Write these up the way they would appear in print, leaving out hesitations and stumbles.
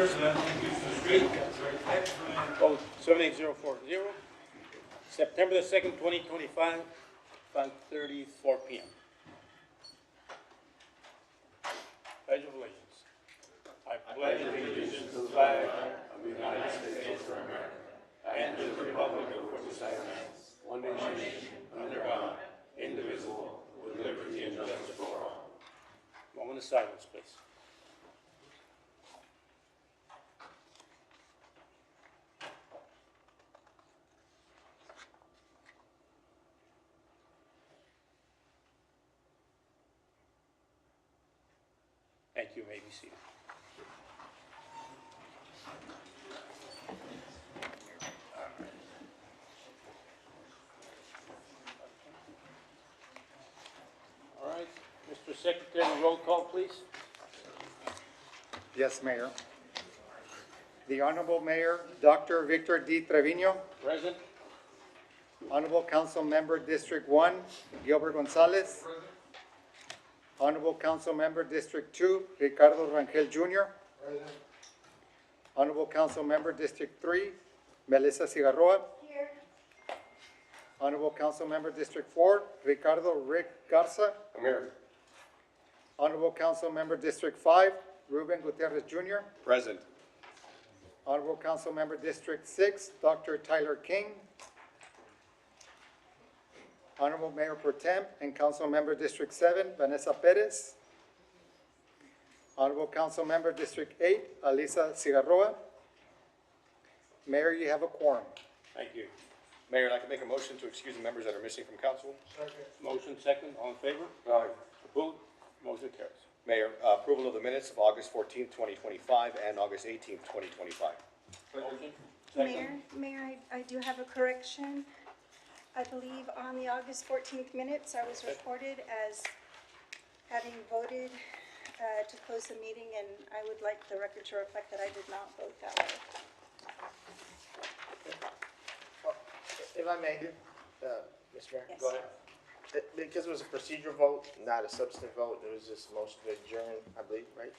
Vote 78040. September the 2nd, 2025, 5:34 p.m. Pledge of allegiance. I pledge allegiance to the flag of the United States of America and to the republic for which it stands, one nation, under God, indivisible, with liberty and justice for all. Moment of silence, please. Thank you. You may be seated. All right, Mr. Secretary, roll call, please. Yes, Mayor. The Honorable Mayor, Dr. Victor D. Trevino. Present. Honorable Council Member District 1, Gilbert Gonzalez. Honorable Council Member District 2, Ricardo Rangel Jr. Honorable Council Member District 3, Melissa Cigarroa. Here. Honorable Council Member District 4, Ricardo Rick Garza. I'm here. Honorable Council Member District 5, Ruben Gutierrez Jr. Present. Honorable Council Member District 6, Dr. Tyler King. Honorable Mayor Pro Tem and Council Member District 7, Vanessa Perez. Honorable Council Member District 8, Alisa Cigarroa. Mayor, you have a quorum. Thank you. Mayor, I'd like to make a motion to excuse the members that are missing from council. Motion second, all in favor? Aye. Opposed? Motion carries. Mayor, approval of the minutes of August 14th, 2025 and August 18th, 2025. Motion Mayor, second. I do have a correction. I believe on the August 14th minutes, I was reported as having voted to close the meeting, and I would like the record to reflect that I did not vote that way. If I may, Mr. Mayor? Yes. Go ahead. Because it was a procedural vote, not a substantive vote, it was just motion to adjourn, I believe, right?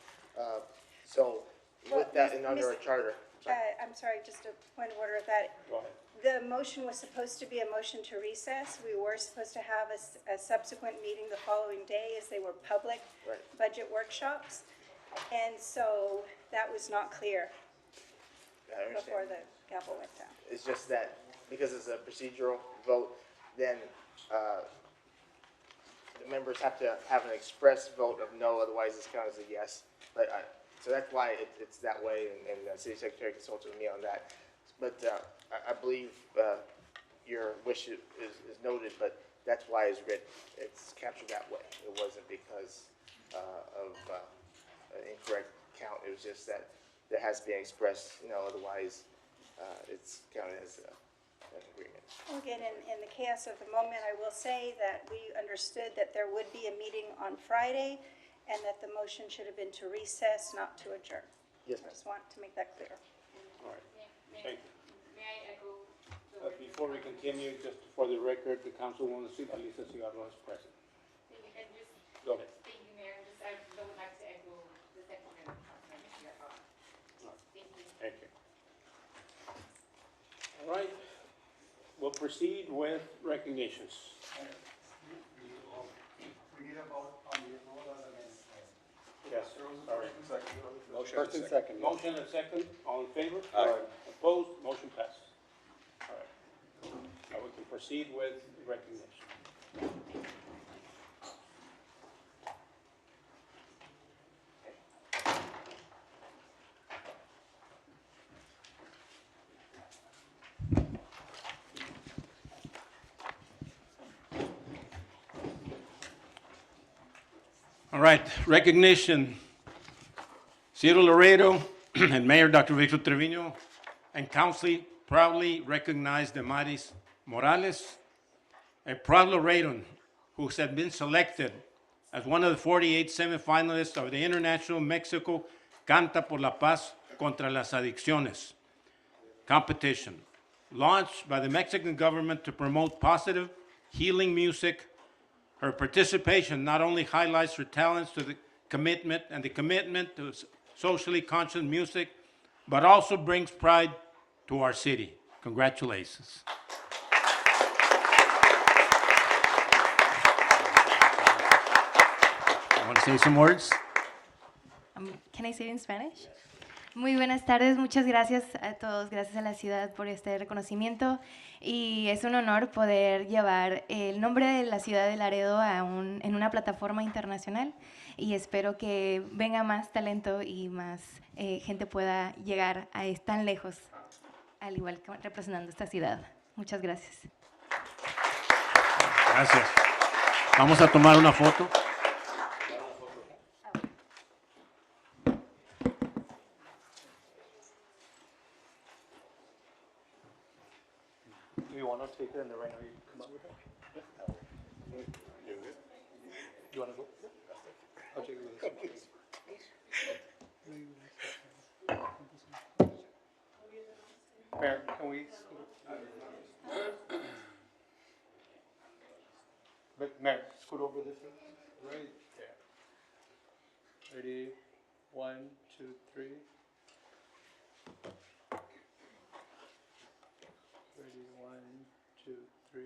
So Well, with that Miss- and under a Miss- charter, sorry. I'm sorry, just a point of order of that. Go ahead. The motion was supposed to be a motion to recess. We were supposed to have a subsequent meeting the following day, as they were public Right. budget workshops. And so that was not clear I before understand. the gavel went down. It's just that because it's a procedural vote, then the members have to have an express vote of no, otherwise it's counted as a yes. So that's why it's that way, and the city secretary consulted with me on that. But I believe your wish is noted, but that's why it's captured that way. It wasn't because of an incorrect count. It was just that there has to be an express, otherwise it's counted as an agreement. Well, again, in the chaos of the moment, I will say that we understood that there would be a meeting on Friday, and that the motion should have been to recess, not to adjourn. Yes, I ma'am. just want to make that clear. All right. Thank you. May I echo the word? Before we continue, just for the record, the councilwoman Alisa Cigarroa is present. And just, Go ahead. thank you, Mayor, just I would like to echo the sentiment of Councilman Cigarroa. Thank you. Thank you. All right. We'll proceed with recognitions. We need a vote on the rule as amended. Yes, sorry. Motion First and second. second. Motion and second, all in favor? Aye. Opposed, motion passes. All right. Now we can proceed with recognition. All right, recognition. Ciro Laredo and Mayor Dr. Victor Trevino and Council proudly recognize Damaris Morales, a proud Laredan who has been selected as one of the 48 semifinalists of the International Mexico Canta por la Paz contra las Adicciones competition, launched by the Mexican government to promote positive, healing music. Her participation not only highlights her talents to the commitment to socially conscious music, but also brings pride to our city. Congratulations. Want to say some words? Can I say it in Spanish? Muy buenas tardes, muchas gracias a todos, gracias a la ciudad por este reconocimiento y es un honor poder llevar el nombre de la ciudad de Laredo en una plataforma internacional y espero que venga más talento y más gente pueda llegar a tan lejos, al igual que representando esta ciudad. Muchas gracias. Gracias. Vamos a tomar una foto. Do you want to take it in the right now? You come up with it? You want to go? I'll take it with this one. Mayor, can we? Mayor, scoot over this one. Right there. Ready? 1, 2, 3. Ready, 1, 2, 3.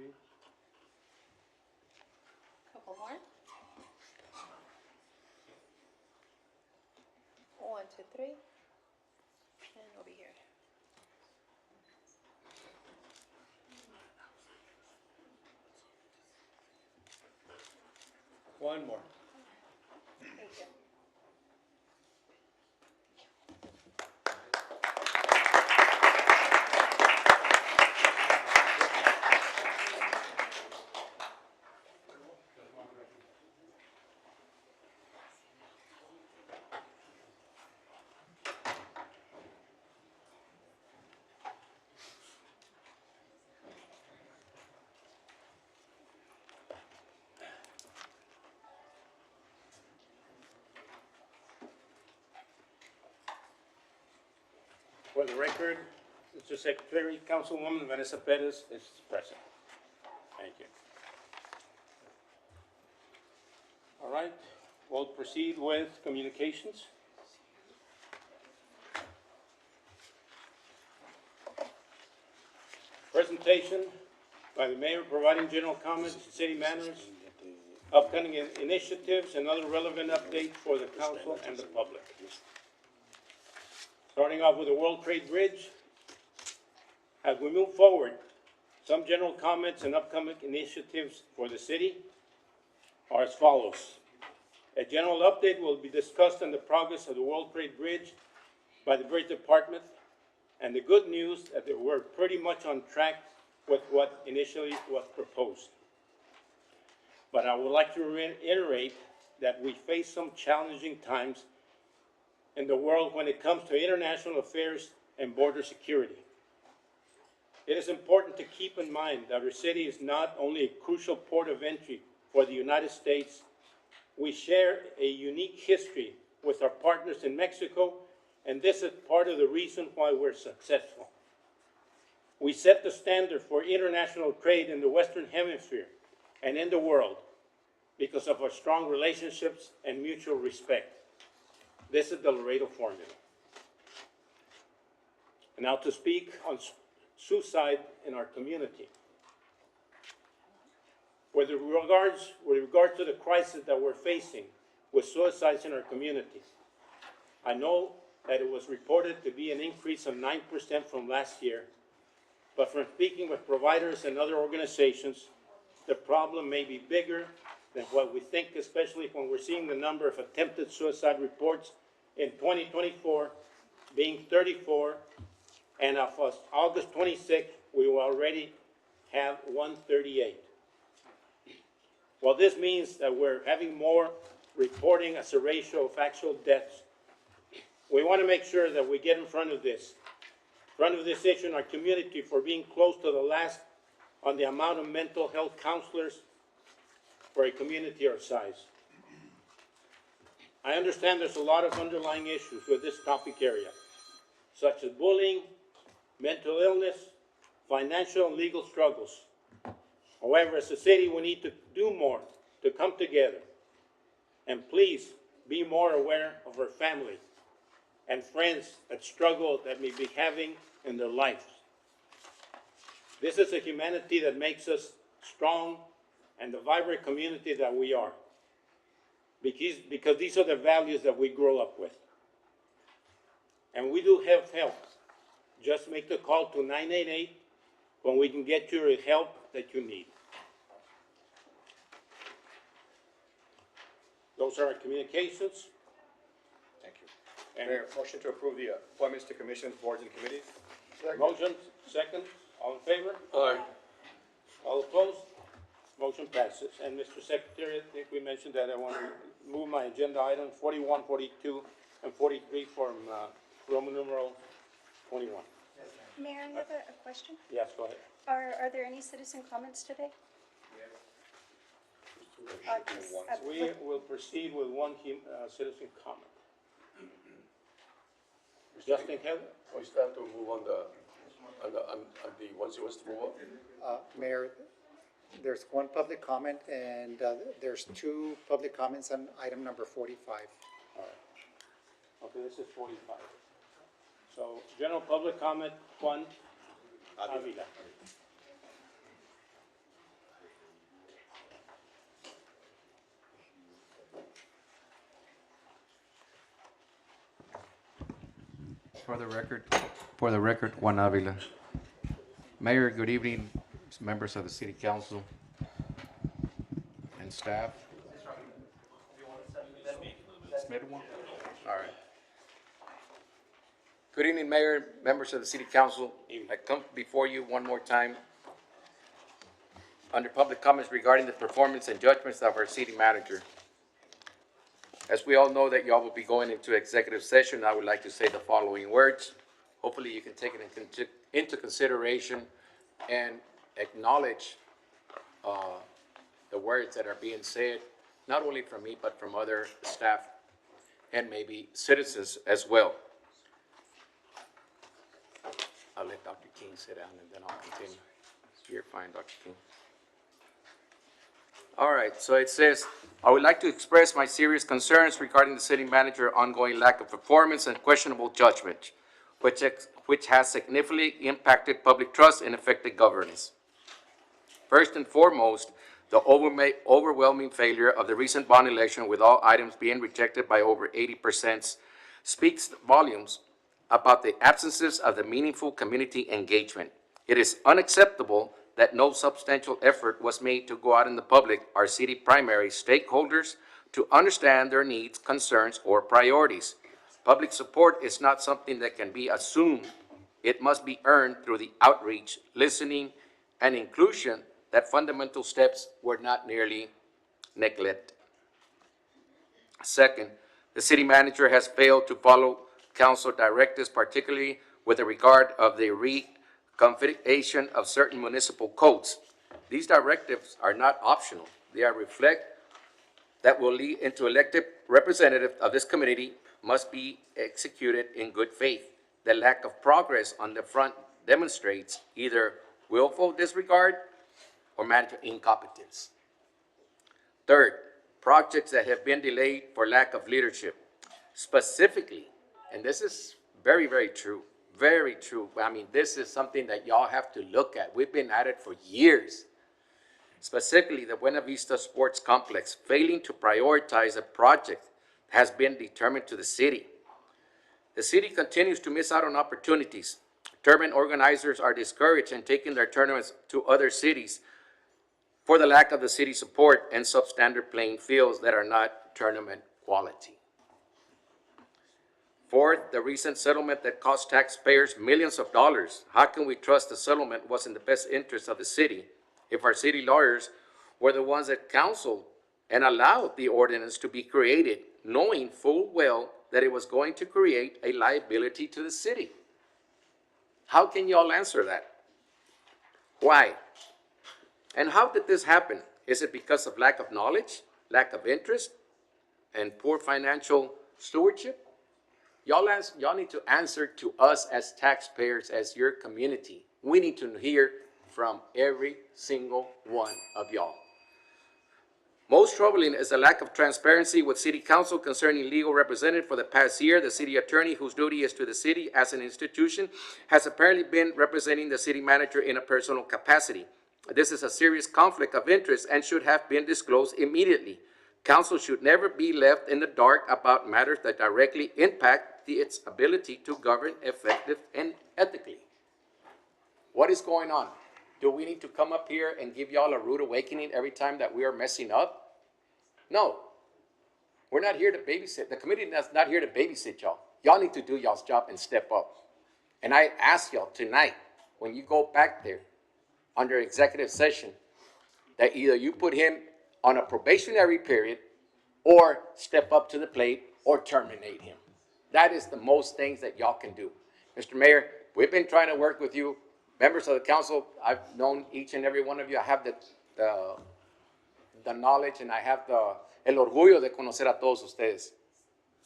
Couple more. 1, 2, 3. And over here. One more. Thank you. For the record, Mr. Secretary, Councilwoman Vanessa Perez is present. Thank you. All right, we'll proceed with communications. Presentation by the mayor providing general comments, city manners, upcoming initiatives, and other relevant updates for the council and the public. Starting off with the World Trade Bridge. As we move forward, some general comments and upcoming initiatives for the city are as follows. A general update will be discussed on the progress of the World Trade Bridge by the Bridge Department, and the good news that we're pretty much on track with what initially was proposed. But I would like to reiterate that we face some challenging times in the world when it comes to international affairs and border security. It is important to keep in mind that our city is not only a crucial port of entry for the United States, we share a unique history with our partners in Mexico, and this is part of the reason why we're successful. We set the standard for international trade in the Western Hemisphere and in the world because of our strong relationships and mutual respect. This is the Laredo formula. And now to speak on suicide in our community. With regard to the crisis that we're facing with suicides in our community, I know that it was reported to be an increase of 9% from last year, but from speaking with providers and other organizations, the problem may be bigger than what we think, especially when we're seeing the number of attempted suicide reports in 2024 being 34, and as of August 26th, we will already have 138. Well, this means that we're having more reporting as a ratio of actual deaths. We want to make sure that we get in front of this issue in our community for being close to the last on the amount of mental health counselors for a community our size. I understand there's a lot of underlying issues with this topic area, such as bullying, mental illness, financial and legal struggles. However, as a city, we need to do more to come together. And please be more aware of our family and friends that struggle that may be having in their lives. This is a humanity that makes us strong and the vibrant community that we are. Because these are the values that we grow up with. And we do have help. Just make the call to 988 when we can get you the help that you need. Those are our communications. Thank you. Mayor, motion to approve the appointments to commissions, boards, and committees? Motion, second, all in favor? Aye. All opposed? Motion passes. And Mr. Secretary, I think we mentioned that I want to move my agenda items 41, 42, and 43 from Roman numeral 21. Mayor, I have a question. Yes, go ahead. Are there any citizen comments today? Yes. We will proceed with one citizen comment. Justin Heather? We still have to move on the ones he wants to move on. Mayor, there's one public comment, and there's two public comments on item number 45. All right. Okay, this is 45. So, general public comment, Juan Avila. For the record, Juan Avila. Mayor, good evening, members of the City Council and staff. All right. Good evening, Mayor, members of the City Council. I come before you one more time under public comments regarding the performance and judgments of our city manager. As we all know that y'all will be going into executive session, I would like to say the following words. Hopefully you can take it into consideration and acknowledge the words that are being said, not only from me, but from other staff and maybe citizens as well. I'll let Dr. King sit down and then I'll continue. You're fine, Dr. King. All right, so it says, I would like to express my serious concerns regarding the city manager's ongoing lack of performance and questionable judgment, which has significantly impacted public trust and affected governance. First and foremost, the overwhelming failure of the recent bond election, with all items being rejected by over 80%, speaks volumes about the absences of the meaningful community engagement. It is unacceptable that no substantial effort was made to go out in the public, our city primary stakeholders, to understand their needs, concerns, or priorities. Public support is not something that can be assumed. It must be earned through the outreach, listening, and inclusion that fundamental steps were not nearly neglected. Second, the city manager has failed to follow council directives, particularly with regard of the reconfiguration of certain municipal codes. These directives are not optional. They are reflect that will lead into elected representatives of this community must be executed in good faith. The lack of progress on the front demonstrates either willful disregard or manager incompetence. Third, projects that have been delayed for lack of leadership. Specifically, and this is very, very true, very true. I mean, this is something that y'all have to look at. We've been at it for years. Specifically, the Buena Vista Sports Complex failing to prioritize a project has been determined to the city. The city continues to miss out on opportunities. Tournament organizers are discouraged in taking their tournaments to other cities for the lack of the city support and substandard playing fields that are not tournament quality. Fourth, the recent settlement that cost taxpayers millions of dollars. How can we trust the settlement was in the best interest of the city if our city lawyers were the ones that counseled and allowed the ordinance to be created, knowing full well that it was going to create a liability to the city? How can y'all answer that? Why? And how did this happen? Is it because of lack of knowledge, lack of interest, and poor financial stewardship? Y'all need to answer to us as taxpayers, as your community. We need to hear from every single one of y'all. Most troubling is the lack of transparency with City Council concerning legal representative for the past year. The city attorney, whose duty is to the city as an institution, has apparently been representing the city manager in a personal capacity. This is a serious conflict of interest and should have been disclosed immediately. Council should never be left in the dark about matters that directly impact its ability to govern effective and ethically. What is going on? Do we need to come up here and give y'all a rude awakening every time that we are messing up? No. We're not here to babysit. The committee is not here to babysit y'all. Y'all need to do y'all's job and step up. And I ask y'all tonight, when you go back there under executive session, that either you put him on a probationary period or step up to the plate or terminate him. That is the most things that y'all can do. Mr. Mayor, we've been trying to work with you. Members of the council, I've known each and every one of you. I have the knowledge and I have el orgullo de conocer a todos ustedes.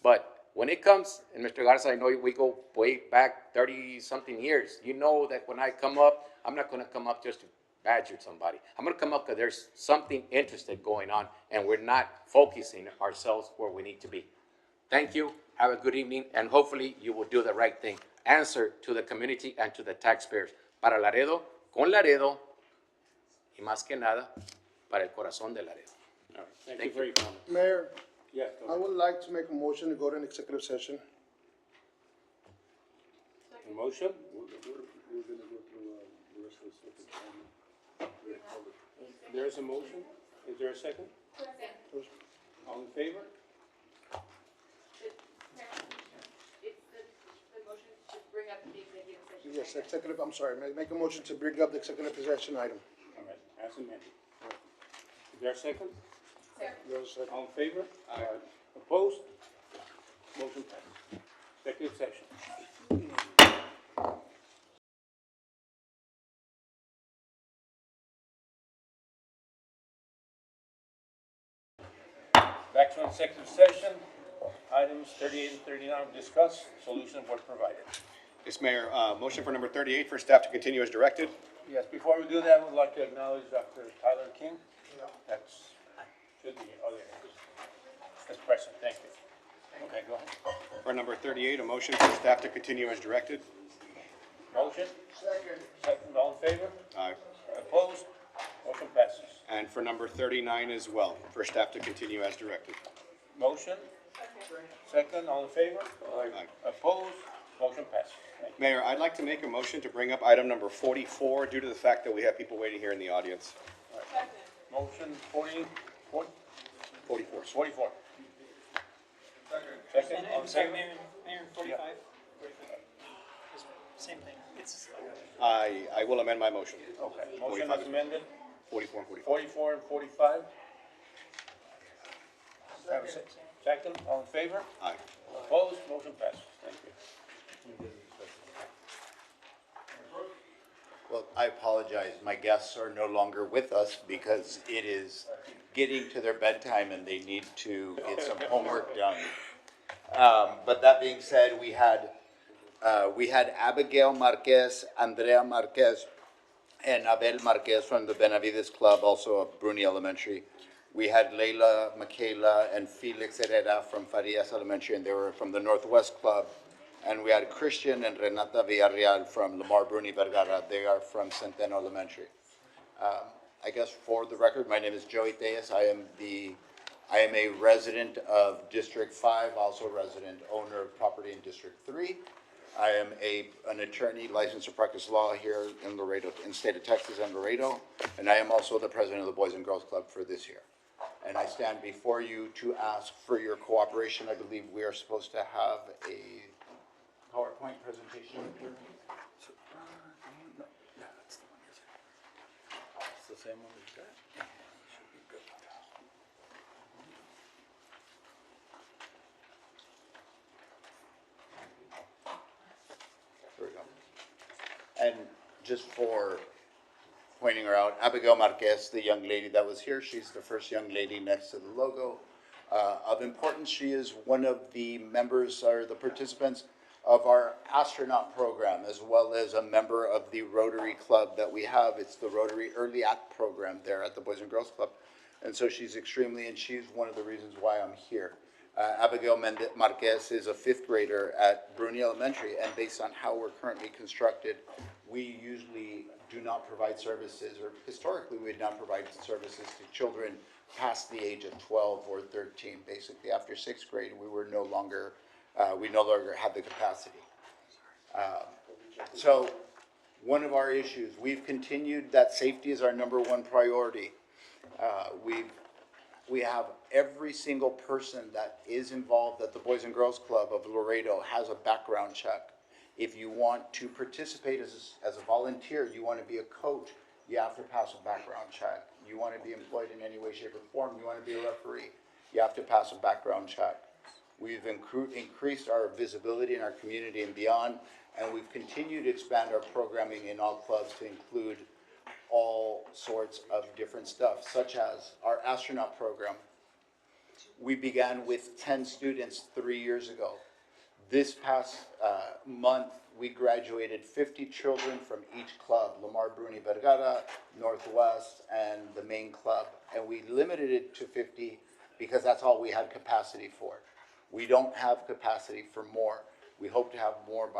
But when it comes, and Mr. Garza, I know we go way back 30-something years. You know that when I come up, I'm not going to come up just to badger somebody. I'm going to come up because there's something interesting going on and we're not focusing ourselves where we need to be. Thank you. Have a good evening, and hopefully you will do the right thing. Answer to the community and to the taxpayers. Para Laredo, con Laredo, y más que nada, para el corazón de Laredo. All right, thank you for your comment. Mayor, Yes, go I ahead. would like to make a motion to go to an executive session. A motion? There's a motion. Is there a second? All in favor? It's the motion to bring up the executive session. Yes, executive, I'm sorry, make a motion to bring up the executive session item. All right, as amended. Is there a second? There's a second. All in favor? Aye. Opposed? Motion passes. Executive session. Back to executive session. Items 38 and 39 discussed. Solutions were provided. Yes, Mayor, motion for number 38 for staff to continue as directed. Yes, before we do that, I would like to acknowledge Dr. Tyler King. That's, should be, oh, there it is. That's present, thank you. Okay, go ahead. For number 38, a motion for staff to continue as directed. Motion? Second, all in favor? Aye. Opposed? Motion passes. And for number 39 as well, for staff to continue as directed. Motion? Second, all in favor? Aye. Opposed? Motion passes. Thank you. Mayor, I'd like to make a motion to bring up item number 44 due to the fact that we have people waiting here in the audience. Motion 44? 44. 44. Second, all in favor? Mayor, 45. Same thing. It's I will amend my motion. Okay, motion 45. as amended, 44 and 45. 44 and 45. Have a second, all in favor? Aye. Opposed? Motion passes. Thank you. Well, I apologize. My guests are no longer with us because it is getting to their bedtime and they need to get some homework done. But that being said, we had Abigail Marquez, Andrea Marquez, and Abel Marquez from the Benavides Club, also of Bruni Elementary. We had Leila, Michaela, and Felix Herrera from Farias Elementary, and they were from the Northwest Club. And we had Christian and Renata Villarreal from Lamar Bruni Vergara. They are from Centeno Elementary. I guess for the record, my name is Joey Tejas. I am a resident of District 5, also a resident owner of property in District 3. I am an attorney licensed to practice law here in Laredo, in the state of Texas and Laredo. And I am also the president of the Boys and Girls Club for this year. And I stand before you to ask for your cooperation. I believe we are supposed to have a PowerPoint presentation here. It's the same one we've got. There we go. And just for pointing her out, Abigail Marquez, the young lady that was here, she's the first young lady next to the logo. Of importance, she is one of the members or the participants of our astronaut program, as well as a member of the Rotary Club that we have. It's the Rotary Early Act program there at the Boys and Girls Club. And so she's and she's one of the reasons why I'm here. Abigail Marquez is a fifth grader at Bruni Elementary, and based on how we're currently constructed, we usually do not provide services, or historically, we did not provide services to children past the age of 12 or 13. Basically, after sixth grade, we no longer had the capacity. So one of our issues, we've continued that safety is our number one priority. We have every single person that is involved at the Boys and Girls Club of Laredo has a background check. If you want to participate as a volunteer, you want to be a coach, you have to pass a background check. You want to be employed in any way, shape, or form, you want to be a referee, you have to pass a background check. We've increased our visibility in our community and beyond, and we've continued to expand our programming in all clubs to include all sorts of different stuff, such as our astronaut program. We began with 10 students 3 years ago. This past month, we graduated 50 children from each club, Lamar Bruni Vergara, Northwest, and the main club. And we limited it to 50 because that's all we had capacity for. We don't have capacity for more. We hope to have more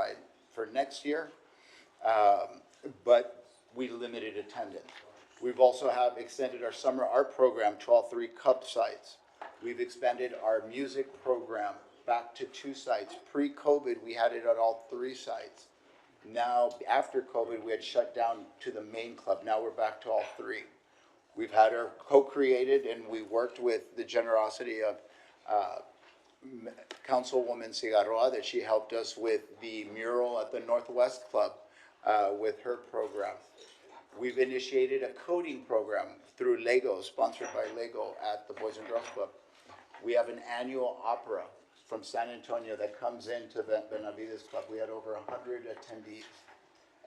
for next year, but we limited attendance. We've also extended our summer art program to all 3 cup sites. We've expanded our music program back to 2 sites. Pre-COVID, we had it at all 3 sites. Now, after COVID, we had shut down to the main club. Now we're back to all 3. We've had our co-created, and we worked with the generosity of Councilwoman Cigarroa, that she helped us with the mural at the Northwest Club with her program. We've initiated a coding program through Lego, sponsored by Lego at the Boys and Girls Club. We have an annual opera from San Antonio that comes into the Benavides Club. We had over 100 attendees.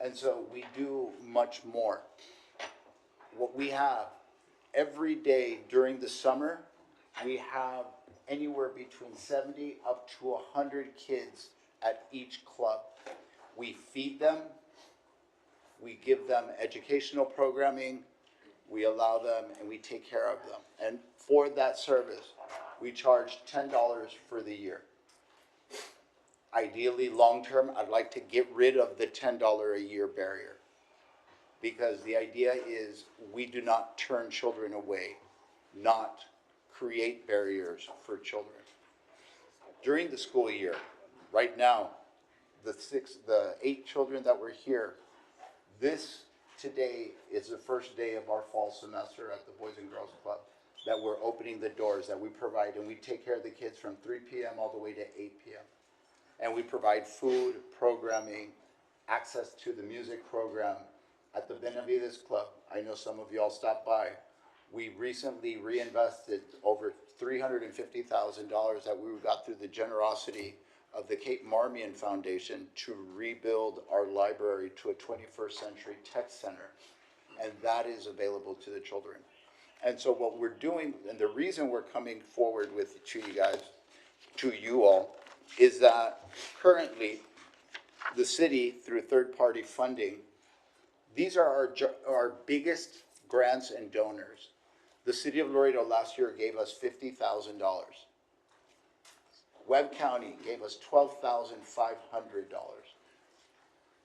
And so we do much more. What we have every day during the summer, we have anywhere between 70 up to 100 kids at each club. We feed them, we give them educational programming, we allow them, and we take care of them. And for that service, we charge $10 for the year. Ideally, long-term, I'd like to get rid of the $10 a year barrier, because the idea is we do not turn children away, not create barriers for children. During the school year, right now, the 8 children that were here, today is the first day of our fall semester at the Boys and Girls Club, that we're opening the doors, that we provide, and we take care of the kids from 3 p.m. all the way to 8 p.m. And we provide food, programming, access to the music program. At the Benavides Club, I know some of y'all stopped by. We recently reinvested over $350,000 that we got through the generosity of the Kate Marmion Foundation to rebuild our library to a 21st century tech center. And that is available to the children. And so what we're doing, and the reason we're coming forward to you all, is that currently the city, through third-party funding, these are our biggest grants and donors. The city of Laredo last year gave us $50,000. Webb County gave us $12,500.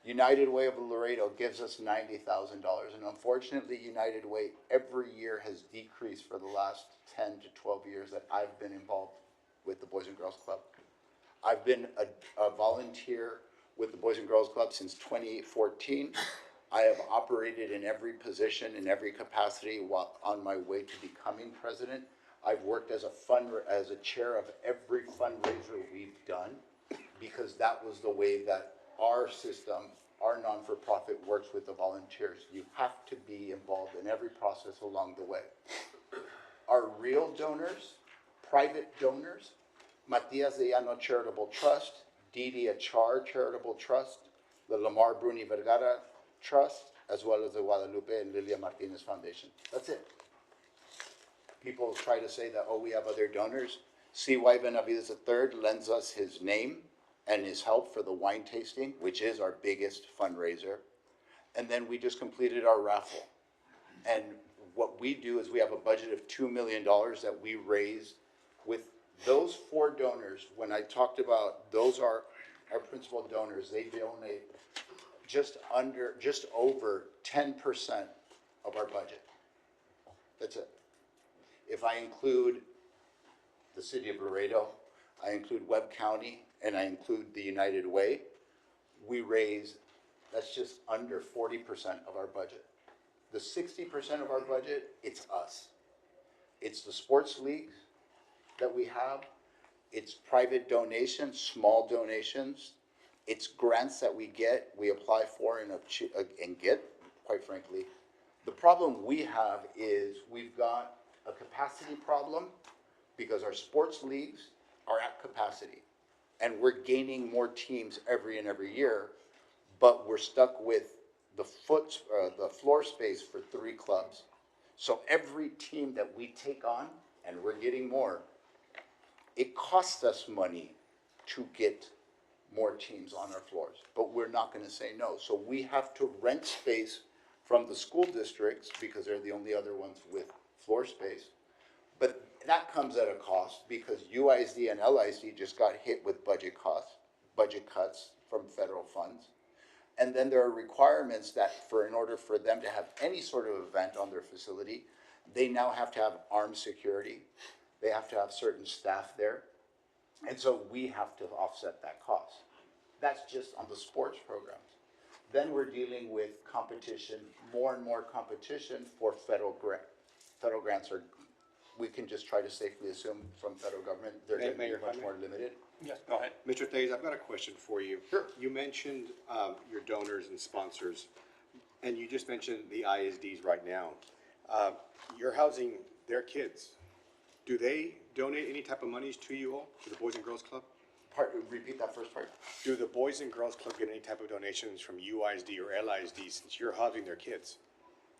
United Way of Laredo gives us $90,000. And unfortunately, United Way every year has decreased for the last 10 to 12 years that I've been involved with the Boys and Girls Club. I've been a volunteer with the Boys and Girls Club since 2014. I have operated in every position, in every capacity while on my way to becoming president. I've worked as a chair of every fundraiser we've done, because that was the way that our system, our non-for-profit, works with the volunteers. You have to be involved in every process along the way. Our real donors, private donors, Matias de Llano Charitable Trust, Didi Achar Charitable Trust, the Lamar Bruni Vergara Trust, as well as the Guadalupe and Lilia Martinez Foundation. That's it. People try to say that, we have other donors. C.Y. Benavides III lends us his name and his help for the wine tasting, which is our biggest fundraiser. And then we just completed our raffle. And what we do is we have a budget of $2 million that we raise with those four donors. When I talked about, those are our principal donors, they donate just over 10% of our budget. That's it. If I include the city of Laredo, I include Webb County, and I include the United Way, we raise, that's just under 40% of our budget. The 60% of our budget, it's us. It's the sports leagues that we have. It's private donations, small donations. It's grants that we apply for and get, quite frankly. The problem we have is we've got a capacity problem because our sports leagues are at capacity. And we're gaining more teams every year, but we're stuck with the floor space for 3 clubs. So every team that we take on, and we're getting more, it costs us money to get more teams on our floors, but we're not gonna say no. So we have to rent space from the school districts because they're the only other ones with floor space. But that comes at a cost because UISD and LISD just got hit with budget cuts from federal funds. And then there are requirements that in order for them to have any sort of event on their facility, they now have to have armed security. They have to have certain staff there. And so we have to offset that cost. That's just on the sports programs. Then we're dealing with competition, more and more competition for federal grants. Federal grants are, we can just try to safely assume from federal government, they're going to be Mayor, much more limited. Yes, go ahead. Mr. Thays, I've got a question for you. Sure. You mentioned your donors and sponsors, and you just mentioned the ISDs right now. You're housing their kids. Do they donate any type of monies to you all, to the Boys and Girls Club? Repeat that first part. Do the Boys and Girls Club get any type of donations from UISD or LISD since you're housing their kids?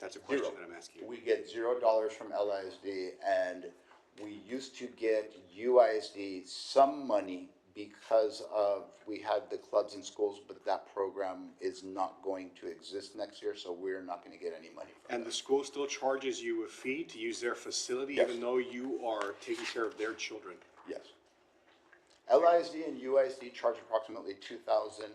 That's a question that I'm asking. We get $0 from LISD, and we used to get UISD some money because we had the clubs in schools, but that program is not going to exist next year, so we're not going to get any money from And the school still charges you a fee to use their facility, Yes. even though you are taking care of their children? Yes. LISD and UISD charge approximately 2,000,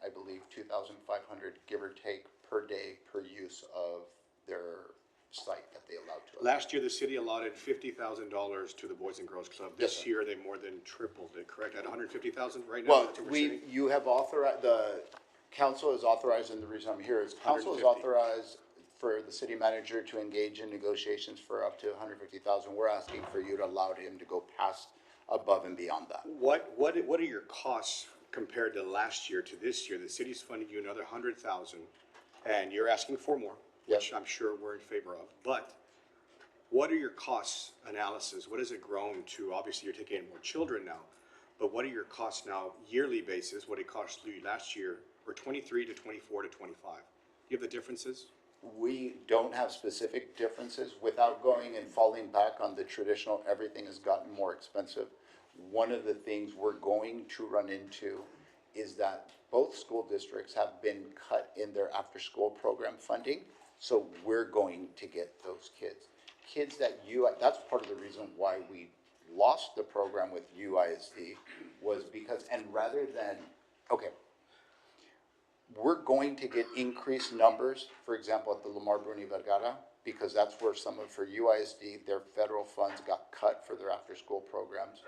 I believe, 2,500, give or take, per day per use of their site that they allow to us. Last year, the city allotted $50,000 to the Boys and Girls Club. Yes, This sir. year, they more than tripled it, correct? At 150,000 right now? Well, that's what we're saying? you have authorized, the council is authorized, and the reason I'm here is council is 150. authorized for the city manager to engage in negotiations for up to 150,000. We're asking for you to allow him to go past, above and beyond that. What are your costs compared to last year to this year? The city's funding you another 100,000, and you're asking for more, which Yes. I'm sure we're in favor of. But what are your costs analysis? What has it grown to? Obviously, you're taking in more children now, but what are your costs now, yearly basis, what it cost you last year, or 23 to 24 to 25? You have the differences? We don't have specific differences without going and falling back on the traditional, everything has gotten more expensive. One of the things we're going to run into is that both school districts have been cut in their after-school program funding, so we're going to get those kids. Kids that that's part of the reason why we lost the program with UISD was because, and rather than, okay, we're going to get increased numbers, for example, at the Lamar Bruni Vergara, because that's where for UISD, their federal funds got cut for their after-school programs.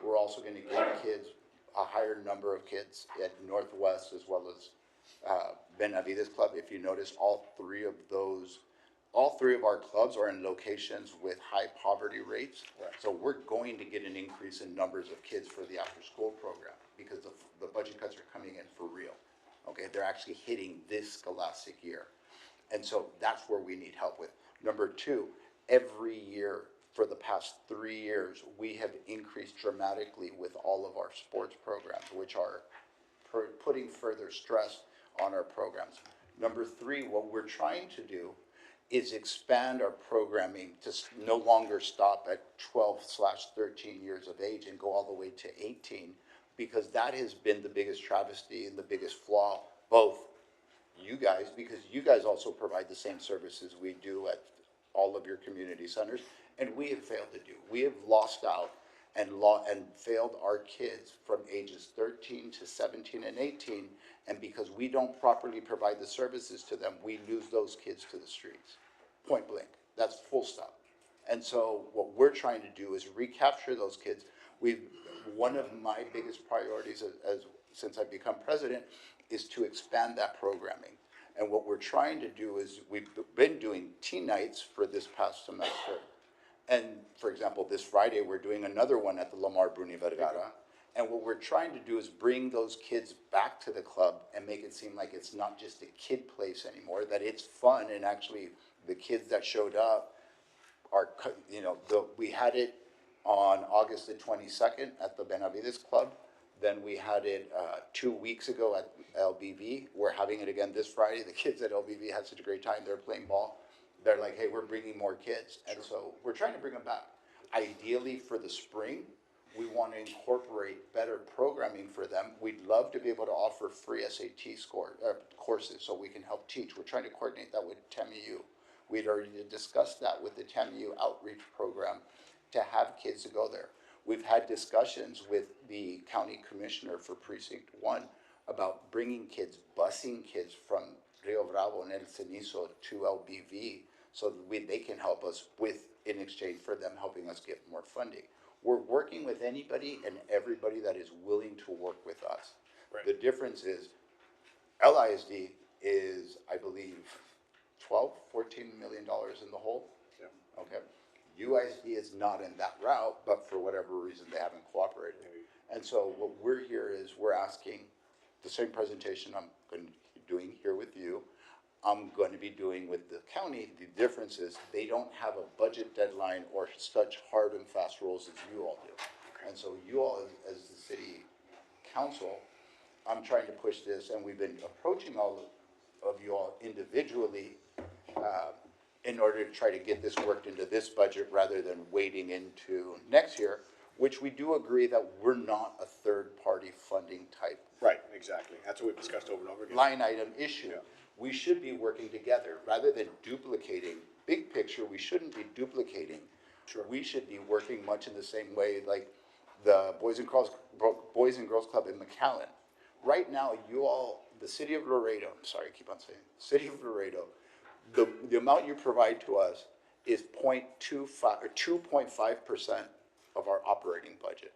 We're also gonna get kids, a higher number of kids at Northwest as well as Benavides Club. If you notice, all three of our clubs are in locations with high poverty rates. Right. So we're going to get an increase in numbers of kids for the after-school program because the budget cuts are coming in for real. Okay, they're actually hitting this scholastic year. And so that's where we need help with. Number two, every year for the past 3 years, we have increased dramatically with all of our sports programs, which are putting further stress on our programs. Number three, what we're trying to do is expand our programming to no longer stop at 12/13 years of age and go all the way to 18, because that has been the biggest travesty and the biggest flaw, both you guys, because you guys also provide the same services we do at all of your community centers, and we have failed to do. We have lost out and failed our kids from ages 13 to 17 and 18, and because we don't properly provide the services to them, we lose those kids to the streets. Point blank. That's full stop. And so what we're trying to do is recapture those kids. One of my biggest priorities since I've become president is to expand that programming. And what we're trying to do is we've been doing teen nights for this past semester. And for example, this Friday, we're doing another one at the Lamar Bruni Vergara. And what we're trying to do is bring those kids back to the club and make it seem like it's not just a kid place anymore, that it's fun. And actually the kids that showed up are, we had it on August the 22nd at the Benavides Club. Then we had it 2 weeks ago at LBV. We're having it again this Friday. The kids at LBV had such a great time. They're playing ball. They're like, hey, we're bringing more kids. And so we're trying to bring them back. Ideally for the spring, we want to incorporate better programming for them. We'd love to be able to offer free SAT courses so we can help teach. We're trying to coordinate that with TAMU. We'd already discussed that with the TAMU outreach program to have kids to go there. We've had discussions with the county commissioner for Precinct 1 about bringing kids, busing kids from Rio Bravo and El Cenizo to LBV so that they can help us in exchange for them helping us get more funding. We're working with anybody and everybody that is willing to work with us. Right. The difference is LISD is, I believe, $12, $14 million in the hole. Yeah. Okay. UISD is not in that route, but for whatever reason, they haven't cooperated. And so what we're here is we're asking the same presentation I'm going to be doing here with you. I'm going to be doing with the county. The difference is they don't have a budget deadline or such hard and fast rules as you all do. And so you all, as the city council, I'm trying to push this, and we've been approaching all of you all individually in order to try to get this worked into this budget rather than waiting into next year, which we do agree that we're not a third-party funding type. Right, exactly. That's what we've discussed over and over again. Line item issue. Yeah. We should be working together rather than duplicating. Big picture, we shouldn't be duplicating. Sure. We should be working much in the same way like the Boys and Girls Club in McAllen. Right now, you all, the city of Laredo, I'm sorry, I keep on saying, city of Laredo, the amount you provide to us is 0.25 or 2.5% of our operating budget.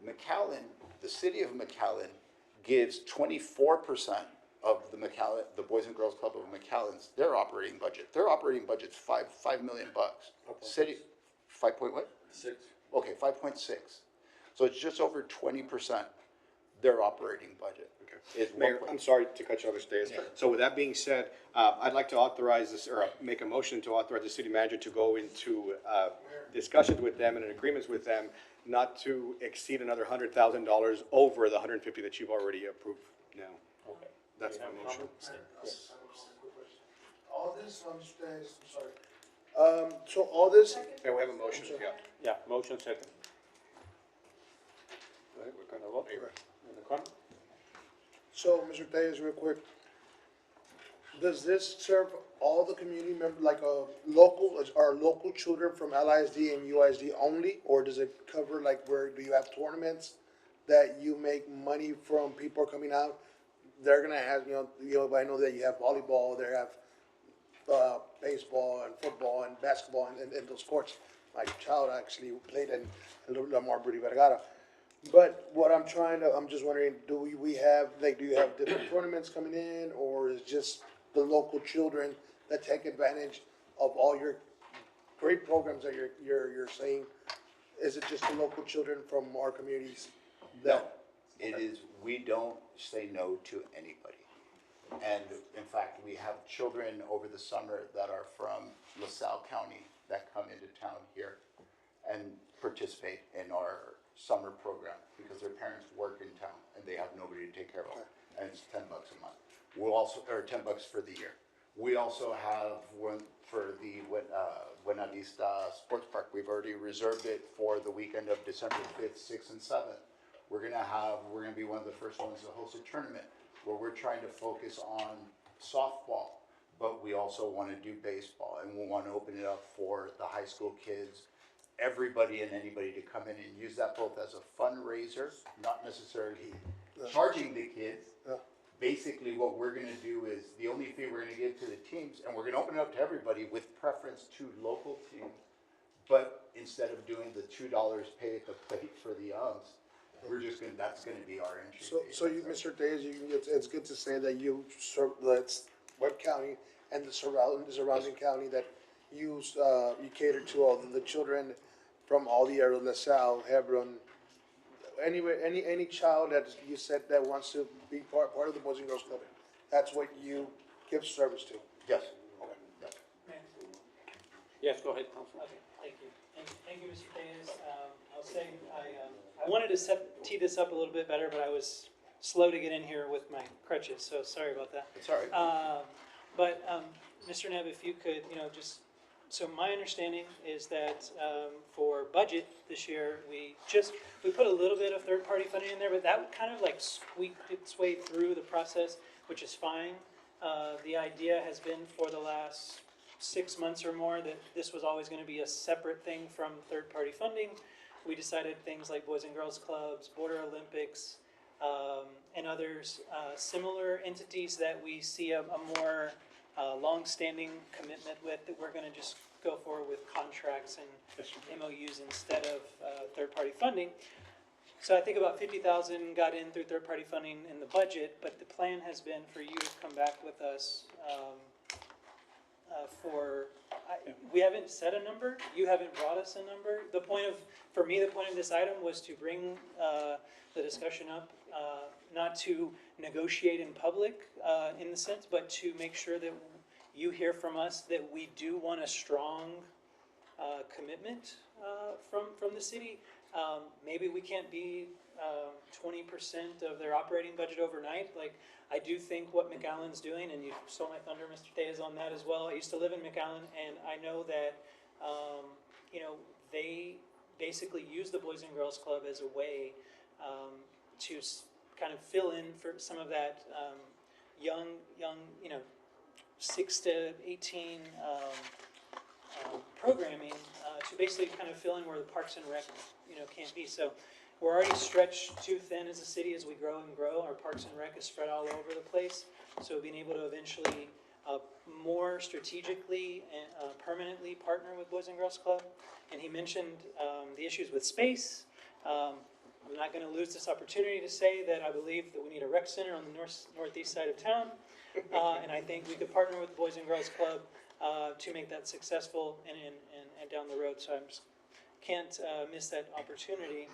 McAllen, the city of McAllen gives 24% of the Boys and Girls Club of McAllen's, their operating budget. Their operating budget's $5 million. City, 5 point what? 6. Okay, 5.6. So it's just over 20% their operating budget. Okay. Mayor, I'm sorry to cut you off, Mr. Diaz. So with that being said, I'd like to authorize this, or make a motion to authorize the city manager to go into discussions with them and agreements with them not to exceed another $100,000 over the 150 that you've already approved now. Okay. That's my motion. All this, I'm sorry. So all this, And we have a motion, yeah. Yeah, motion second. Okay, we're gonna vote. In the corner? so Mr. Tellez, real quick, does this serve all the community members, like are local children from LISD and UISD only, or does it cover like do you have tournaments that you make money from people coming out? They're gonna have, I know that you have volleyball, they have baseball and football and basketball in those courts. My child actually played in Lamar Bruni Vergara. But what I'm just wondering, do you have different tournaments coming in, or is just the local children that take advantage of all your great programs that you're saying? Is it just the local children from our communities? No, it is, we don't say no to anybody. And in fact, we have children over the summer that are from LaSalle County that come into town here and participate in our summer program because their parents work in town and they have nobody to take care of them. And it's $10 a month. We'll also, or $10 for the year. We also have one for the Buena Vista Sports Park. We've already reserved it for the weekend of December 5th, 6th, and 7th. We're gonna be one of the first ones to host a tournament where we're trying to focus on softball, but we also want to do baseball, and we want to open it up for the high school kids, everybody and anybody to come in and use that both as a fundraiser, not necessarily charging the kids. Basically, what we're gonna do is, the only fee we're gonna give to the teams, and we're gonna open it up to everybody with preference to local teams. But instead of doing the $2 pay at the plate for the youngs, we're just gonna, that's gonna be our entry fee. So you, Mr. Diaz, it's good to say that you serve, that's Webb County and the surrounding county, that you cater to all the children from all the areas, LaSalle, Hebron, anywhere, any child that you said that wants to be part of the Boys and Girls Club. That's what you give service to. Yes. Yes, go ahead, Councilman. Okay, thank you. And thank you, Mr. Diaz. I'll say, I wanted to tee this up a little bit better, but I was slow to get in here with my crutches, so sorry about that. It's all right. But, Mr. Neb, if you could, so my understanding is that, for budget this year, we put a little bit of third-party funding in there, but that kind of like squeaked its way through the process, which is fine. The idea has been for the last 6 months or more that this was always gonna be a separate thing from third-party funding. We decided things like Boys and Girls Clubs, Border Olympics, and others, similar entities that we see a more long-standing commitment with, that we're gonna just go forward with contracts and MOUs instead of third-party funding. So I think about 50,000 got in through third-party funding in the budget, but the plan has been for you to come back with us we haven't set a number, you haven't brought us a number. For me, the point of this item was to bring the discussion up, not to negotiate in public in the sense, but to make sure that you hear from us that we do want a strong commitment from the city. Maybe we can't be 20% of their operating budget overnight. Like, I do think what McAllen's doing, and you stole my thunder, Mr. Diaz, on that as well. I used to live in McAllen, and I know that, they basically use the Boys and Girls Club as a way to kind of fill in for some of that young, 6 to 18 programming to basically kind of fill in where the Parks and Rec, can't be. So we're already stretched too thin as a city as we grow and grow. Our Parks and Rec is spread all over the place. So being able to eventually more strategically and permanently partner with Boys and Girls Club. And he mentioned the issues with space. I'm not going to lose this opportunity to say that I believe that we need a rec center on the northeast side of town. And I think we could partner with the Boys and Girls Club to make that successful and down the road. So I just can't miss that opportunity.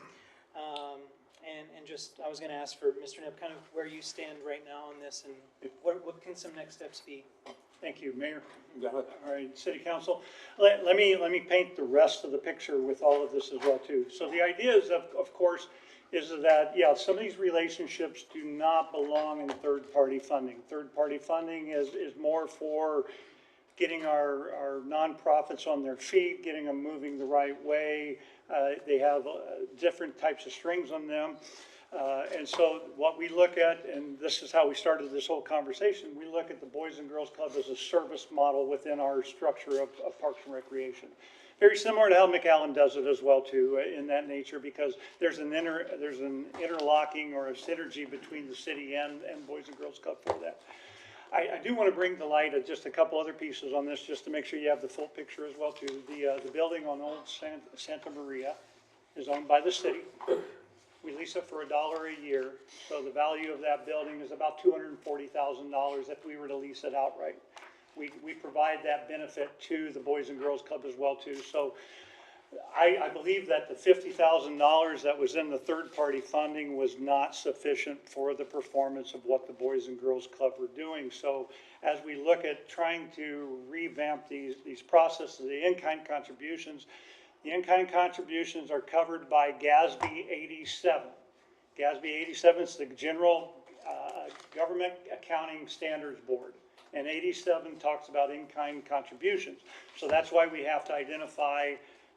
I was going to ask for Mr. Neb, kind of where you stand right now on this, and what can some next steps be? Thank you, Mayor. Go ahead. All right, City Council. Let me paint the rest of the picture with all of this as well too. So the idea is, of course, is that, yeah, some of these relationships do not belong in third-party funding. Third-party funding is more for getting our nonprofits on their feet, getting them moving the right way. They have different types of strings on them. And so what we look at, and this is how we started this whole conversation, we look at the Boys and Girls Club as a service model within our structure of Parks and Recreation. Very similar to how McAllen does it as well too, in that nature, because there's an interlocking or a synergy between the city and Boys and Girls Club for that. I do want to bring to light just a couple other pieces on this, just to make sure you have the full picture as well too. The building on Old Santa Maria is owned by the city. We lease it for $1 a year, so the value of that building is about $240,000 if we were to lease it outright. We provide that benefit to the Boys and Girls Club as well too. So I believe that the $50,000 that was in the third-party funding was not sufficient for the performance of what the Boys and Girls Club were doing. So as we look at trying to revamp these processes, the in-kind contributions are covered by GASB 87. GASB 87 is the General Government Accounting Standards Board. And 87 talks about in-kind contributions. So that's why we have to identify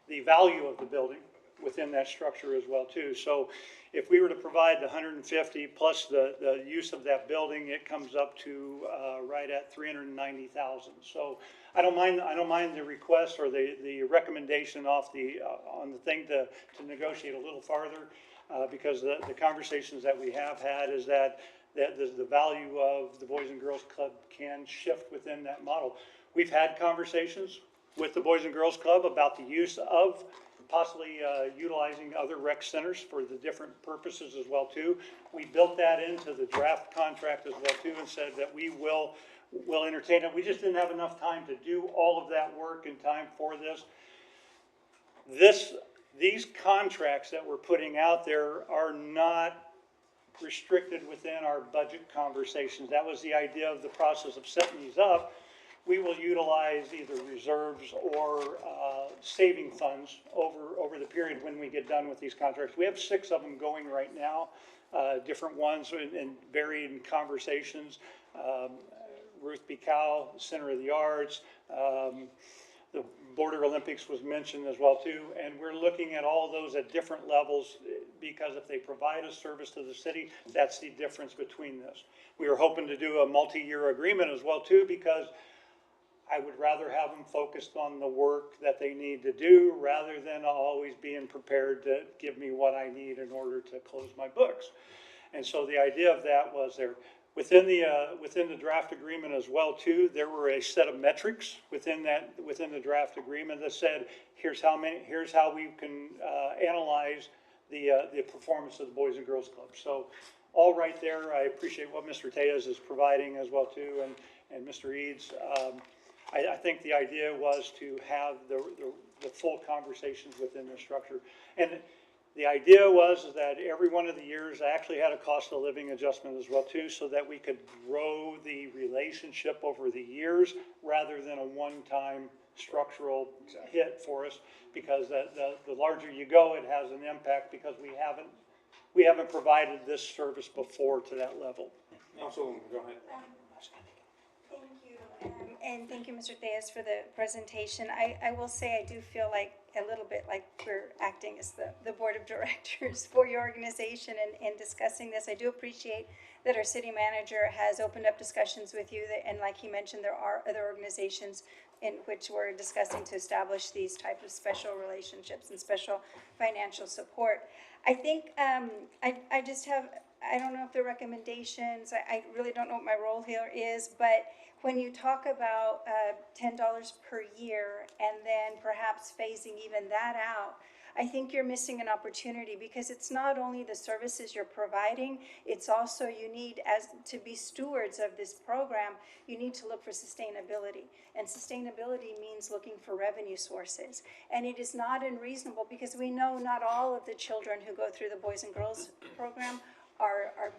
the value of the building. within that structure as well too. So if we were to provide the 150 plus the use of that building, it comes up to right at 390,000. So I don't mind the request or the recommendation off on the thing to negotiate a little farther, because the conversations that we have had is that the value of the Boys and Girls Club can shift within that model. We've had conversations with the Boys and Girls Club about the use of possibly utilizing other rec centers for the different purposes as well too. We built that into the draft contract as well too, and said that we will entertain it. We just didn't have enough time to do all of that work in time for this. These contracts that we're putting out there are not restricted within our budget conversations. That was the idea of the process of setting these up. We will utilize either reserves or saving funds over the period when we get done with these contracts. We have 6 of them going right now, different ones in varying conversations. Ruth B. Cow, Center of the Arts, the Border Olympics was mentioned as well too, and we're looking at all those at different levels, because if they provide a service to the city, that's the difference between this. We are hoping to do a multi-year agreement as well too, because I would rather have them focused on the work that they need to do rather than always being prepared to give me what I need in order to close my books. And so the idea of that was there. Within the draft agreement as well too, there were a set of metrics within the draft agreement that said, here's how we can analyze the performance of the Boys and Girls Club. So all right there, I appreciate what Mr. Tejas is providing as well too, and Mr. Eads. I think the idea was to have the full conversations within the structure. And the idea was that every one of the years I actually had a cost of living adjustment as well too, so that we could grow the relationship over the years rather than a one-time structural hit for us, because the larger you go, it has an impact, because we haven't provided this service before to that level. Councilwoman, go ahead. Thank you, and thank you, Mr. Tejas, for the presentation. I will say I do feel like a little bit like we're acting as the board of directors for your organization and discussing this. I do appreciate that our city manager has opened up discussions with you, and like he mentioned, there are other organizations in which we're discussing to establish these types of special relationships and special financial support. I think I just have, I don't know if the recommendations, I really don't know what my role here is, but when you talk about $10 per year and then perhaps phasing even that out, I think you're missing an opportunity, because it's not only the services you're providing, it's also you need, as to be stewards of this program, you need to look for sustainability. And sustainability means looking for revenue sources. And it is not unreasonable, because we know not all of the children who go through the Boys and Girls program are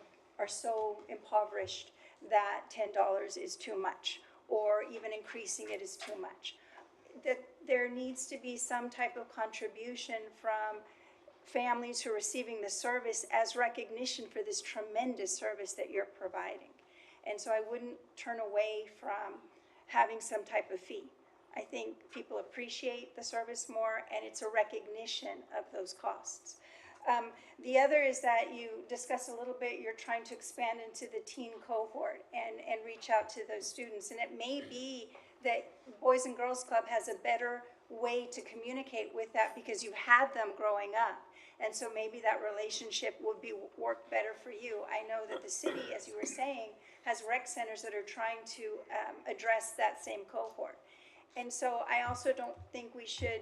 so impoverished that $10 is too much, or even increasing it is too much. That there needs to be some type of contribution from families who are receiving the service as recognition for this tremendous service that you're providing. And so I wouldn't turn away from having some type of fee. I think people appreciate the service more, and it's a recognition of those costs. The other is that you discussed a little bit, you're trying to expand into the teen cohort and reach out to those students. And it may be that Boys and Girls Club has a better way to communicate with that, because you had them growing up. And so maybe that relationship would work better for you. I know that the city, as you were saying, has rec centers that are trying to address that same cohort. And so I also don't think we should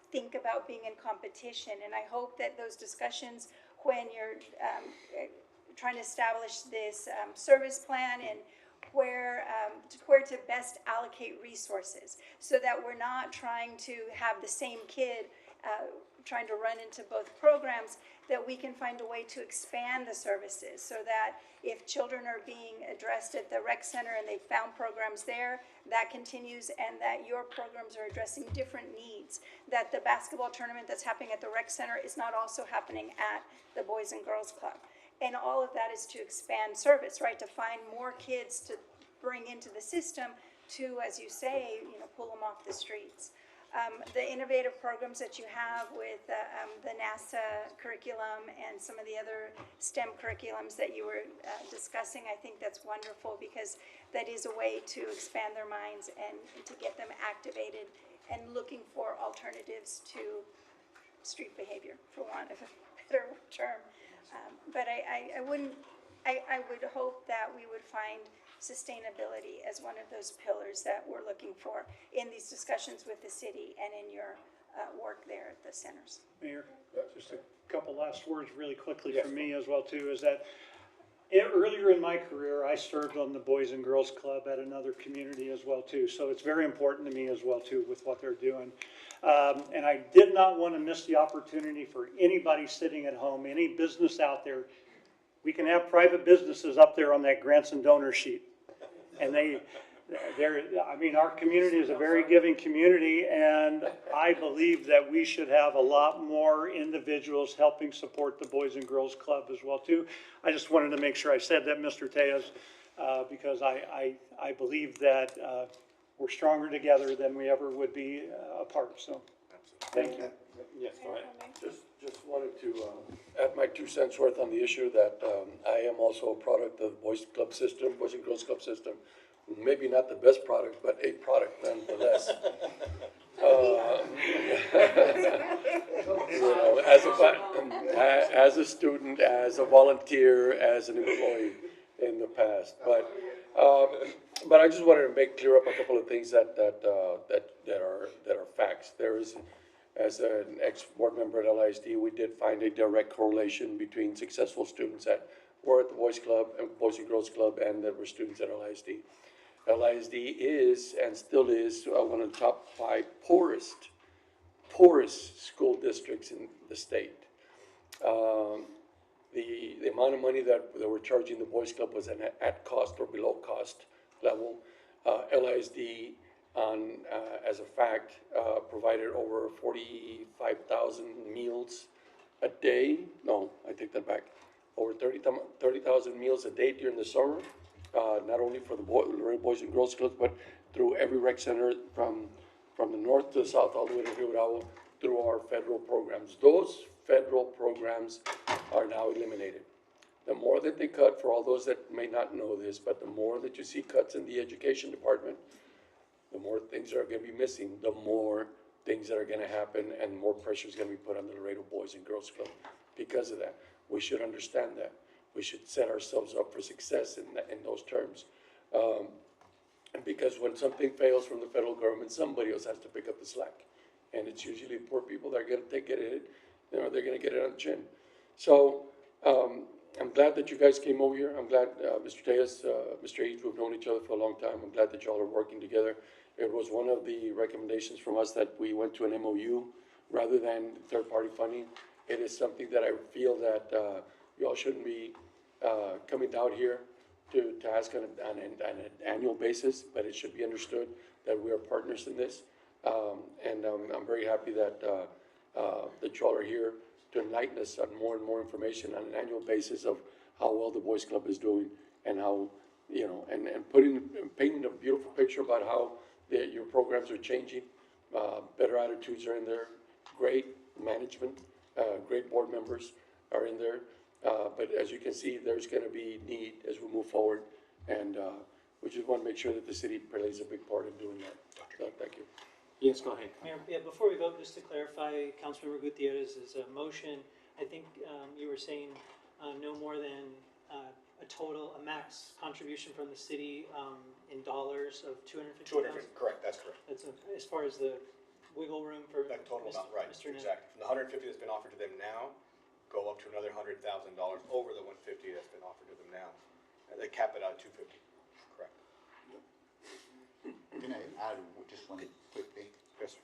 think about being in competition. And I hope that those discussions, when you're trying to establish this service plan and where to best allocate resources, so that we're not trying to have the same kid trying to run into both programs, that we can find a way to expand the services, so that if children are being addressed at the rec center and they found programs there, that continues, and that your programs are addressing different needs, that the basketball tournament that's happening at the rec center is not also happening at the Boys and Girls Club. And all of that is to expand service, right? To find more kids to bring into the system to, as you say, pull them off the streets. the innovative programs that you have with the NASA curriculum and some of the other STEM curriculums that you were discussing. I think that's wonderful because that is a way to expand their minds and to get them activated and looking for alternatives to street behavior, for want of a better term. But I would hope that we would find sustainability as one of those pillars that we're looking for in these discussions with the city and in your work there at the centers. Mayor, just a couple last words really quickly from me as well too, is that earlier in my career, I served on the Boys and Girls Club at another community as well too. So it's very important to me as well too with what they're doing. And I did not want to miss the opportunity for anybody sitting at home, any business out there. We can have private businesses up there on that grants and donor sheet. And our community is a very giving community, and I believe that we should have a lot more individuals helping support the Boys and Girls Club as well too. I just wanted to make sure I said that, Mr. Tejas, because I believe that we're stronger together than we ever would be apart, so, thank you. Yes, go ahead. Just wanted to add my 2 cents worth on the issue that I am also a product of the Boys Club system, Boys and Girls Club system. Maybe not the best product, but a product nonetheless. As a student, as a volunteer, as an employee in the past, but I just wanted to make clear up a couple of things that are facts. There is, as an ex-board member at LISD, we did find a direct correlation between successful students that were at the Boys Club and Boys and Girls Club and that were students at LISD. LISD is and still is one of the top 5 poorest school districts in the state. The amount of money that we're charging the Boys Club was at cost or below cost level. LISD, as a fact, provided over 45,000 meals a day. No, I take that back. Over 30,000 meals a day during the summer, not only for the Boys and Girls Clubs, but through every rec center from the north to the south, all the way to Rio Bravo, through our federal programs. Those federal programs are now eliminated. The more that they cut, for all those that may not know this, but the more that you see cuts in the education department, the more things are going to be missing, the more things that are going to happen, and more pressure is going to be put on the Laredo Boys and Girls Club because of that. We should understand that. We should set ourselves up for success in those terms. And because when something fails from the federal government, somebody else has to pick up the slack. And it's usually poor people that are going to get it, they're going to get it on the chin. So I'm glad that you guys came over here. I'm glad, Mr. Tejas, Mr. H, we've known each other for a long time. I'm glad that y'all are working together. It was one of the recommendations from us that we went to an MOU rather than third-party funding. It is something that I feel that y'all shouldn't be coming down here to ask on an annual basis, but it should be understood that we are partners in this. And I'm very happy that y'all are here to enlighten us on more and more information on an annual basis of how well the Boys Club is doing and how, and painting a beautiful picture about how your programs are changing. Better attitudes are in there, great management, great board members are in there. But as you can see, there's going to be need as we move forward, and we just want to make sure that the city plays a big part in doing that. So, thank you. Yes, go ahead. Mayor, yeah, before we vote, just to clarify Councilmember Gutierrez's motion, I think you were saying no more than a max contribution from the city in dollars of $250,000? Correct, that's correct. That's as far as the wiggle room for That total amount, right, Mr. Neff. exactly. From the 150 that's been offered to them now, go up to another $100,000 over the 150 that's been offered to them now. And they cap it out at 250, correct. Can I add just one quick thing? Yes,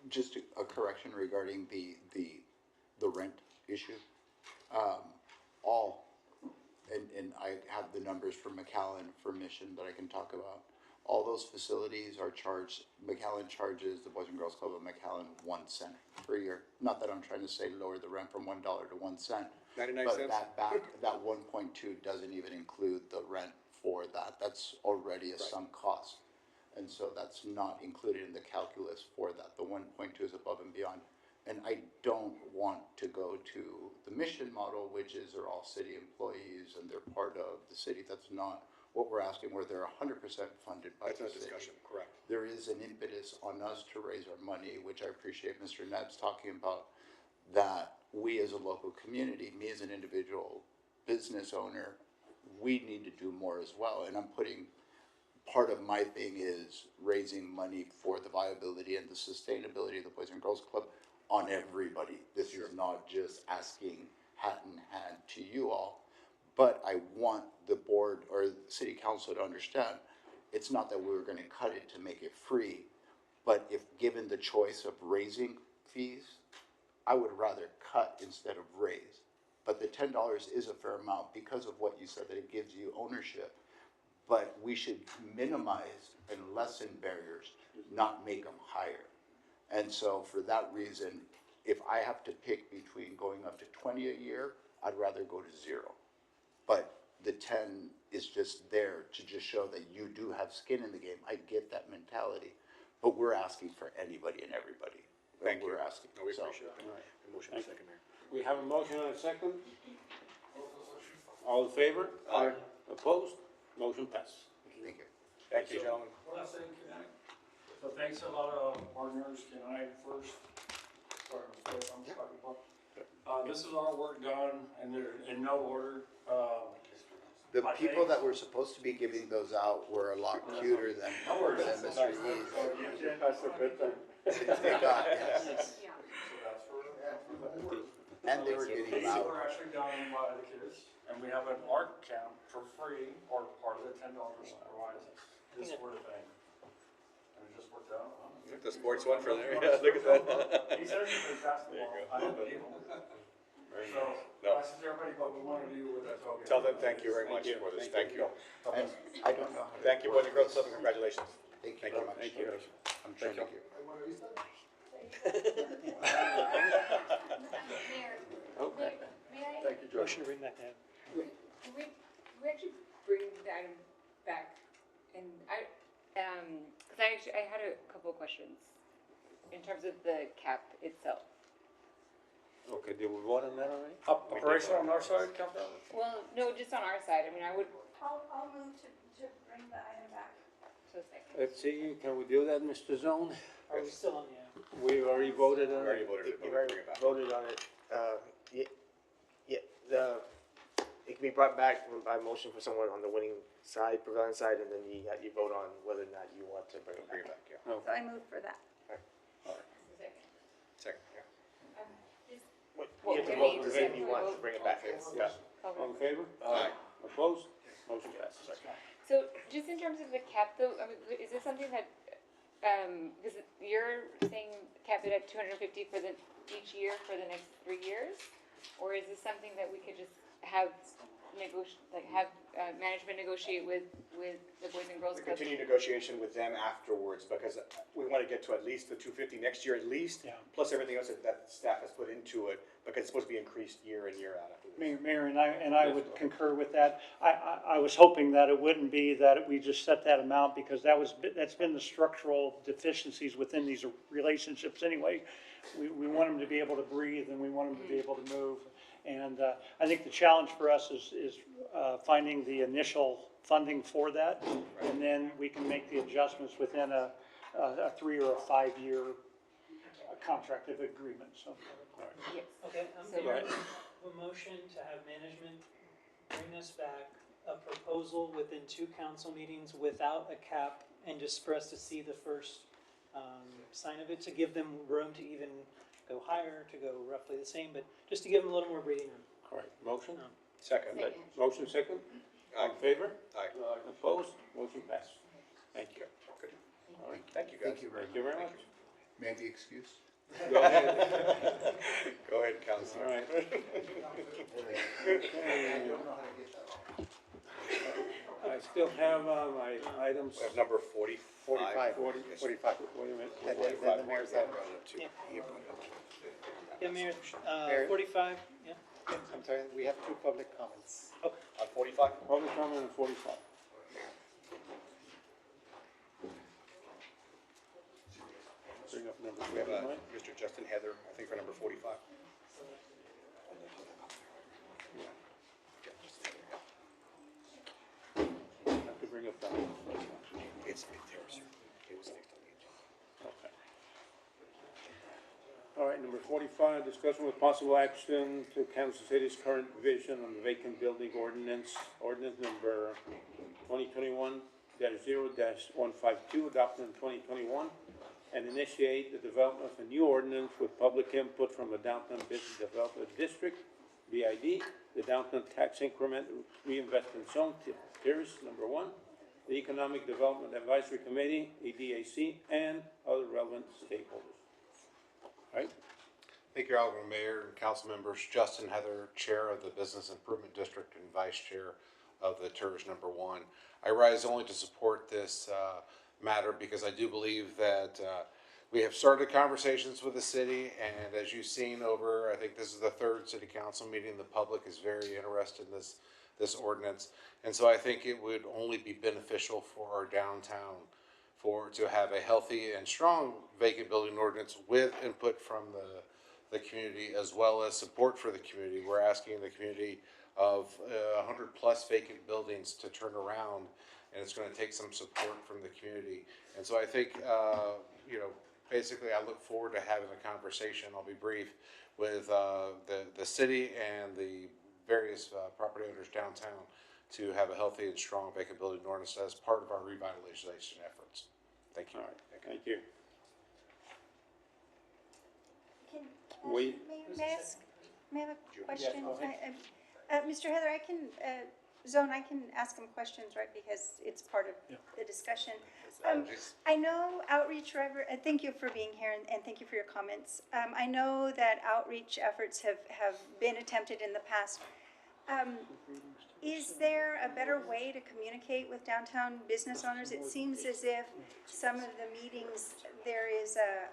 Just a correction regarding the rent issue. And I have the numbers for McAllen for Mission that I can talk about. All those facilities are charged, McAllen charges the Boys and Girls Club of McAllen 1 cent per year. Not that I'm trying to say lower the rent from $1 to 1 cent. 99 but cents? that 1.2 doesn't even include the rent for that. That's already a sunk cost. And so that's not included in the calculus for that. The 1.2 is above and beyond. And I don't want to go to the mission model, which is they're all city employees and they're part of the city. That's not what we're asking, where they're 100% funded by That's the a city. discussion, correct. There is an impetus on us to raise our money, which I appreciate Mr. Nebb's talking about, that we as a local community, me as an individual business owner, we need to do more as well. And I'm putting, part of my thing is raising money for the viability and the sustainability of the Boys and Girls Club on everybody. This is not just asking hat in hand to you all, but I want the board or the city council to understand, it's not that we were gonna cut it to make it free, but if given the choice of raising fees, I would rather cut instead of raise. But the $10 is a fair amount because of what you said, that it gives you ownership. But we should minimize and lessen barriers, not make them higher. And so for that reason, if I have to pick between going up to 20 a year, I'd rather go to 0. But the 10 is just there to just show that you do have skin in the game. I get that mentality, but we're asking for anybody and everybody. Thank you. We're asking. No, we So, appreciate it. A motion and a second, Mayor. We have a motion and a second. All in favor? Aye. Opposed? Motion passes. Thank you. Thank you, gentlemen. One last thing, so thanks a lot of partners, can I first, sorry, I'm talking about. This is all work done and they're in no order, The people that were supposed to be giving those out were a lot cuter than Mr. Yee. That's a good thing. They got, yes. Yeah. so that's for. And they were getting These loud. were actually done by the kids, and we have an art camp for free, or part of the $10 provides this sort of thing. And it just worked out. The sports one for there, yeah, look at that. He's actually played basketball, I didn't believe him. So, No. I said to everybody, but we want to do with that. Tell them thank you very much for this, thank you. And I don't know how to. Thank you, Boys and Girls Club, and congratulations. Thank you very much. Thank you. I'm trying to. Mayor, Okay. may I? Thank you, George. Motion to bring that down. We actually bring the item back, and cause I had a couple of questions in terms of the cap itself. Okay, did we vote on that already? Operation on our side, Councilman? Well, no, just on our side, I mean, I would, I'll move to bring the item back. so second. Let's see, can we do that, Mr. Zone? Are we still on, We already voted on Already it. voted it, but You've we'll already bring it back. voted on it, it can be brought back by motion for someone on the winning side, prevailing side, and then you vote on whether or not you want to bring it Bring back. it back, yeah. So I move for that. Second. Second, yeah. Just, What- Well, You have to we vote need to to see say if you we want to vote. bring it back. Yeah. All in favor? Aye. Opposed? Motion passes. so just in terms of the cap though, I mean, is this something that, because you're saying cap it at 250 for each year for the next 3 years? Or is this something that we could just have management negotiate with the Boys and Girls We Club? continue negotiation with them afterwards, because we want to get to at least the 250 next year at least, Yeah. plus everything else that staff has put into it, because it's supposed to be increased year in, year out after this. Mayor, and I would concur with that. I was hoping that it wouldn't be that we just set that amount, because that's been the structural deficiencies within these relationships anyway. We want them to be able to breathe, and we want them to be able to move. And I think the challenge for us is finding the initial funding for that, and then we can make the adjustments within a 3 or a 5 year contracted agreement, so. Yes. Okay, So- Mayor, a motion to have management bring us back a proposal within 2 council meetings without a cap, and just for us to see the first sign of it, to give them room to even go higher, to go roughly the same, but just to give them a little more breathing room. All right, motion? Second. Second. Motion second? All in favor? Aye. Opposed? Motion passes. Thank you. Good. All right. Thank you, guys. Thank you very Thank you very much. May I be excused? Go ahead. Go ahead, Councilor. All right. I still have my items. We have number 45. 45. 40, Yes. 45. Wait a minute. And then the mayor's Yeah, up. brought it up too. Yeah. He brought it up too. Yeah, Mayor, Mayor? 45, yeah. I'm sorry, we have 2 public comments. On 45? Public comment on 45. We have Mr. Justin Heather, I think for number 45. Have to bring up that. It's there, sir. It was next on the agenda. Okay. All right, number 45, discussion with possible action to Kansas City's current vision on the vacant building ordinance, ordinance number 2021-0-152, adopted in 2021, and initiate the development of a new ordinance with public input from the Downtown Business Development District, BID, the Downtown Tax Increment Reinvestment Zone, TIRS, number 1, the Economic Development Advisory Committee, EDAC, and other relevant stakeholders. All right? Thank you, Alderman Mayor and council members. Justin Heather, Chair of the Business Improvement District and Vice Chair of the TIRS number 1. I rise only to support this matter because I do believe that we have started conversations with the city, and as you've seen over, I think this is the 3rd city council meeting, the public is very interested in this ordinance. And so I think it would only be beneficial for our downtown to have a healthy and strong vacant building ordinance with input from the community as well as support for the community. We're asking the community of 100 plus vacant buildings to turn around, and it's going to take some support from the community. And so I think, basically I look forward to having a conversation, I'll be brief, with the city and the various property owners downtown to have a healthy and strong vacant building ordinance as part of our revitalization efforts. Thank you. All right, thank you. May I have a question? go ahead. Mr. Heather, I can ask him questions, right, because it's part of the discussion. I know outreach, thank you for being here and thank you for your comments. I know that outreach efforts have been attempted in the past. Is there a better way to communicate with downtown business owners? It seems as if some of the meetings, there is a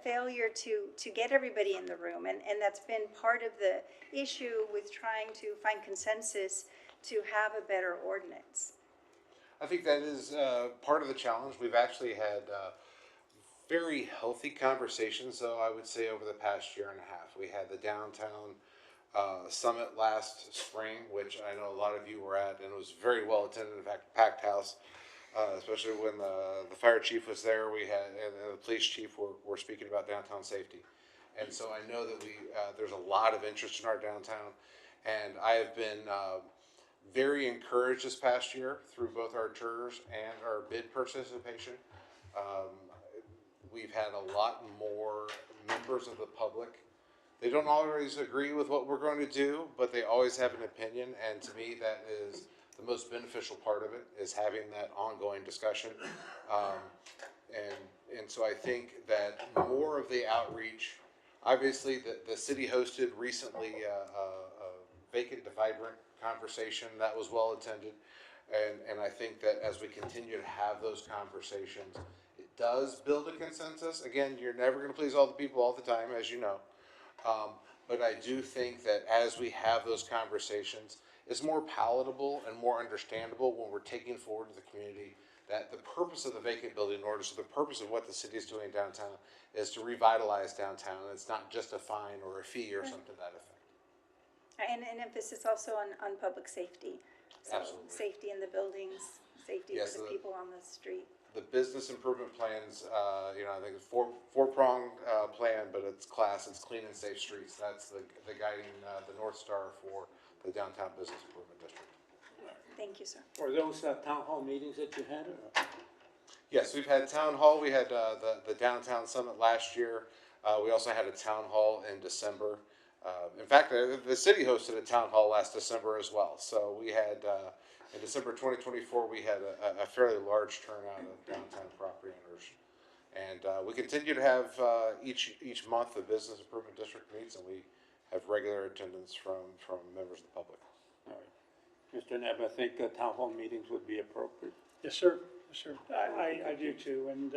failure to get everybody in the room, and that's been part of the issue with trying to find consensus to have a better ordinance. I think that is part of the challenge. We've actually had very healthy conversations, though, I would say, over the past year and a half. We had the downtown summit last spring, which I know a lot of you were at, and it was very well attended, in fact, packed house, especially when the fire chief was there. We had, and the police chief were speaking about downtown safety. And so I know that there's a lot of interest in our downtown, and I have been very encouraged this past year through both our TIRS and our bid participation. We've had a lot more members of the public. They don't always agree with what we're going to do, but they always have an opinion, and to me that is the most beneficial part of it, is having that ongoing discussion. And so I think that more of the outreach, obviously the city hosted recently a vacant to vibrant conversation that was well attended, and I think that as we continue to have those conversations, it does build a consensus. Again, you're never going to please all the people all the time, as you know. But I do think that as we have those conversations, it's more palatable and more understandable when we're taking forward to the community that the purpose of the vacant building ordinance, or the purpose of what the city is doing downtown, is to revitalize downtown. It's not just a fine or a fee or something to that effect. And an emphasis also on public safety. So Absolutely. safety in the buildings, safety Yes, for the people on the street. The business improvement plans, I think it's four-pronged plan, but it's clean and safe streets. That's the guiding, the North Star for the Downtown Business Improvement District. Thank you, sir. Were those town hall meetings that you had? Yes, we've had town hall. We had the downtown summit last year. We also had a town hall in December. In fact, the city hosted a town hall last December as well. So we had, in December 2024, we had a fairly large turnout of downtown property owners. And we continue to have each month the Business Improvement District meets, and we have regular attendance from members of the public. All right. Mr. Neb, I think town hall meetings would be appropriate. Yes, sir. Yes, sir. I do too. And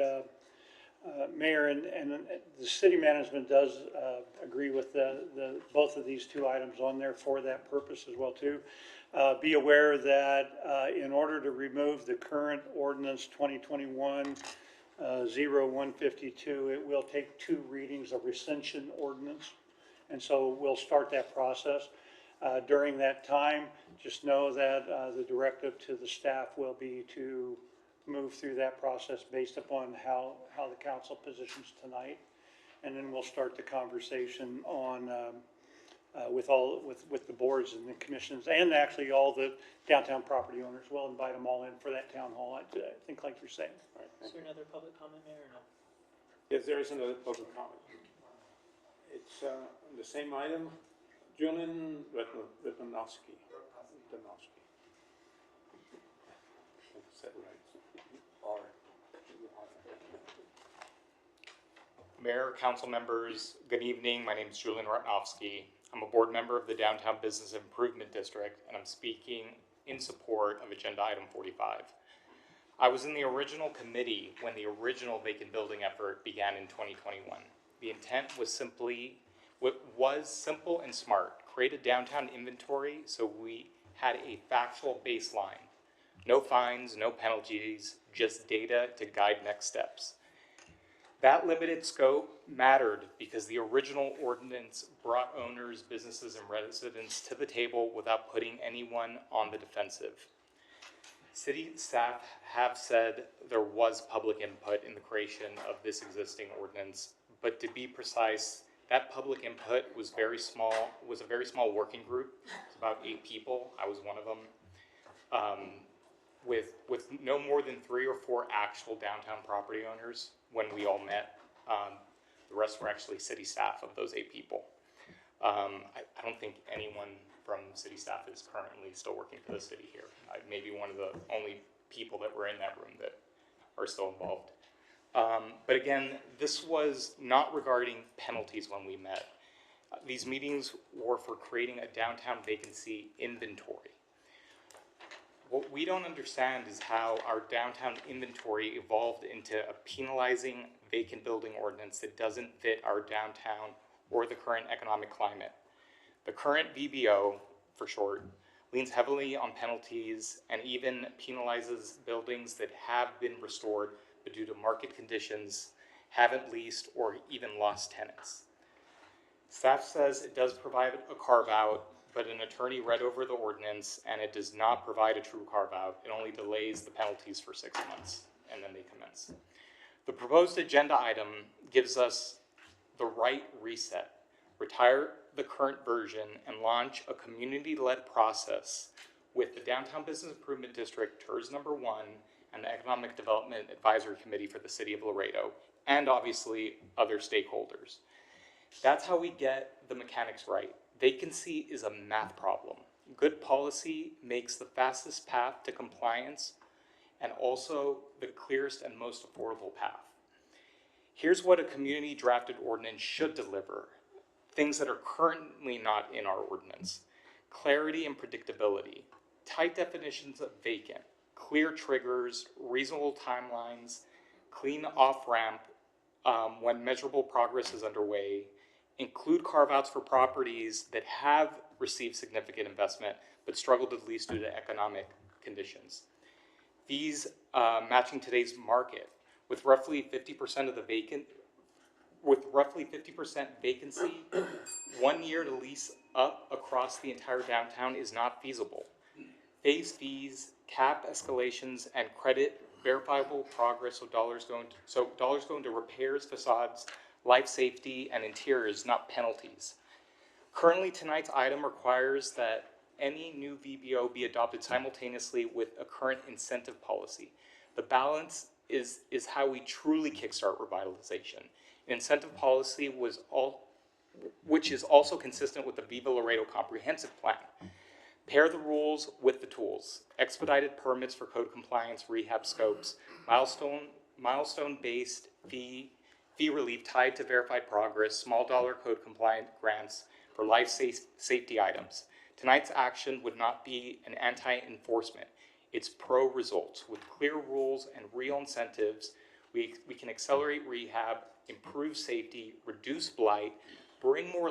Mayor and the city management does agree with both of these two items on there for that purpose as well too. Be aware that in order to remove the current ordinance 2021 0152. It will take 2 readings of rescission ordinance, and so we'll start that process. During that time, just know that the directive to the staff will be to move through that process based upon how the council positions tonight. And then we'll start the conversation on, with the boards and the commissions, and actually all the downtown property owners. We'll invite them all in for that town hall, I think, like you're saying. Is there another public comment, Mayor, or no? Yes, there is another public comment. It's the same item, Julian Ratanovsky. Said right. Mayor, council members, good evening. My name is Julian Ratanovsky. I'm a board member of the Downtown Business Improvement District, and I'm speaking in support of agenda item 45. I was in the original committee when the original vacant building effort began in 2021. The intent was simple and smart. Create a downtown inventory so we had a factual baseline. No fines, no penalties, just data to guide next steps. That limited scope mattered because the original ordinance brought owners, businesses, and residents to the table without putting anyone on the defensive. City staff have said there was public input in the creation of this existing ordinance, but to be precise, that public input was a very small working group. It's about 8 people. I was one of them. With no more than 3 or 4 actual downtown property owners when we all met. The rest were actually city staff of those 8 people. I don't think anyone from city staff is currently still working for the city here. I may be one of the only people that were in that room that are still involved. But again, this was not regarding penalties when we met. These meetings were for creating a downtown vacancy inventory. What we don't understand is how our downtown inventory evolved into a penalizing vacant building ordinance that doesn't fit our downtown or the current economic climate. The current VBO, for short, leans heavily on penalties and even penalizes buildings that have been restored but due to market conditions haven't leased or even lost tenants. Staff says it does provide a carve-out, but an attorney read over the ordinance and it does not provide a true carve-out. It only delays the penalties for 6 months and then they commence. The proposed agenda item gives us the right reset, retire the current version and launch a community-led process with the Downtown Business Improvement District, TERS number 1, and the Economic Development Advisory Committee for the City of Laredo, and obviously other stakeholders. That's how we get the mechanics right. Vacancy is a math problem. Good policy makes the fastest path to compliance and also the clearest and most affordable path. Here's what a community drafted ordinance should deliver. Things that are currently not in our ordinance. Clarity and predictability. Tight definitions of vacant. Clear triggers, reasonable timelines, clean off-ramp when measurable progress is underway, include carve-outs for properties that have received significant investment but struggle to lease due to economic conditions. These matching today's market with roughly 50% of the roughly 50% vacancy, 1 year to lease up across the entire downtown is not feasible. Phase fees, cap escalations, and credit verifiable progress, so dollars go into repairs, facades, life safety, and interiors, not penalties. Currently, tonight's item requires that any new VBO be adopted simultaneously with a current incentive policy. The balance is how we truly kickstart revitalization. An incentive policy which is also consistent with the Viva Laredo Comprehensive Plan. Pair the rules with the tools. Expedited permits for code compliance, rehab scopes, milestone-based fee relief tied to verified progress, small dollar code compliant grants for life safety items. Tonight's action would not be an anti-enforcement. It's pro-results. With clear rules and real incentives, we can accelerate rehab, improve safety, reduce blight, bring more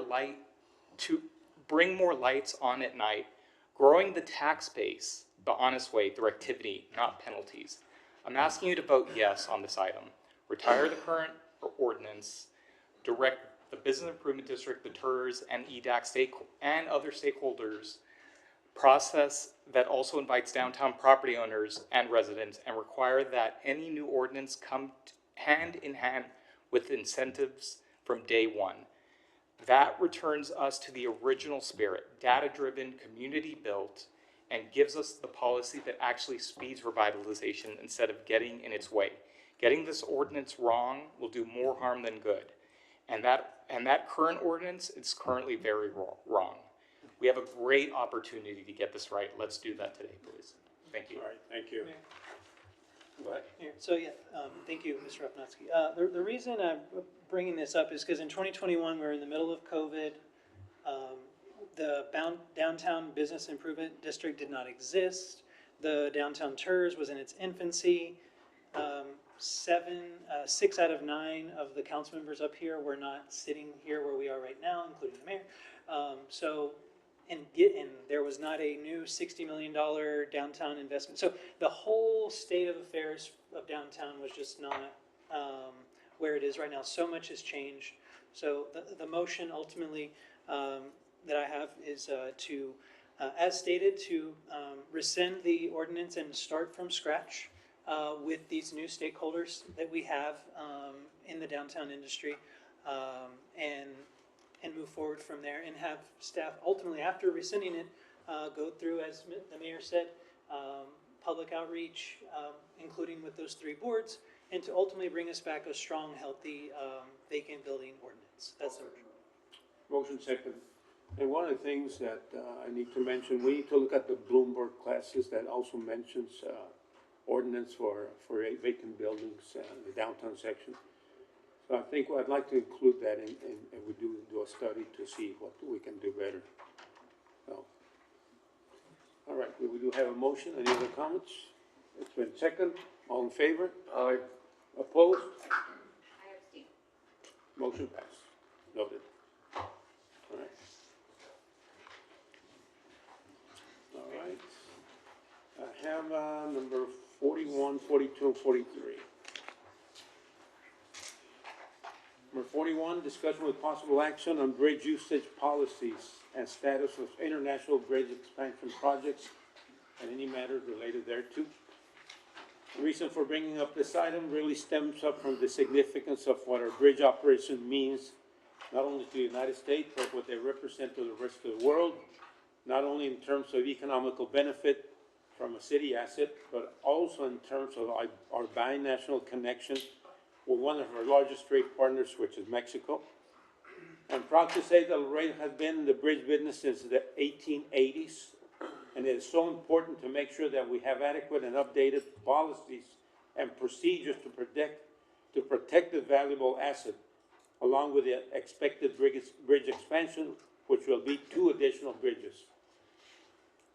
lights on at night, growing the tax base the honest way through activity, not penalties. I'm asking you to vote yes on this item. retire the current ordinance, direct the Business Improvement District, the TERS, and EDAC and other stakeholders process that also invites downtown property owners and residents, and require that any new ordinance come hand in hand with incentives from day one. That returns us to the original spirit, data-driven, community-built, and gives us the policy that actually speeds revitalization instead of getting in its way. Getting this ordinance wrong will do more harm than good. And that current ordinance is currently very wrong. We have a great opportunity to get this right. Let's do that today, please. Thank you. All right, thank you. Here, so yeah, thank you, Mr. Rapnowski. The reason I'm bringing this up is because in 2021, we were in the middle of COVID. The Downtown Business Improvement District did not exist. The Downtown TERS was in its infancy. 6 out of 9 of the council members up here were not sitting here where we are right now, including the mayor. And there was not a new $60 million downtown investment. So the whole state of affairs of downtown was just not where it is right now. So much has changed. So the motion ultimately that I have is to, as stated, to rescind the ordinance and start from scratch with these new stakeholders that we have in the downtown industry, and move forward from there, and have staff ultimately, after rescinding it, go through, as the mayor said, public outreach, including with those 3 boards, and to ultimately bring us back a strong, healthy vacant building ordinance. That's the motion. Motion second. And one of the things that I need to mention, we need to look at the Bloomberg classes that also mentions ordinance for vacant buildings in the downtown section. So I think I'd like to include that in we do a study to see what we can do better. So, all right, we do have a motion. Any other comments? It's been second. All in favor? Aye. Opposed? I abstain. Motion passed. Noted. All right. All right. I have number 41, 42, and 43. Number 41, discussion with possible action on bridge usage policies and status of international bridge expansion projects and any matters related thereto. The reason for bringing up this item really stems up from the significance of what our bridge operation means, not only to the United States, but what they represent to the rest of the world, not only in terms of economical benefit from a city asset, but also in terms of our binational connection with one of our largest trade partners, which is Mexico. I'm proud to say that Laredo has been in the bridge business since the 1880s, and it is so important to make sure that we have adequate and updated policies and procedures to protect the valuable asset, along with the expected bridge expansion, which will be 2 additional bridges.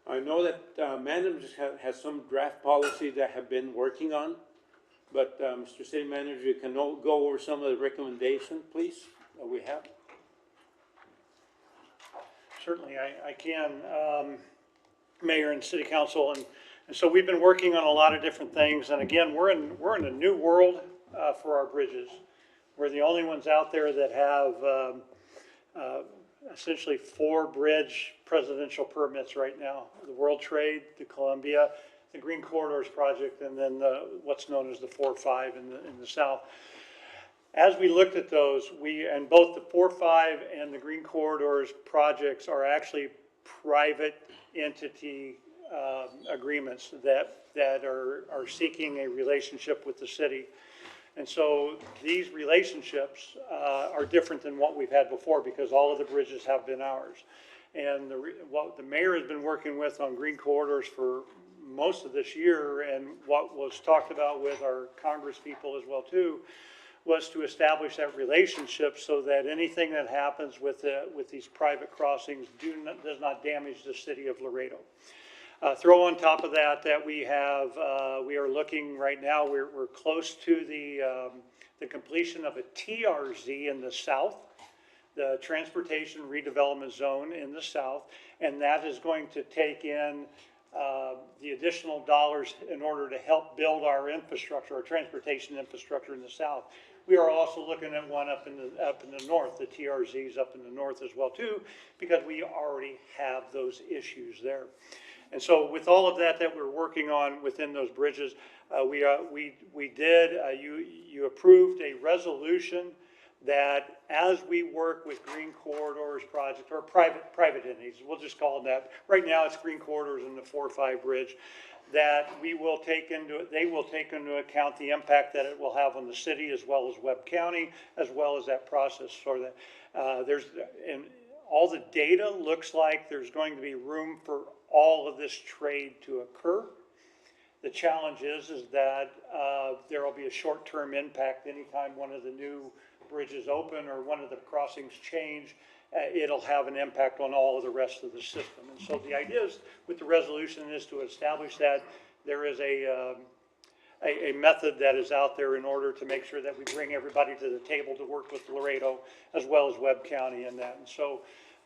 I know that management has some draft policies that have been working on, but Mr. City Manager, you can go over some of the recommendations, please, that we have. Certainly, I can, Mayor and City Council, and so we've been working on a lot of different things. And again, we're in a new world for our bridges. We're the only ones out there that have essentially 4 bridge presidential permits right now: the World Trade, the Columbia, the Green Corridors project, and then what's known as the 4-5 in the south. As we looked at those, and both the 4-5 and the Green Corridors projects are actually private entity agreements that are seeking a relationship with the city. And so these relationships are different than what we've had before, because all of the bridges have been ours. And what the mayor has been working with on Green Corridors for most of this year, and what was talked about with our Congress people as well too, was to establish that relationship so that anything that happens with these private crossings does not damage the city of Laredo. Throw on top of that we are looking right now, we're close to the completion of a TRZ in the south, the Transportation Redevelopment Zone in the south, and that is going to take in the additional dollars in order to help build our infrastructure, our transportation infrastructure in the south. We are also looking at one up in the north, the TRZs up in the north as well too, because we already have those issues there. And so with all of that we're working on within those bridges, you approved a resolution that as we work with Green Corridors Project, or private entities, we'll just call them that. Right now it's Green Corridors and the 4-5 bridge, that they will take into account the impact that it will have on the city as well as Webb County, as well as that process. So that and all the data looks like there's going to be room for all of this trade to occur. The challenge is that there will be a short-term impact anytime one of the new bridges open or one of the crossings change. It'll have an impact on all of the rest of the system. And so the idea is, with the resolution, is to establish that there is a method that is out there in order to make sure that we bring everybody to the table to work with Laredo as well as Webb County in that. And so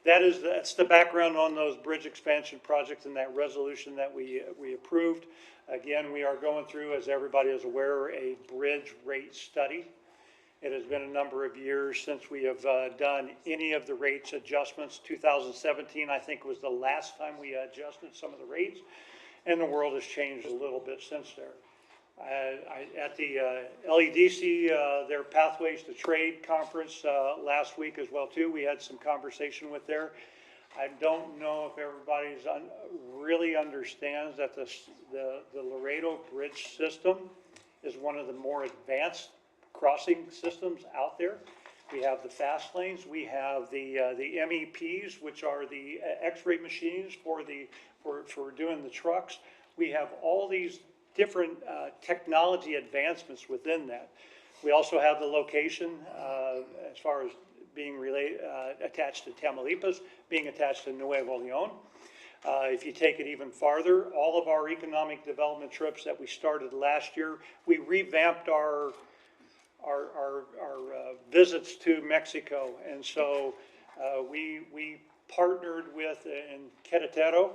that's the background on those bridge expansion projects and that resolution that we approved. Again, we are going through, as everybody is aware, a bridge rate study. It has been a number of years since we have done any of the rates adjustments. 2017, I think, was the last time we adjusted some of the rates, and the world has changed a little bit since there. At the LEDC, their Pathways to Trade conference last week as well too, we had some conversation with there. I don't know if everybody really understands that the Laredo Bridge system is one of the more advanced crossing systems out there. We have the fast lanes. We have the MEPs, which are the X-ray machines for doing the trucks. We have all these different technology advancements within that. We also have the location as far as being attached to Tamaulipas, being attached to Nuevo Leon. If you take it even farther, all of our economic development trips that we started last year, we revamped our visits to Mexico. And so we partnered with in Querétaro.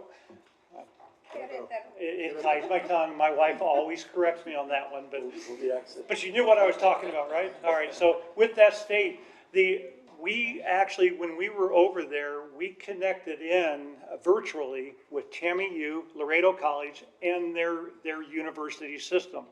It ties my tongue. My wife always corrects me on that one, but you knew what I was talking about, right? All right. So with that state, we actually, when we were over there, we connected in virtually with TAMU, Laredo College, and their university system.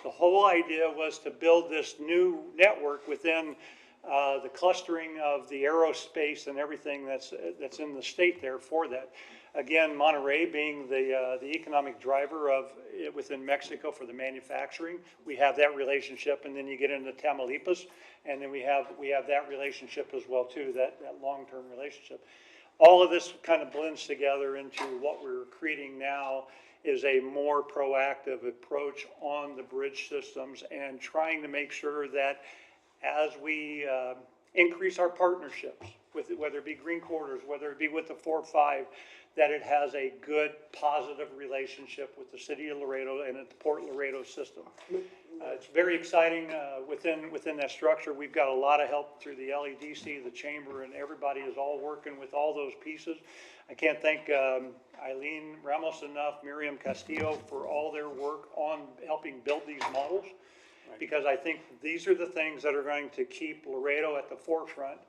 The whole idea was to build this new network within the clustering of the aerospace and everything that's in the state there for that. Again, Monterrey being the economic driver of it within Mexico for the manufacturing, we have that relationship, and then you get into Tamaulipas, and then we have that relationship as well too, that long-term relationship. All of this kind of blends together into what we're creating now is a more proactive approach on the bridge systems and trying to make sure that as we increase our partnerships, with whether it be Green Corridors, whether it be with the 4-5, that it has a good, positive relationship with the city of Laredo and the Port Laredo system. It's very exciting within that structure. We've got a lot of help through the LEDC, the chamber, and everybody is all working with all those pieces. I can't thank Eileen Ramos enough, Miriam Castillo, for all their work on helping build these models, because I think these are the things that are going to keep Laredo at the forefront.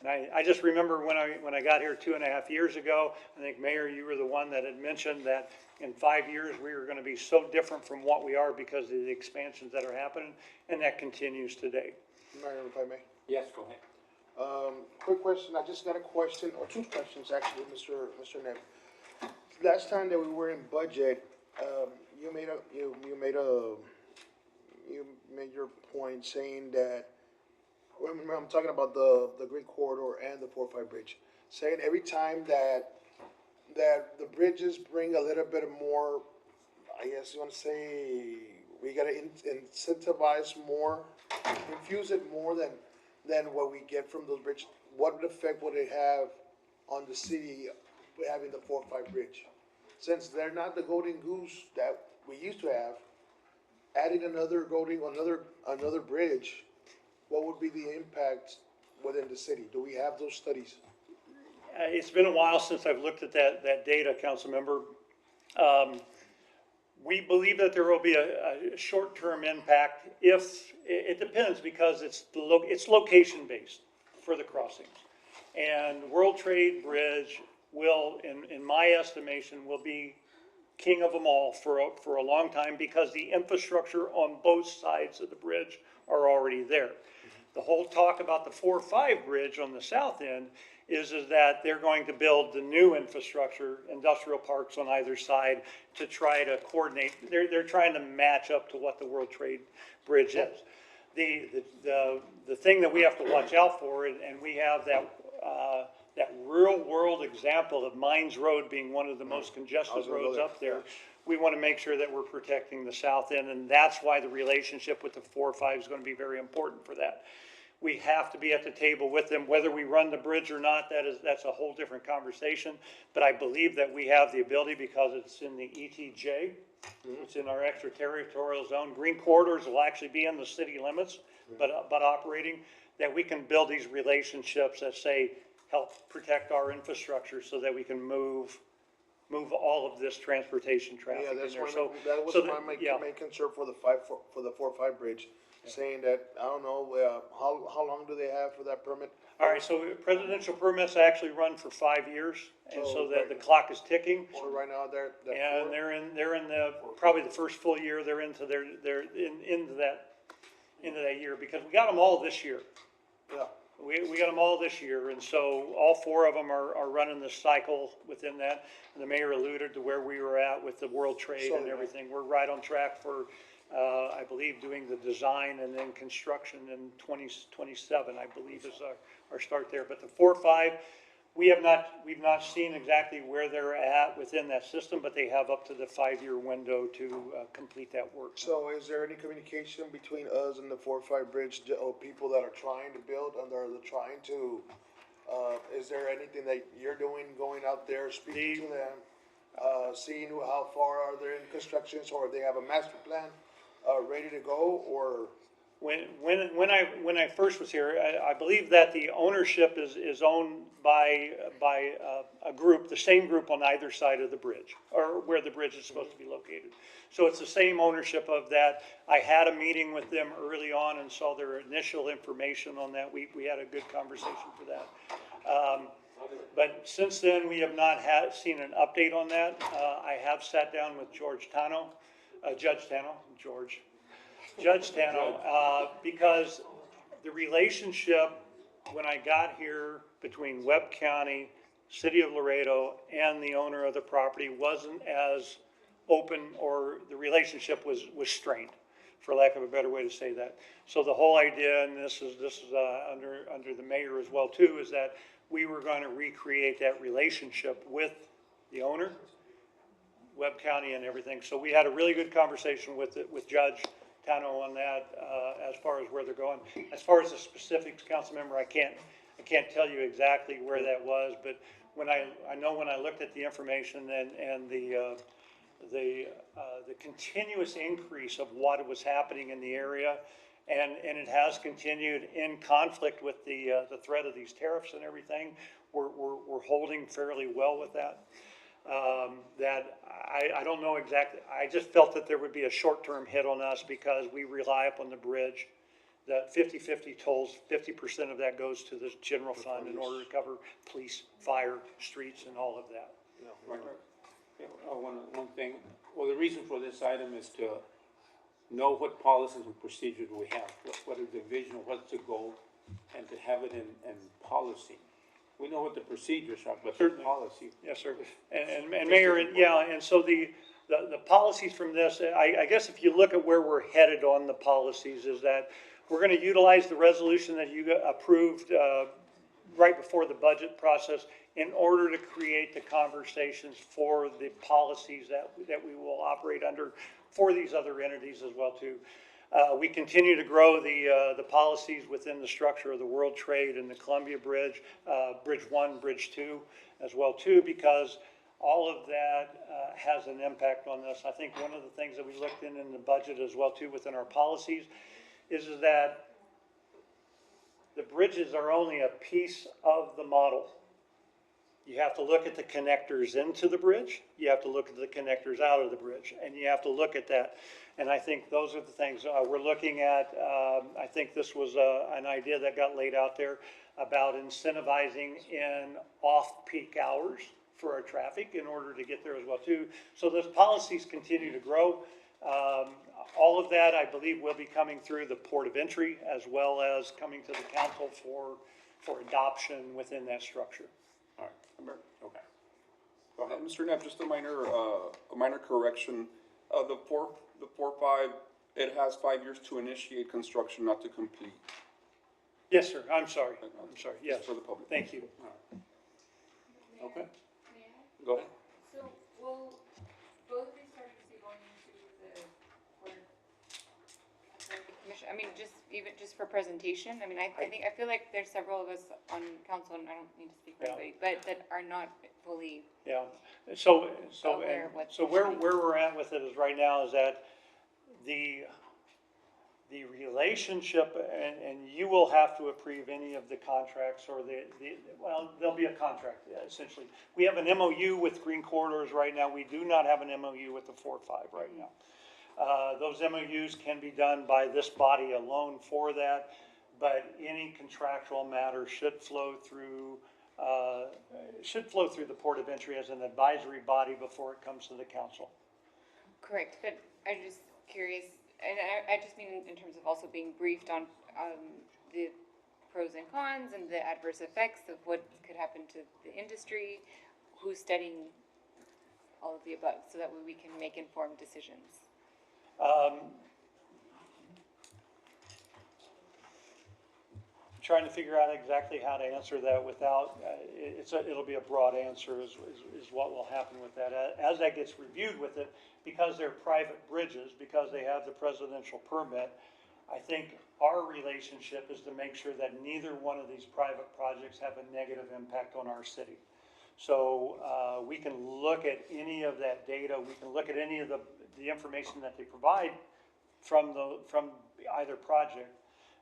And I just remember when I got here 2.5 years ago, I think, Mayor, you were the one that had mentioned that in 5 years we were going to be so different from what we are because of the expansions that are happening, and that continues today. Mayor, if I may. Yes, go ahead. Quick question. I just got a question, or two questions actually, Mr. Neb. Last time that we were in budget, you made your point saying that, I'm talking about the Green Corridor and the 4-5 bridge, saying every time that the bridges bring a little bit more, I guess you want to say, we got to incentivize more, infuse it more than what we get from those bridges. What effect would it have on the city having the 4-5 bridge? Since they're not the golden goose that we used to have, adding another bridge, what would be the impact within the city? Do we have those studies? It's been a while since I've looked at that data, council member. We believe that there will be a short-term impact if, it depends because it's location-based for the crossings. And World Trade Bridge will, in my estimation, will be king of them all for a long time because the infrastructure on both sides of the bridge are already there. The whole talk about the 4-5 bridge on the south end is that they're going to build the new infrastructure, industrial parks on either side to try to coordinate. They're trying to match up to what the World Trade Bridge is. The thing that we have to watch out for, and we have that real world example of Mines Road being one of the most congested roads up there. We want to make sure that we're protecting the south end, and that's why the relationship with the 4-5 is going to be very important for that. We have to be at the table with them, whether we run the bridge or not, that's a whole different conversation. But I believe that we have the ability because it's in the ETJ, it's in our extraterritorial zone. Green corridors will actually be in the city limits, but operating, that we can build these relationships that say, help protect our infrastructure so that we can move all of this transportation traffic in there. That was my main concern for the 4-5 bridge, saying that, I don't know, how long do they have for that permit? All right, so presidential permits actually run for 5 years, and so the clock is ticking. So right now And they're in the, probably the first full year, they're into that year, because we got them all this year. Yeah. We got them all this year, and so all 4 of them are running the cycle within that. And the mayor alluded to where we were at with the World Trade and everything. We're right on track for, I believe, doing the design and then construction in 2027, I believe, is our start there. But the 4-5, we've not seen exactly where they're at within that system, but they have up to the 5-year window to complete that work. So is there any communication between us and the 4-5 bridge, or people that are trying to build and are trying to, is there anything that you're doing, going out there, speaking to them, seeing how far are they in constructions, or they have a master plan ready to go, or? When I first was here, I believe that the ownership is owned by a group, the same group on either side of the bridge, or where the bridge is supposed to be located. So it's the same ownership of that. I had a meeting with them early on and saw their initial information on that. We had a good conversation for that. But since then, we have not seen an update on that. I have sat down with Judge Tano, because the relationship when I got here between Webb County, City of Laredo, and the owner of the property wasn't as open, or the relationship was strained, for lack of a better way to say that. So the whole idea, and this is under the mayor as well too, is that we were going to recreate that relationship with the owner, Webb County and everything. So we had a really good conversation with Judge Tano on that, as far as where they're going. As far as the specifics, council member, I can't tell you exactly where that was, but when I know when I looked at the information and the continuous increase of what was happening in the area, and it has continued in conflict with the threat of these tariffs and everything. We're holding fairly well with that. That I don't know exactly. I just felt that there would be a short-term hit on us because we rely upon the bridge. That 50/50 tolls, 50% of that goes to the general fund in order to cover police, fire, streets, and all of that. Right. One thing, well, the reason for this item is to know what policies and procedures we have, what is the vision, what's the goal, and to have it in policy. We know what the procedures are, but the policy. Yes, sir. And Mayor, and so the policies from this, I guess if you look at where we're headed on the policies, is that we're going to utilize the resolution that you approved right before the budget process in order to create the conversations for the policies that we will operate under for these other entities as well too. We continue to grow the policies within the structure of the World Trade and the Columbia Bridge, Bridge 1, Bridge 2 as well too, because all of that has an impact on this. I think one of the things that we looked in the budget as well too within our policies is that the bridges are only a piece of the model. You have to look at the connectors into the bridge, you have to look at the connectors out of the bridge, and you have to look at that. And I think those are the things we're looking at. I think this was an idea that got laid out there about incentivizing in off-peak hours for our traffic in order to get there as well too. So those policies continue to grow. All of that, I believe, will be coming through the port of entry as well as coming to the council for adoption within that structure. All right, okay. Go ahead. Mr. Knapp, just a minor correction. The 4-5, it has 5 years to initiate construction, not to complete. Yes, sir. I'm sorry. Yes. Just for the public. Thank you. Okay. Go ahead. So will both of these projects be going into the Board of Commission? I mean, just for presentation. I mean, I feel like there's several of us on council, and I don't need to speak for anybody, but that are not fully. Yeah. So aware of what's where happening. we're at with it is right now is that the relationship, and you will have to approve any of the contracts or well, there'll be a contract, essentially. We have an MOU with Green Corridors right now. We do not have an MOU with the 4-5 right now. Those MOUs can be done by this body alone for that, but any contractual matter should flow through the Port of Entry as an advisory body before it comes to the council. Correct, but I'm just curious, and I just mean in terms of also being briefed on the pros and cons and the adverse effects of what could happen to the industry, who's studying all of the above, so that way we can make informed decisions. Trying to figure out exactly how to answer that without, it'll be a broad answer is what will happen with that. As that gets reviewed with it, because they're private bridges, because they have the presidential permit, I think our relationship is to make sure that neither one of these private projects have a negative impact on our city. So we can look at any of that data, we can look at any of the information that they provide from either project,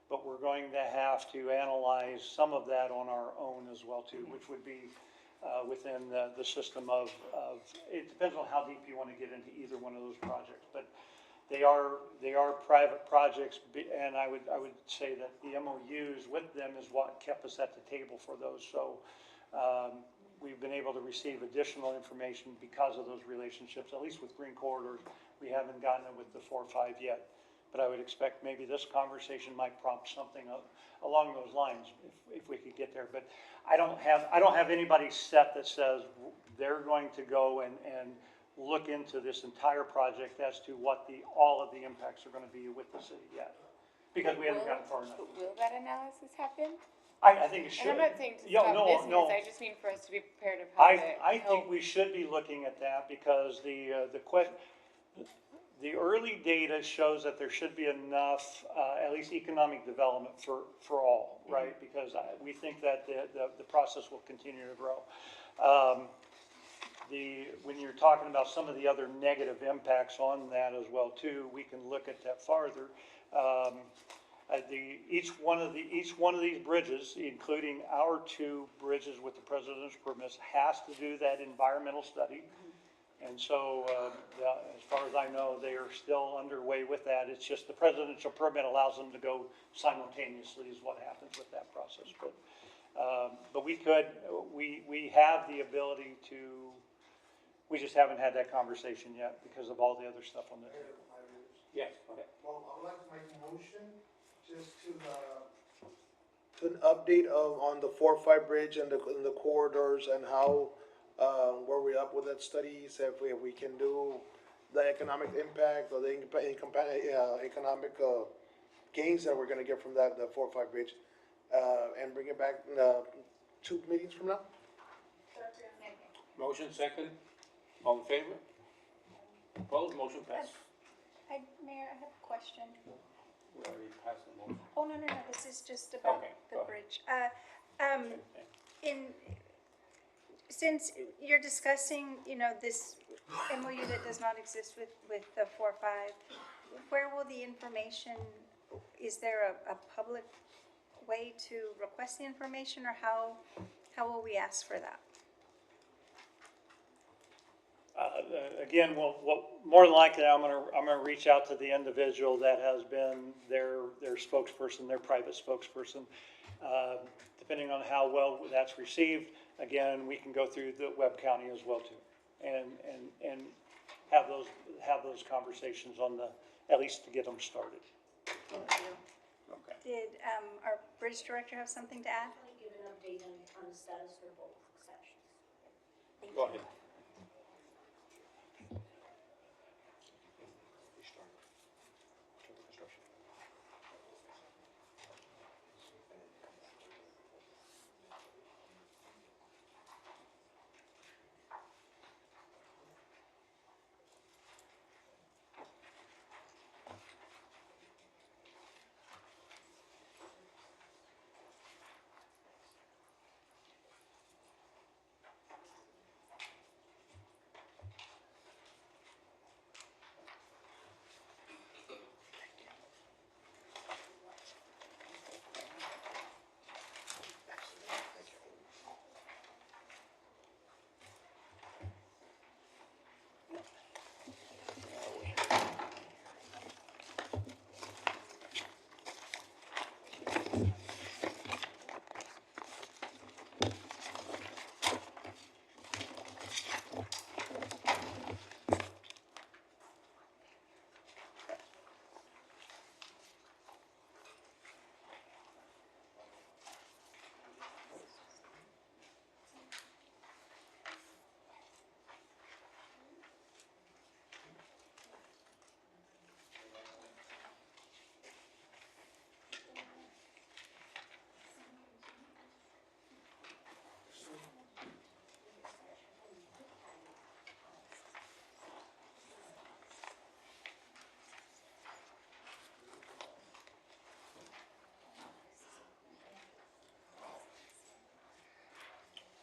but we're going to have to analyze some of that on our own as well too, which would be within the system of, it depends on how deep you want to get into either one of those projects. But they are private projects, and I would say that the MOUs with them is what kept us at the table for those. So we've been able to receive additional information because of those relationships, at least with Green Corridors. We haven't gotten it with the 4-5 yet. But I would expect maybe this conversation might prompt something along those lines if we could get there. But I don't have anybody set that says they're going to go and look into this entire project as to what all of the impacts are going to be with the city yet, because we haven't gotten far enough. But will that analysis happen? I think it should. And I'm not saying to Yeah, stop no, business, no. I just mean for us to be prepared of how to I think we should be looking at that because the early data shows that there should be enough, at least economic development for all, right? Because we think that the process will continue to grow. When you're talking about some of the other negative impacts on that as well too, we can look at that farther. Each one of these bridges, including our 2 bridges with the presidential permits, has to do that environmental study. And so, as far as I know, they are still underway with that. It's just the presidential permit allows them to go simultaneously is what happens with that process. But we have the ability to, we just haven't had that conversation yet because of all the other stuff on there. Yes, okay. Well, I would like to make a motion just to an update on the 4-5 bridge and the corridors and how, where we up with that study, so if we can do the economic impact or the economic gains that we're gonna get from that, the 4-5 bridge, and bring it back 2 meetings from now. Motion second. All in favor? Opposed? Motion passed. Mayor, I have a question. We already passed the motion. Oh, no, this is just about Okay, the go ahead. bridge. Since you're discussing, this MOU that does not exist with the 4-5, where will the information, is there a public way to request the information, or how will we ask for that? Again, more than likely, I'm gonna reach out to the individual that has been their spokesperson, their private spokesperson. Depending on how well that's received, again, we can go through the Webb County as well too. And have those conversations at least to get them started. Okay. Did our bridge director have something to add? Give an update on the status for both sections. Go ahead.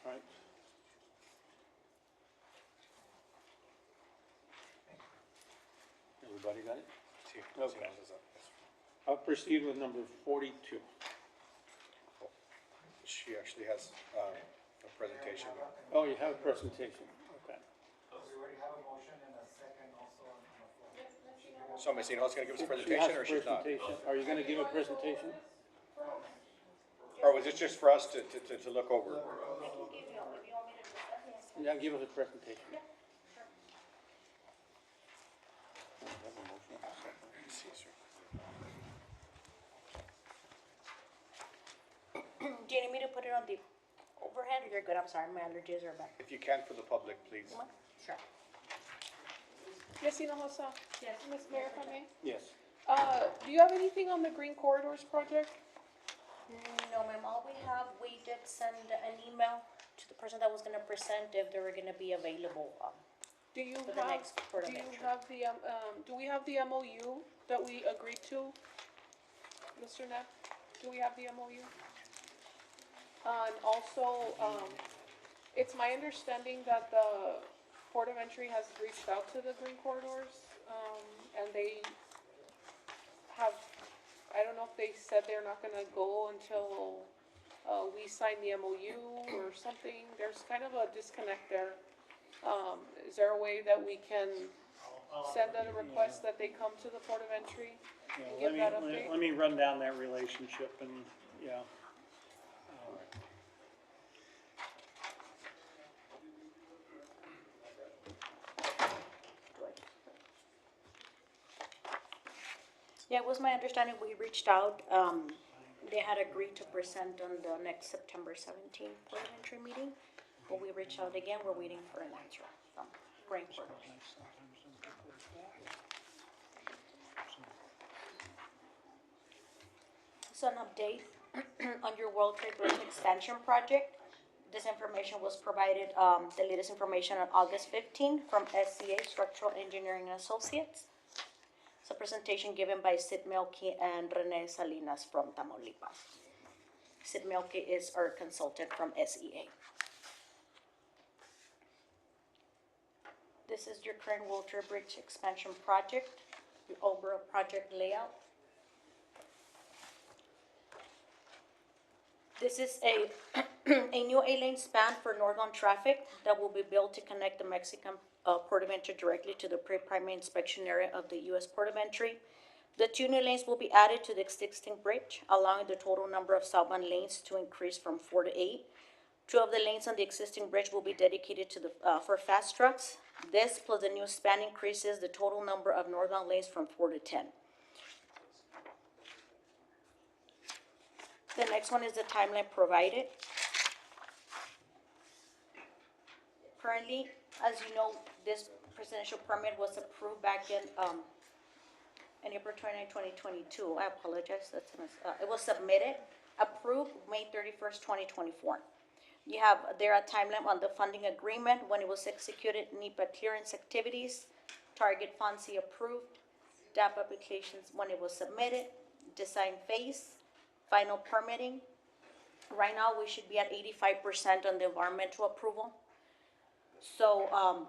Right. Everybody got it? Okay. I'll proceed with number 42. She actually has a presentation. Oh, you have a presentation, okay. We already have a motion and a second also on the floor. So Ms. Hinojosa's gonna give us a She presentation, has or she's not? presentation. Are you gonna give a presentation? Or was this just for us to look over? Yeah, give us a presentation. Do you need me to put it on the overhead, or you're good? I'm sorry, my allergies are bad. If you can for the public, please. Sure. Ms. Hinojosa? Yes. Ms. Mayor, if I may? Yes. Do you have anything on the Green Corridors project? No, ma'am, all we did send an email to the person that was gonna present if they were gonna be available, Do you for the have, next Port of do you Entry. have the, do we have the MOU that we agreed to? Mr. Knapp, do we have the MOU? And also, it's my understanding that the Port of Entry has reached out to the Green Corridors, and they have, I don't know if they said they're not gonna go until, we sign the MOU or something. There's kind of a disconnect there. Is there a way that we can send out a request that they come to the Port of Entry and give that update? Let me run down that relationship and, yeah. Yeah, it was my understanding, we reached out, they had agreed to present on the next September 17th Port of Entry meeting, but we reached out again, we're waiting for an answer from Green Corridors. So an update on your World Trade Bridge expansion project. This information was provided, the latest information on August 15 from SCA Structural Engineering Associates. It's a presentation given by Sid Mielke and Rene Salinas from Tamaulipas. Sid Mielke is our consultant from SEA. This is your current Walter Bridge expansion project, your overall project layout. This is a new 8-lane span for northbound traffic that will be built to connect the Mexican Port of Entry directly to the pre-primary inspection area of the U.S. Port of Entry. The 2 new lanes will be added to the existing bridge, allowing the total number of southbound lanes to increase from 4 to 8. 2 of the lanes on the existing bridge will be dedicated to for fast trucks. This plus the new span increases the total number of northbound lanes from 4 to 10. The next one is the timeline provided. Currently, as you know, this presidential permit was approved back in April 29, 2022. I apologize, it was submitted, approved May 31st, 2024. You have there a timeline on the funding agreement, when it was executed, NEPA clearance activities, target funds he approved, DAP applications when it was submitted, design phase, final permitting. Right now, we should be at 85% on the environmental approval. So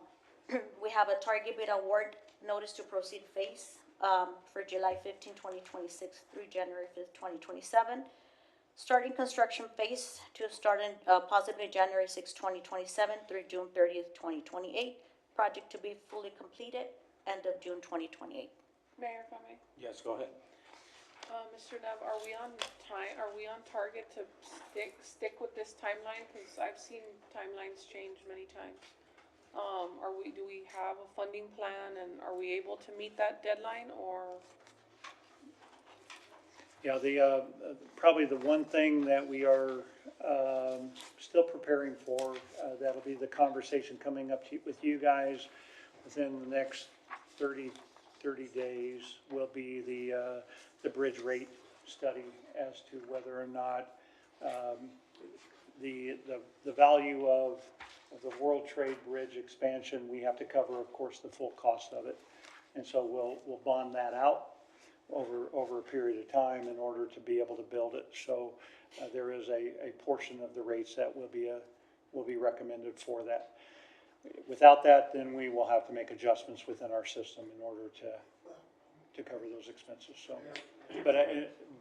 we have a target bid award notice to proceed phase for July 15, 2026 through January 5th, 2027. Starting construction phase to start in possibly January 6, 2027 through June 30th, 2028. Project to be fully completed end of June 2028. Mayor, if I may. Yes, go ahead. Mr. Nev, are we on time, are we on target to stick with this timeline? Because I've seen timelines change many times. Do we have a funding plan, and are we able to meet that deadline, or? Yeah, probably the one thing that we are still preparing for, that'll be the conversation coming up with you guys within the next 30 days, will be the bridge rate study as to whether or not the value of the World Trade Bridge expansion, we have to cover, of course, the full cost of it. And so we'll bond that out over a period of time in order to be able to build it. So there is a portion of the rates that will be recommended for that. Without that, then we will have to make adjustments within our system in order to cover those expenses. So, but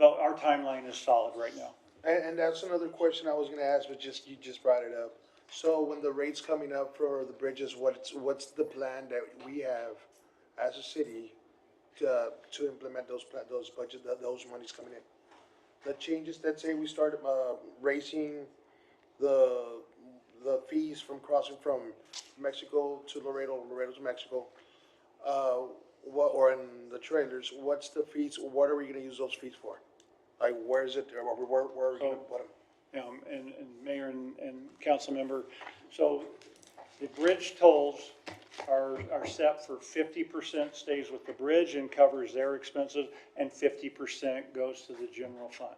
our timeline is solid right now. And that's another question I was gonna ask, but you just brought it up. So when the rate's coming up for the bridges, what's the plan that we have as a city to implement those budget, those monies coming in? The changes, let's say we start raising the fees from crossing from Mexico to Laredo, Laredo to Mexico, or in the trailers, what's the fees, what are we gonna use those fees for? Like, where is it, or where are we gonna put them? And Mayor and council member, so the bridge tolls are set for 50% stays with the bridge and covers their expenses, and 50% goes to the general fund.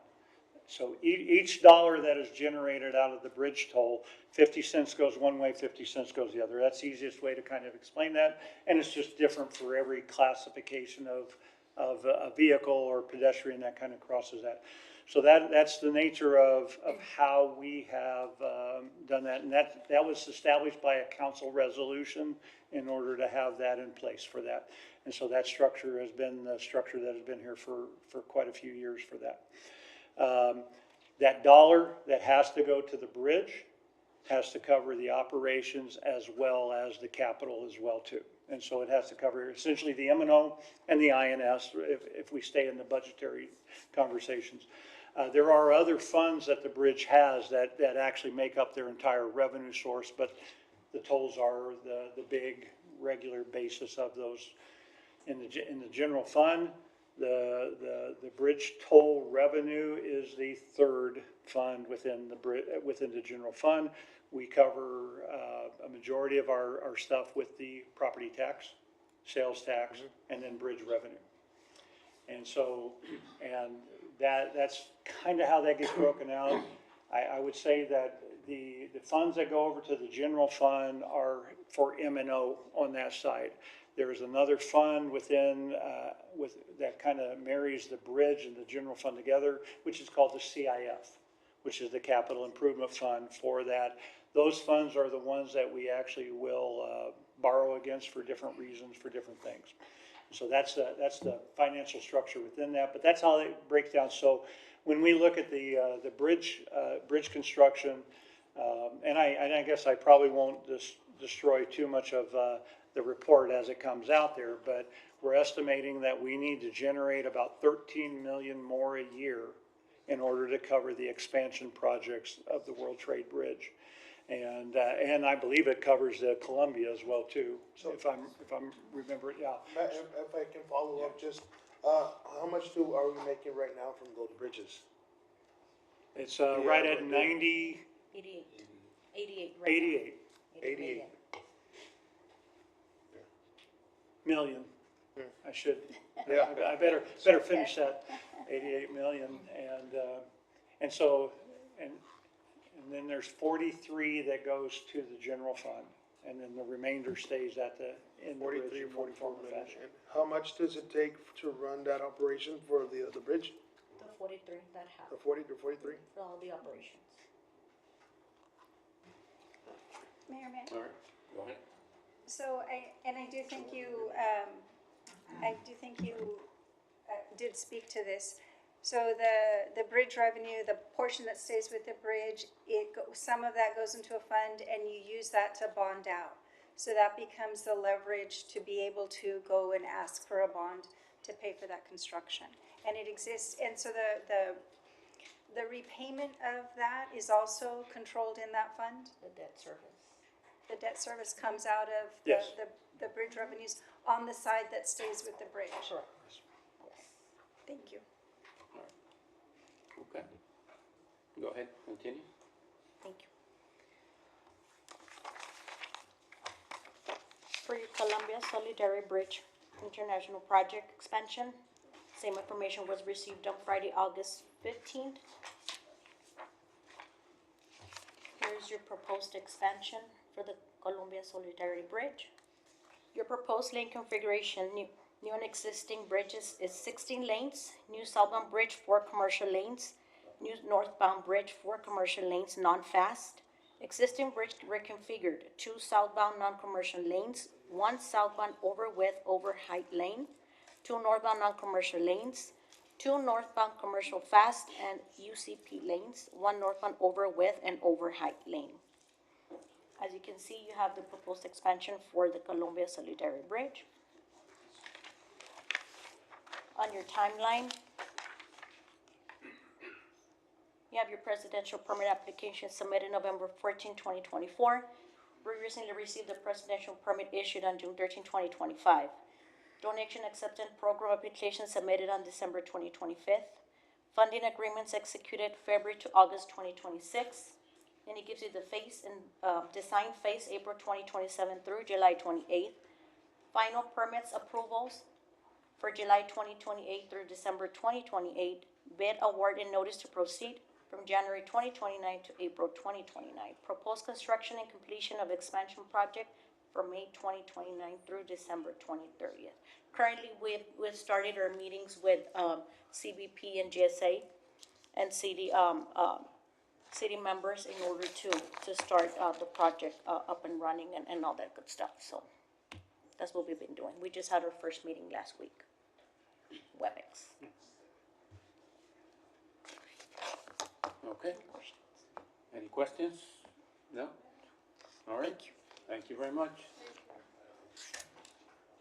So each dollar that is generated out of the bridge toll, 50 cents goes one way, 50 cents goes the other. That's the easiest way to kind of explain that, and it's just different for every classification of a vehicle or pedestrian that kind of crosses that. So that's the nature of how we have done that, and that was established by a council resolution in order to have that in place for that. And so that structure has been the structure that has been here for quite a few years for that. That dollar that has to go to the bridge has to cover the operations as well as the capital as well too. And so it has to cover essentially the M&O and the INS if we stay in the budgetary conversations. There are other funds that the bridge has that actually make up their entire revenue source, but the tolls are the big regular basis of those. In the general fund, the bridge toll revenue is the third fund within the general fund. We cover a majority of our stuff with the property tax, sales tax, and then bridge revenue. And so, that's kind of how that gets broken out. I would say that the funds that go over to the general fund are for M&O on that side. There's another fund within that kind of marries the bridge and the general fund together, which is called the CIF, which is the Capital Improvement Fund for that. Those funds are the ones that we actually will borrow against for different reasons, for different things. So that's the financial structure within that, but that's how it breaks down. So when we look at the bridge construction, and I guess I probably won't destroy too much of the report as it comes out there, but we're estimating that we need to generate about 13 million more a year in order to cover the expansion projects of the World Trade Bridge. And I believe it covers the Columbia as well too, so if I'm remembering, yeah. If I can follow up, just, how much are we making right now from those bridges? It's, right at 90, 88 right now. 88 88. million. I should, Yeah. I better finish that, 88 million, and so, and then there's 43 that goes to the general fund, and then the remainder stays in the bridge. 43, in one 44 form or million. fashion. And how much does it take to run that operation for the bridge? The 43, that half, The 40 to 43? for all the operations. Mayor, Mayor. All right, go ahead. So I do think you, did speak to this. So the bridge revenue, the portion that stays with the bridge, some of that goes into a fund and you use that to bond out. So that becomes the leverage to be able to go and ask for a bond to pay for that construction. And it exists, and so the repayment of that is also controlled in that fund? The debt service. The debt service comes out of Yes. the bridge revenues on the side that stays with the bridge. Correct. Thank you. Okay. Go ahead, continue. Thank you. For your Columbia Solidarity Bridge International Project expansion, same information was received on Friday, August 15th. Here's your proposed expansion for the Columbia Solidarity Bridge. Your proposed lane configuration, new and existing bridges is 16 lanes, new southbound bridge, 4 commercial lanes, new northbound bridge, 4 commercial lanes, non-fast. Existing bridge reconfigured, 2 southbound non-commercial lanes, 1 southbound over-width, over-height lane, 2 northbound non-commercial lanes, 2 northbound commercial fast and UCP lanes, 1 northbound over-width and over-height lane. As you can see, you have the proposed expansion for the Columbia Solidarity Bridge. On your timeline, you have your presidential permit application submitted November 14, 2024. We recently received the presidential permit issued on June 13, 2025. Donation acceptance program application submitted on December 2025. Funding agreements executed February to August 2026. And it gives you the phase and design phase April 2027 through July 28th. Final permits approvals for July 2028 through December 2028. Bid award and notice to proceed from January 2029 to April 2029. Proposed construction and completion of expansion project from May 2029 through December 2030. Currently, we've started our meetings with CBP and GSA and city members in order to start the project up and running and all that good stuff. So that's what we've been doing. We just had our first meeting last week, WebEx. Okay. Any questions? No? All right. Thank you. Thank you very much.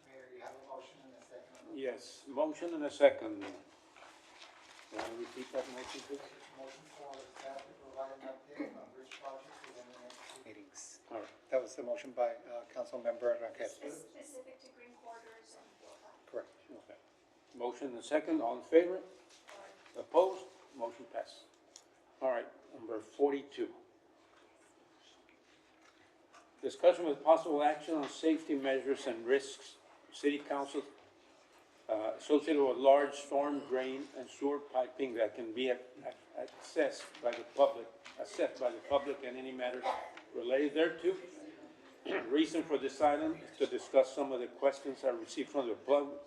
Mayor, you have a motion and a second. Yes, motion and a second. Can you repeat that motion, please? Motion for staff to provide an update on bridge projects within the next 2 meetings. All right. That was the motion by Councilmember Rangel. Specific to green corridors and. Correct. Okay. Motion and second, all in favor? Opposed? Motion passed. All right, number 42. Discussion with possible action on safety measures and risks, city council, associated with large storm drain and sewer piping that can be assessed by the public and any matters related thereto. Reason for this item is to discuss some of the questions I received from the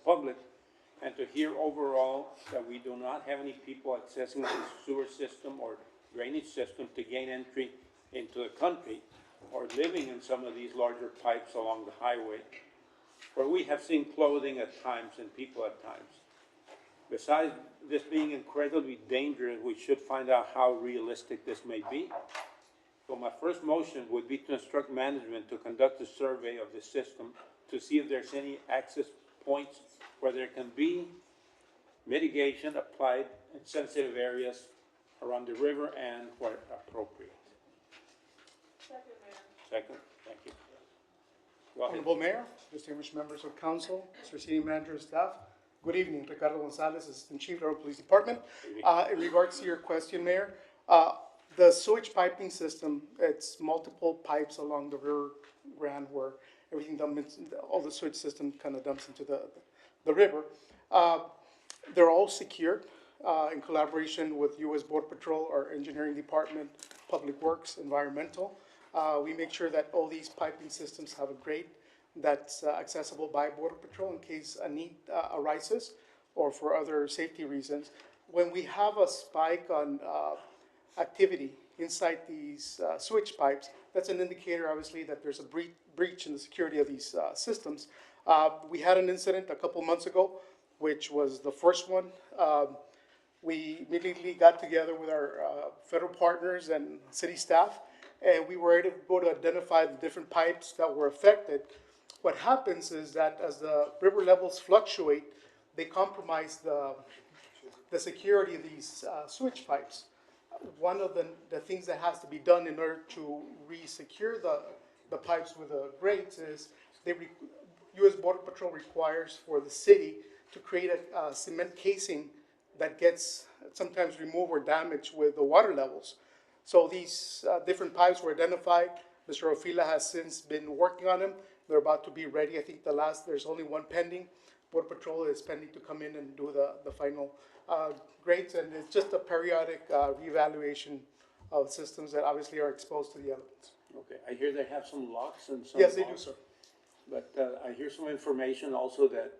public and to hear overall that we do not have any people accessing the sewer system or drainage system to gain entry into the country or living in some of these larger pipes along the highway, where we have seen clothing at times and people at times. Besides this being incredibly dangerous, we should find out how realistic this may be. So my first motion would be to instruct management to conduct a survey of the system to see if there's any access points where there can be mitigation applied in sensitive areas around the river and where appropriate. Second, thank you. Go ahead. Honorable Mayor, distinguished members of council, Mr. City Manager, staff, good evening. Ricardo Gonzalez, Assistant Chief, Laredo Police Department. In regards to your question, Mayor, the sewage piping system, it's multiple pipes along the River Grande where everything dumps, all the sewage system kind of dumps into the river. They're all secured in collaboration with U.S. Border Patrol, our engineering department, Public Works, Environmental. We make sure that all these piping systems have a grate that's accessible by Border Patrol in case a need arises or for other safety reasons. When we have a spike on activity inside these sewage pipes, that's an indicator, obviously, that there's a breach in the security of these systems. We had an incident a couple months ago, which was the first one. We immediately got together with our federal partners and city staff, and we were able to identify the different pipes that were affected. What happens is that as the river levels fluctuate, they compromise the security of these sewage pipes. One of the things that has to be done in order to re-secure the pipes with the grates is U.S. Border Patrol requires for the city to create a cement casing that gets sometimes removed or damaged with the water levels. So these different pipes were identified. Mr. Ofila has since been working on them. They're about to be ready. I think there's only one pending. Border Patrol is pending to come in and do the final grades, and it's just a periodic reevaluation of systems that obviously are exposed to the elements. Okay, I hear they have some locks and some. Yes, they do, locks, sir. But I hear some information also that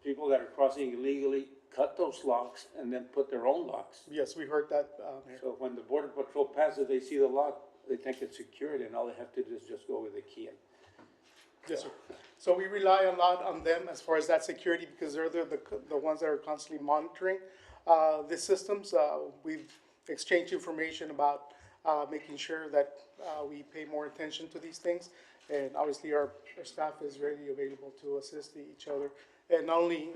people that are crossing illegally cut those locks and then put their own locks. Yes, we heard that, Mayor. So when the Border Patrol passes, they see the lock, they think it's secured, and all they have to do is just go with the key. Yes, sir. So we rely a lot on them as far as that security because they're the ones that are constantly monitoring the systems. We've exchanged information about making sure that we pay more attention to these things. And obviously our staff is readily available to assist each other. And not only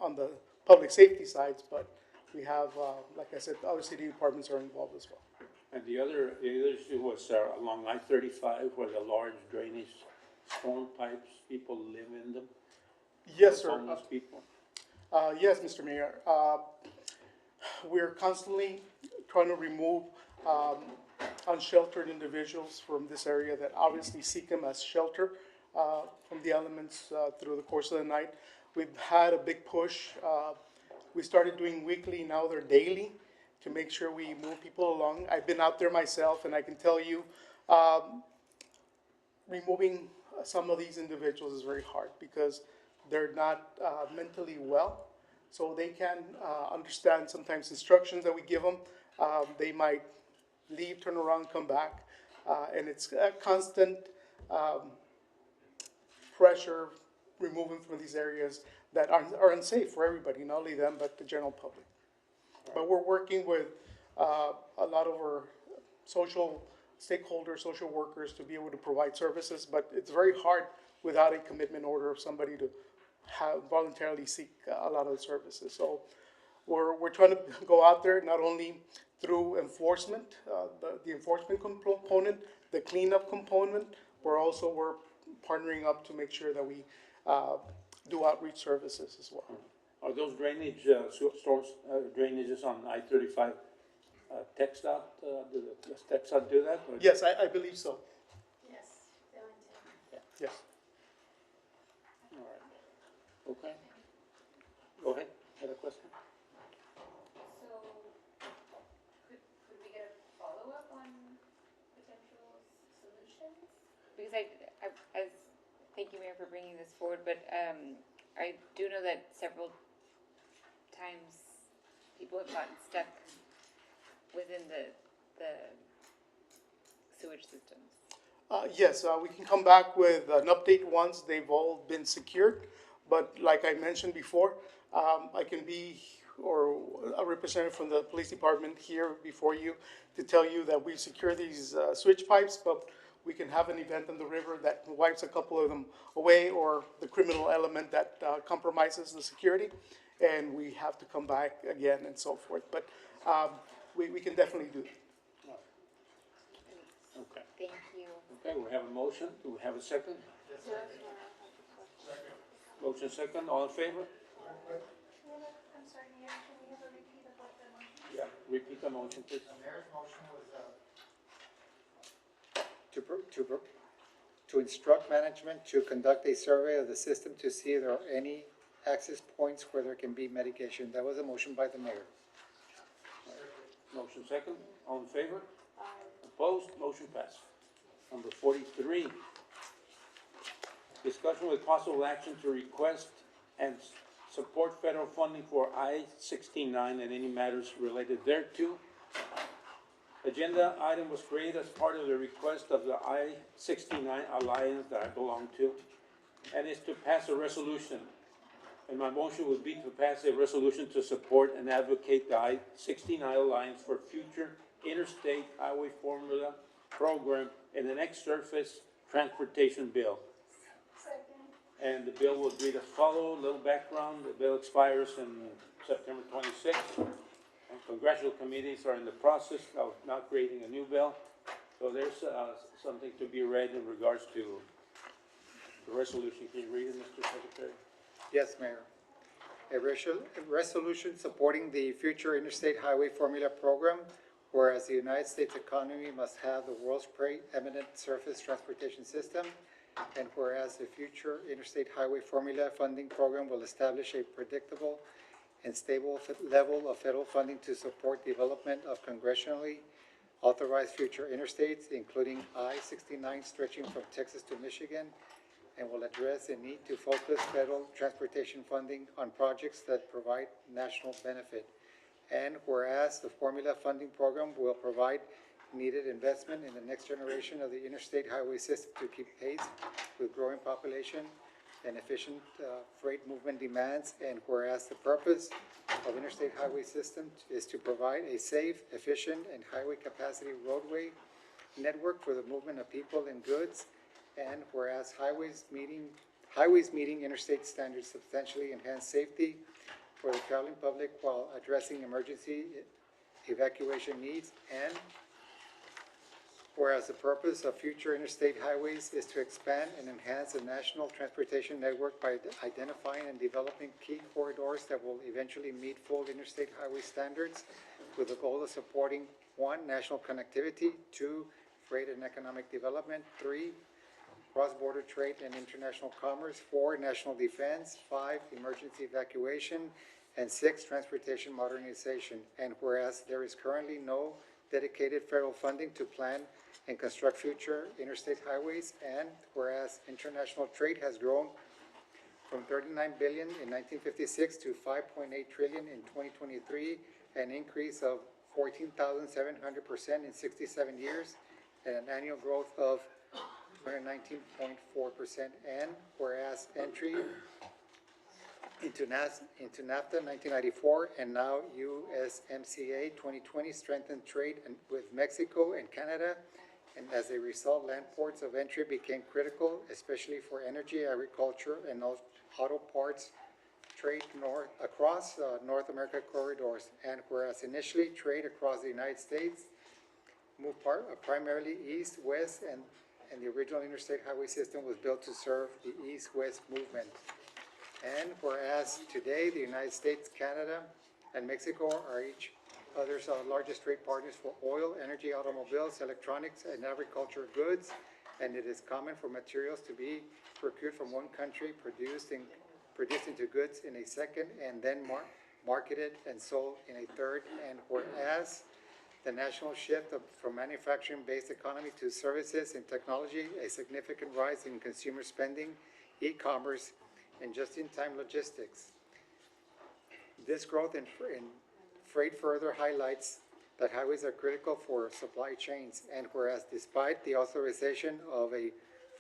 on the public safety sides, but we have, like I said, other city departments are involved as well. And the other issue was along I-35 where the large drainage storm pipes, people live in them. Yes, sir. Homeless people. Yes, Mr. Mayor. We're constantly trying to remove unsheltered individuals from this area that obviously seek them as shelter from the elements through the course of the night. We've had a big push. We started doing weekly, now they're daily, to make sure we move people along. I've been out there myself, and I can tell you, removing some of these individuals is very hard because they're not mentally well. So they can understand sometimes instructions that we give them. They might leave, turn around, come back. And it's a constant pressure removing from these areas that are unsafe for everybody, not only them, but the general public. But we're working with a lot of our social stakeholders, social workers to be able to provide services, but it's very hard without a commitment order of somebody to voluntarily seek a lot of the services. So we're trying to go out there not only through enforcement, the enforcement component, the cleanup component, we're partnering up to make sure that we do outreach services as well. Are those drainage drainages on I-35 TxDOT? Does TxDOT do that? Or? Yes, I believe so. Yes. Yes. All right. Okay. Go ahead. Had a question? So, could we get a follow-up on potential solutions? Because thank you, Mayor, for bringing this forward, but I do know that several times people have gotten stuck within the sewage systems. Yes, we can come back with an update once they've all been secured. But like I mentioned before, I can be, or a representative from the police department here before you to tell you that we've secured these switch pipes, but we can have an event on the river that wipes a couple of them away, or the criminal element that compromises the security, and we have to come back again and so forth. But we can definitely do it. Okay. Thank you. Okay, we have a motion. Do we have a second? Motion second, all in favor? I'm sorry, Mayor, can we have a repeat of what the motion? Yeah, repeat the motion, please. The mayor's motion was to instruct management to conduct a survey of the system to see if there are any access points where there can be mitigation. That was a motion by the mayor. Motion second, all in favor? Opposed, motion passed. Number 43, discussion with possible action to request and support federal funding for I-69 and any matters related thereto. Agenda item was created as part of the request of the I-69 Alliance that I belong to, and is to pass a resolution. And my motion would be to pass a resolution to support and advocate the I-69 Alliance for future interstate highway formula program in the next surface transportation bill. And the bill will read as follows. Little background: the bill expires in September 26th. And congressional committees are in the process of now creating a new bill. So there's something to be read in regards to the resolution. Can you read it, Mr. Secretary? Yes, Mayor. A resolution supporting the future interstate highway formula program, whereas the United States economy must have the world's preeminent surface transportation system, and whereas the future interstate highway formula funding program will establish a predictable and stable level of federal funding to support development of congressionally authorized future interstates, including I-69 stretching from Texas to Michigan, and will address the need to focus federal transportation funding on projects that provide national benefit. And whereas the formula funding program will provide needed investment in the next generation of the interstate highway system to keep pace with growing population and efficient freight movement demands, and whereas the purpose of interstate highway system is to provide a safe, efficient, and highway capacity roadway network for the movement of people and goods, and whereas highways meeting interstate standards substantially enhance safety for the traveling public while addressing emergency evacuation needs, and whereas the purpose of future interstate highways is to expand and enhance the national transportation network by identifying and developing key corridors that will eventually meet full interstate highway standards with the goal of supporting 1, national connectivity, 2, freight and economic development, 3, cross-border trade and international commerce, 4, national defense, 5, emergency evacuation, and 6, transportation modernization. And whereas there is currently no dedicated federal funding to plan and construct future interstate highways, and whereas international trade has grown from $39 billion in 1956 to $5.8 trillion in 2023, an increase of 14,700% in 67 years, and an annual growth of 119.4%. And whereas entry into NAFTA 1994 and now USMCA 2020 strengthened trade with Mexico and Canada, and as a result, land ports of entry became critical, especially for energy, agriculture, and auto parts trade across North America corridors. And whereas initially trade across the United States moved primarily east, west, and the original interstate highway system was built to serve the east-west movement. And whereas today the United States, Canada, and Mexico are each other's largest trade partners for oil, energy, automobiles, electronics, and agricultural goods, and it is common for materials to be procured from one country, produced into goods in a second, and then marketed and sold in a third. And whereas the national shift from manufacturing-based economy to services and technology, a significant rise in consumer spending, e-commerce, and just-in-time logistics. This growth in freight further highlights that highways are critical for supply chains, and whereas despite the authorization of a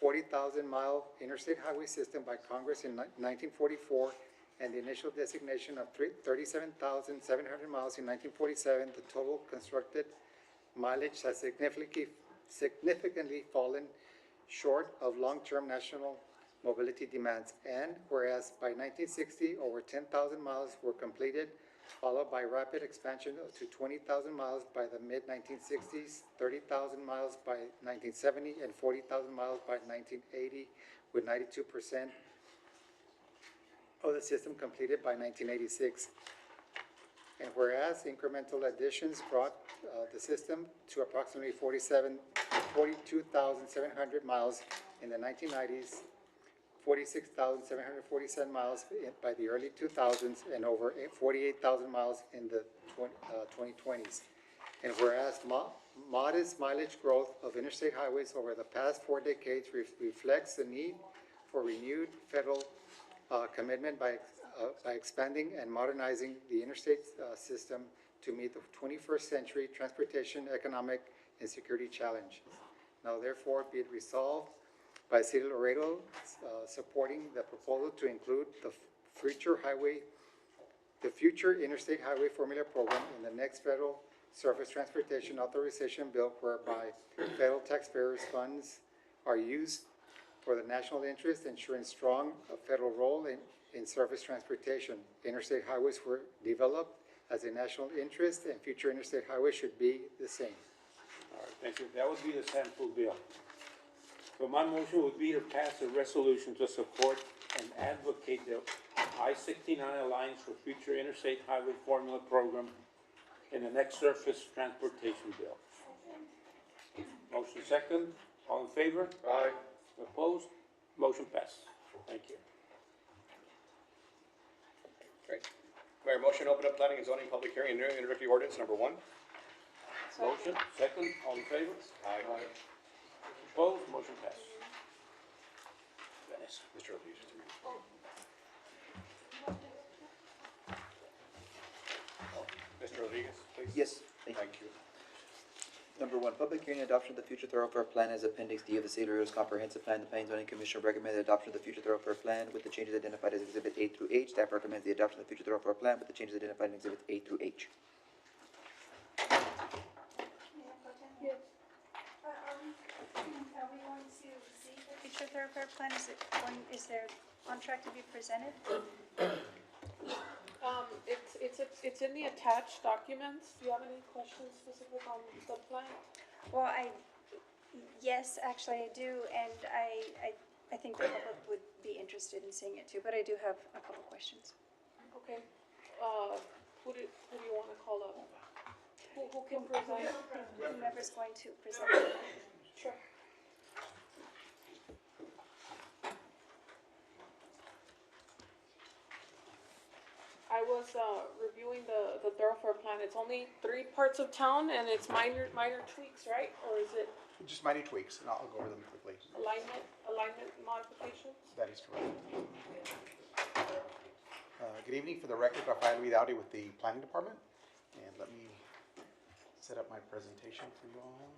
40,000-mile interstate highway system by Congress in 1944 and the initial designation of 37,700 miles in 1947, the total constructed mileage has significantly fallen short of long-term national mobility demands. And whereas by 1960, over 10,000 miles were completed, followed by rapid expansion to 20,000 miles by the mid-1960s, 30,000 miles by 1970, and 40,000 miles by 1980, with 92% of the system completed by 1986. And whereas incremental additions brought the system to approximately 42,700 miles in the 1990s, 46,747 miles by the early 2000s, and over 48,000 miles in the 2020s. And whereas modest mileage growth of interstate highways over the past 4 decades reflects the need for renewed federal commitment by expanding and modernizing the interstate system to meet the 21st century transportation, economic, and security challenges. Now therefore be it resolved by the City of Laredo supporting the proposal to include the future Interstate Highway Formula Program in the next federal surface transportation authorization bill, whereby federal taxpayers' funds are used for the national interest, ensuring strong federal role in surface transportation. Interstate highways were developed as a national interest, and future interstate highways should be the same. All right, thank you. That would be the sample bill. So my motion would be to pass a resolution to support and advocate the I-69 Alliance for Future Interstate Highway Formula Program in the next surface transportation bill. Motion second. All in favor? Aye. Opposed? Motion passed. Thank you. Great. Mayor, motion to open up planning and zoning public hearing and introductory ordinance number 1. Motion second. All in favor? Aye. Opposed? Motion passed. Vanessa. Mr. Rodriguez. Mr. Rodriguez, please. Yes, thank you. Number 1, public hearing and adoption of the future thoroughfare plan as Appendix D of the City of Laredo's comprehensive plan. The Planning and Zoning Commission recommends the adoption of the future thoroughfare plan with the changes identified as Exhibit A through H. Staff recommends the adoption of the future thoroughfare plan with the changes identified in Exhibits A through H. Are we going to see the future thoroughfare plan? Is there on track to be presented? It's in the attached documents. Do you have any questions specific on the plan? Well, yes, actually I do, and I think the public would be interested in seeing it too, but I do have a couple questions. Okay. Who do you want to call up? Who can present? Whomever's going to present it. Sure. I was reviewing the thoroughfare plan. It's only 3 parts of town, and it's minor tweaks, right? Or is it Just minor tweaks, and I'll go over them quickly. alignment modifications? That is correct. Good evening. For the record, Rafael Vidal with the Planning Department. And let me set up my presentation for you all.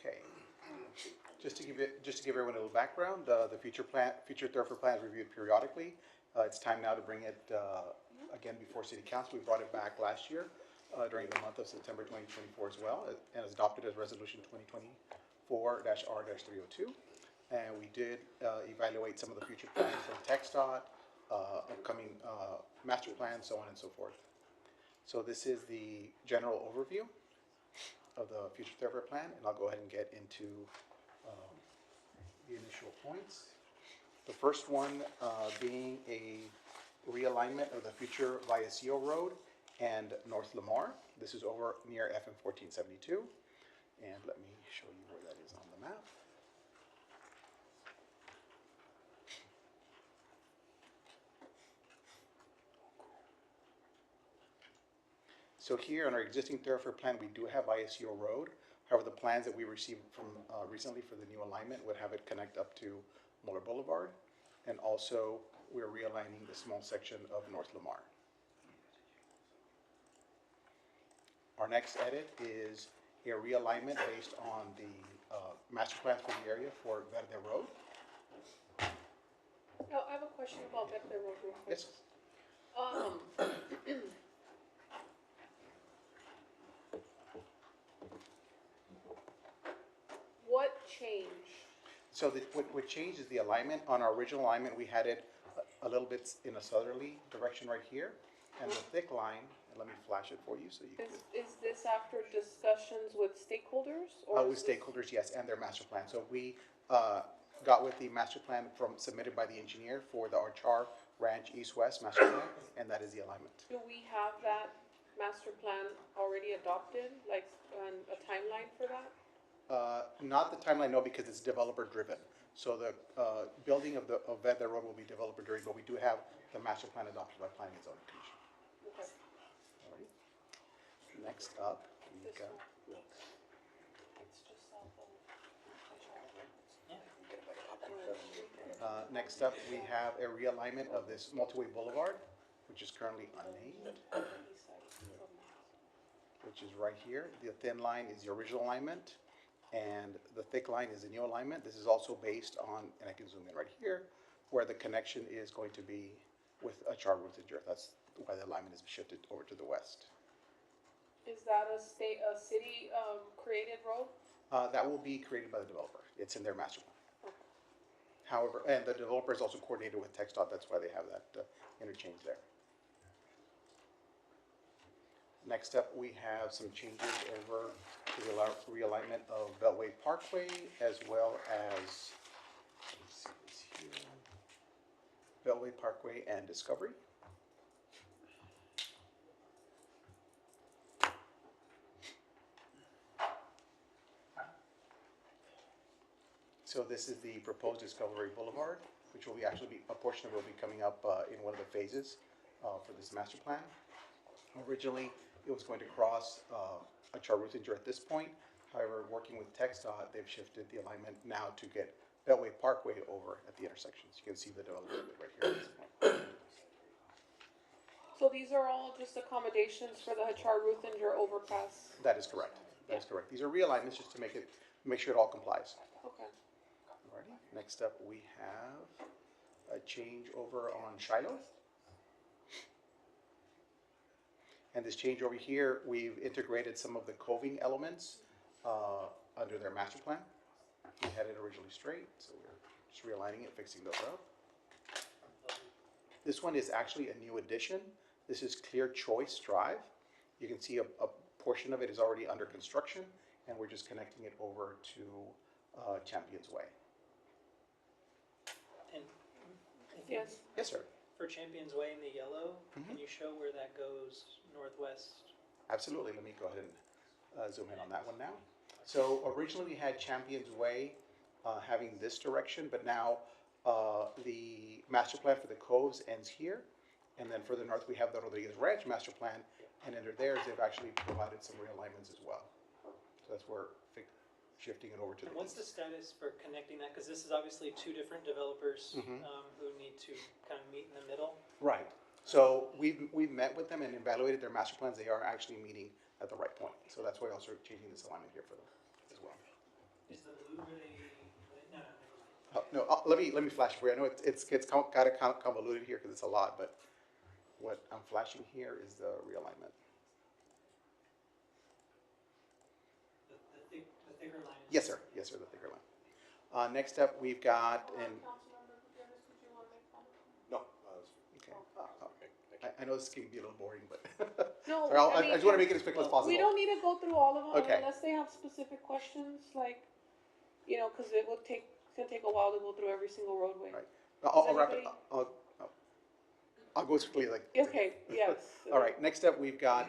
Okay. Just to give everyone a little background, the future thoroughfare plan is reviewed periodically. It's time now to bring it again before City Council. We brought it back last year during the month of September 2024 as well, and is adopted as Resolution 2024-R-302. And we did evaluate some of the future plans from TxDOT, upcoming master plans, so on and so forth. So this is the general overview of the future thoroughfare plan, and I'll go ahead and get into the initial points. The first one being a realignment of the future Vallecillo Road and North Lamar. This is over near FM 1472. And let me show you where that is on the map. So here on our existing thoroughfare plan, we do have Vallecillo Road. However, the plans that we received from recently for the new alignment would have it connect up to Muller Boulevard. And also, we're realigning the small section of North Lamar. Our next edit is a realignment based on the master plan for the area for Verde Road. Now, I have a question about Bethlehem Road real quick. Yes. Um, what changed? So what changed is the alignment. On our original alignment, we had it a little bit in a southerly direction right here. And the thick line, and let me flash it for you so you can. Is this after discussions with stakeholders? Or With is this- stakeholders, yes, and their master plan. So we got with the master plan submitted by the engineer for the Archar Ranch East-West master plan, and that is the alignment. Do we have that master plan already adopted, like, a timeline for that? Not the timeline, no, because it's developer-driven. So the building of Vedder Road will be developer-driven, but we do have the master plan adopted by Planning and Zoning Commission. Okay. Alrighty. Next up, we got. Next up, we have a realignment of this multi-way boulevard, which is currently unnamed, which is right here. The thin line is the original alignment, and the thick line is the new alignment. This is also based on, and I can zoom in right here, where the connection is going to be with a Char Ruthinger. That's why the alignment is shifted over to the west. Is that a city, created road? That will be created by the developer. It's in their master plan. However, and the developer is also coordinated with TxDOT, that's why they have that interchange there. Next up, we have some changes over to the realignment of Beltway Parkway, as well as, let me see this here, Beltway Parkway and Discovery. So this is the proposed Discovery Boulevard, which will be a portion of it will be coming up in one of the phases for this master plan. Originally, it was going to cross a Char Ruthinger at this point. However, working with TxDOT, they've shifted the alignment now to get Beltway Parkway over at the intersections. You can see the development right here at this point. So these are all just accommodations for the Hachar Ruthinger overpass? That is correct. That is correct. These are realignments just to make sure it all complies. Okay. Alrighty. Next up, we have a change over on Shiloh. And this change over here, we've integrated some of the coving elements under their master plan. We had it originally straight, so we're just realigning it, fixing those up. This one is actually a new addition. This is Clear Choice Drive. You can see a portion of it is already under construction, and we're just connecting it over to Champions Way. And I think Yes. Yes, sir. for Champions Way in the yellow, can you show where that goes northwest? Absolutely. Let me go ahead and zoom in on that one now. So originally we had Champions Way having this direction, but now the master plan for the coves ends here. And then further north, we have the Rodriguez Ranch master plan. And under theirs, they've actually provided some realignments as well. So that's where shifting it over to the And what's the east. status for connecting that? Because this is obviously two different developers who need to kind of meet in the middle. Right. So we've met with them and evaluated their master plans. They are actually meeting at the right point. So that's why also changing this alignment here for them as well. Is the blue really? No, Let me flash it for you. I know it's kind of convoluted here because it's a lot, but what I'm flashing here is the realignment. the thicker line. Yes, sir. Yes, sir. The thicker line. Next up, we've got Councilmember Gutierrez, did you want to make comment? No. okay. I know this can be a little boring, but No, sorry, I just want to make it as quick as possible. We don't need to go through all of them Okay. unless they have specific questions, like, because it's gonna take a while to go through every single roadway. Right. I'll wrap it. anybody- I'll go as quickly as I can. Okay, yes. All right. Next up, we've got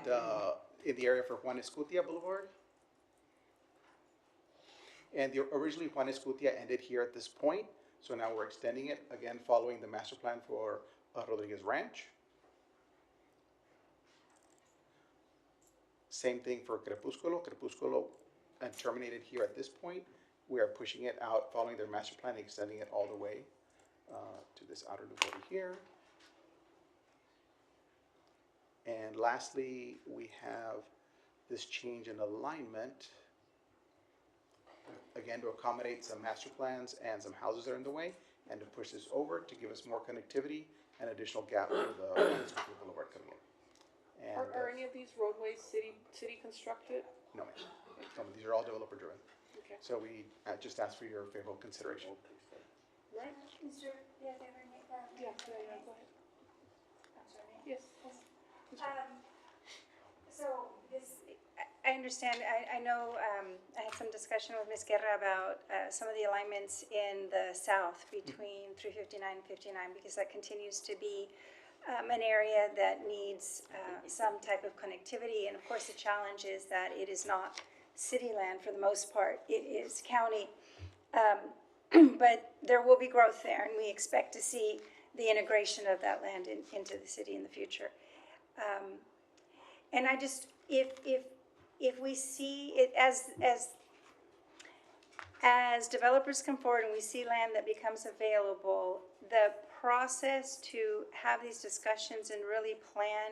in the area for Juan Escutia Boulevard. And originally Juan Escutia ended here at this point. So now we're extending it again, following the master plan for Rodriguez Ranch. Same thing for Crepúsculo. Crepúsculo and terminated here at this point. We are pushing it out, following their master plan, and extending it all the way to this outer loop over here. And lastly, we have this change in alignment, again, to accommodate some master plans and some houses that are in the way. and to push this over to give us more connectivity and additional gap for the Boulevard coming in. And, Are any of these roadways city constructed? no, ma'am. These are all developer driven. Okay. So we just ask for your favorable consideration. Right? Mr. Yeah, go ahead. I'm sorry. Yes. So this, I understand, I know, I had some discussion with Ms. Guerra about some of the alignments in the south between 359 and 59, because that continues to be an area that needs some type of connectivity. And of course, the challenge is that it is not city land for the most part, it is county. But there will be growth there, and we expect to see the integration of that land into the city in the future. And I just, if we see it as developers come forward and we see land that becomes available, the process to have these discussions and really plan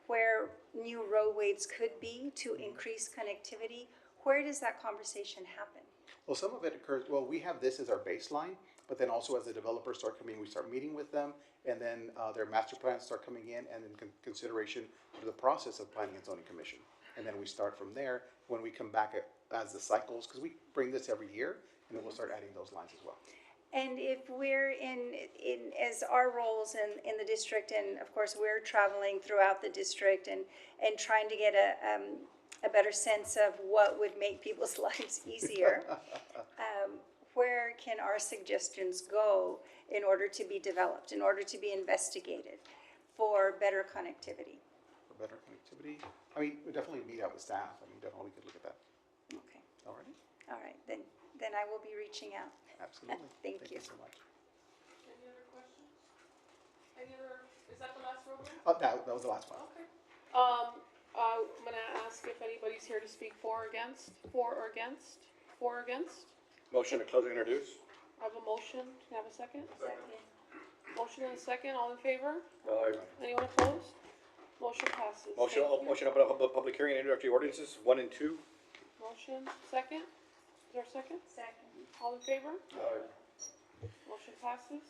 where new roadways could be to increase connectivity, where does that conversation happen? Well, some of it occurs, well, we have this as our baseline, but then also as the developers start coming, we start meeting with them, and then their master plans start coming in, and in consideration to the process of Planning and Zoning Commission. And then we start from there when we come back as the cycles, because we bring this every year, and then we'll start adding those lines as well. And if we're in as our roles in the district, and of course, we're traveling throughout the district and trying to get a better sense of what would make people's lives easier, where can our suggestions go in order to be developed, in order to be investigated for better connectivity? For better connectivity, I mean, we definitely meet out with staff. I mean, definitely we could look at that. Okay. All righty? All right, then I will be reaching out. Absolutely. Thank you. So much. Any other questions? Is that the last roadway? Oh, that was the last one. Okay. I'm gonna ask if anybody's here to speak for or against. Motion to close and introduce? I have a motion. Can I have a second? Second. Motion and a second. All in favor? Aye. Anyone opposed? Motion passes. Motion, Thank you. motion open up a public hearing and introductory ordinances, 1 and 2. Motion, second? Is there a second? Second. All in favor? Aye. Motion passes.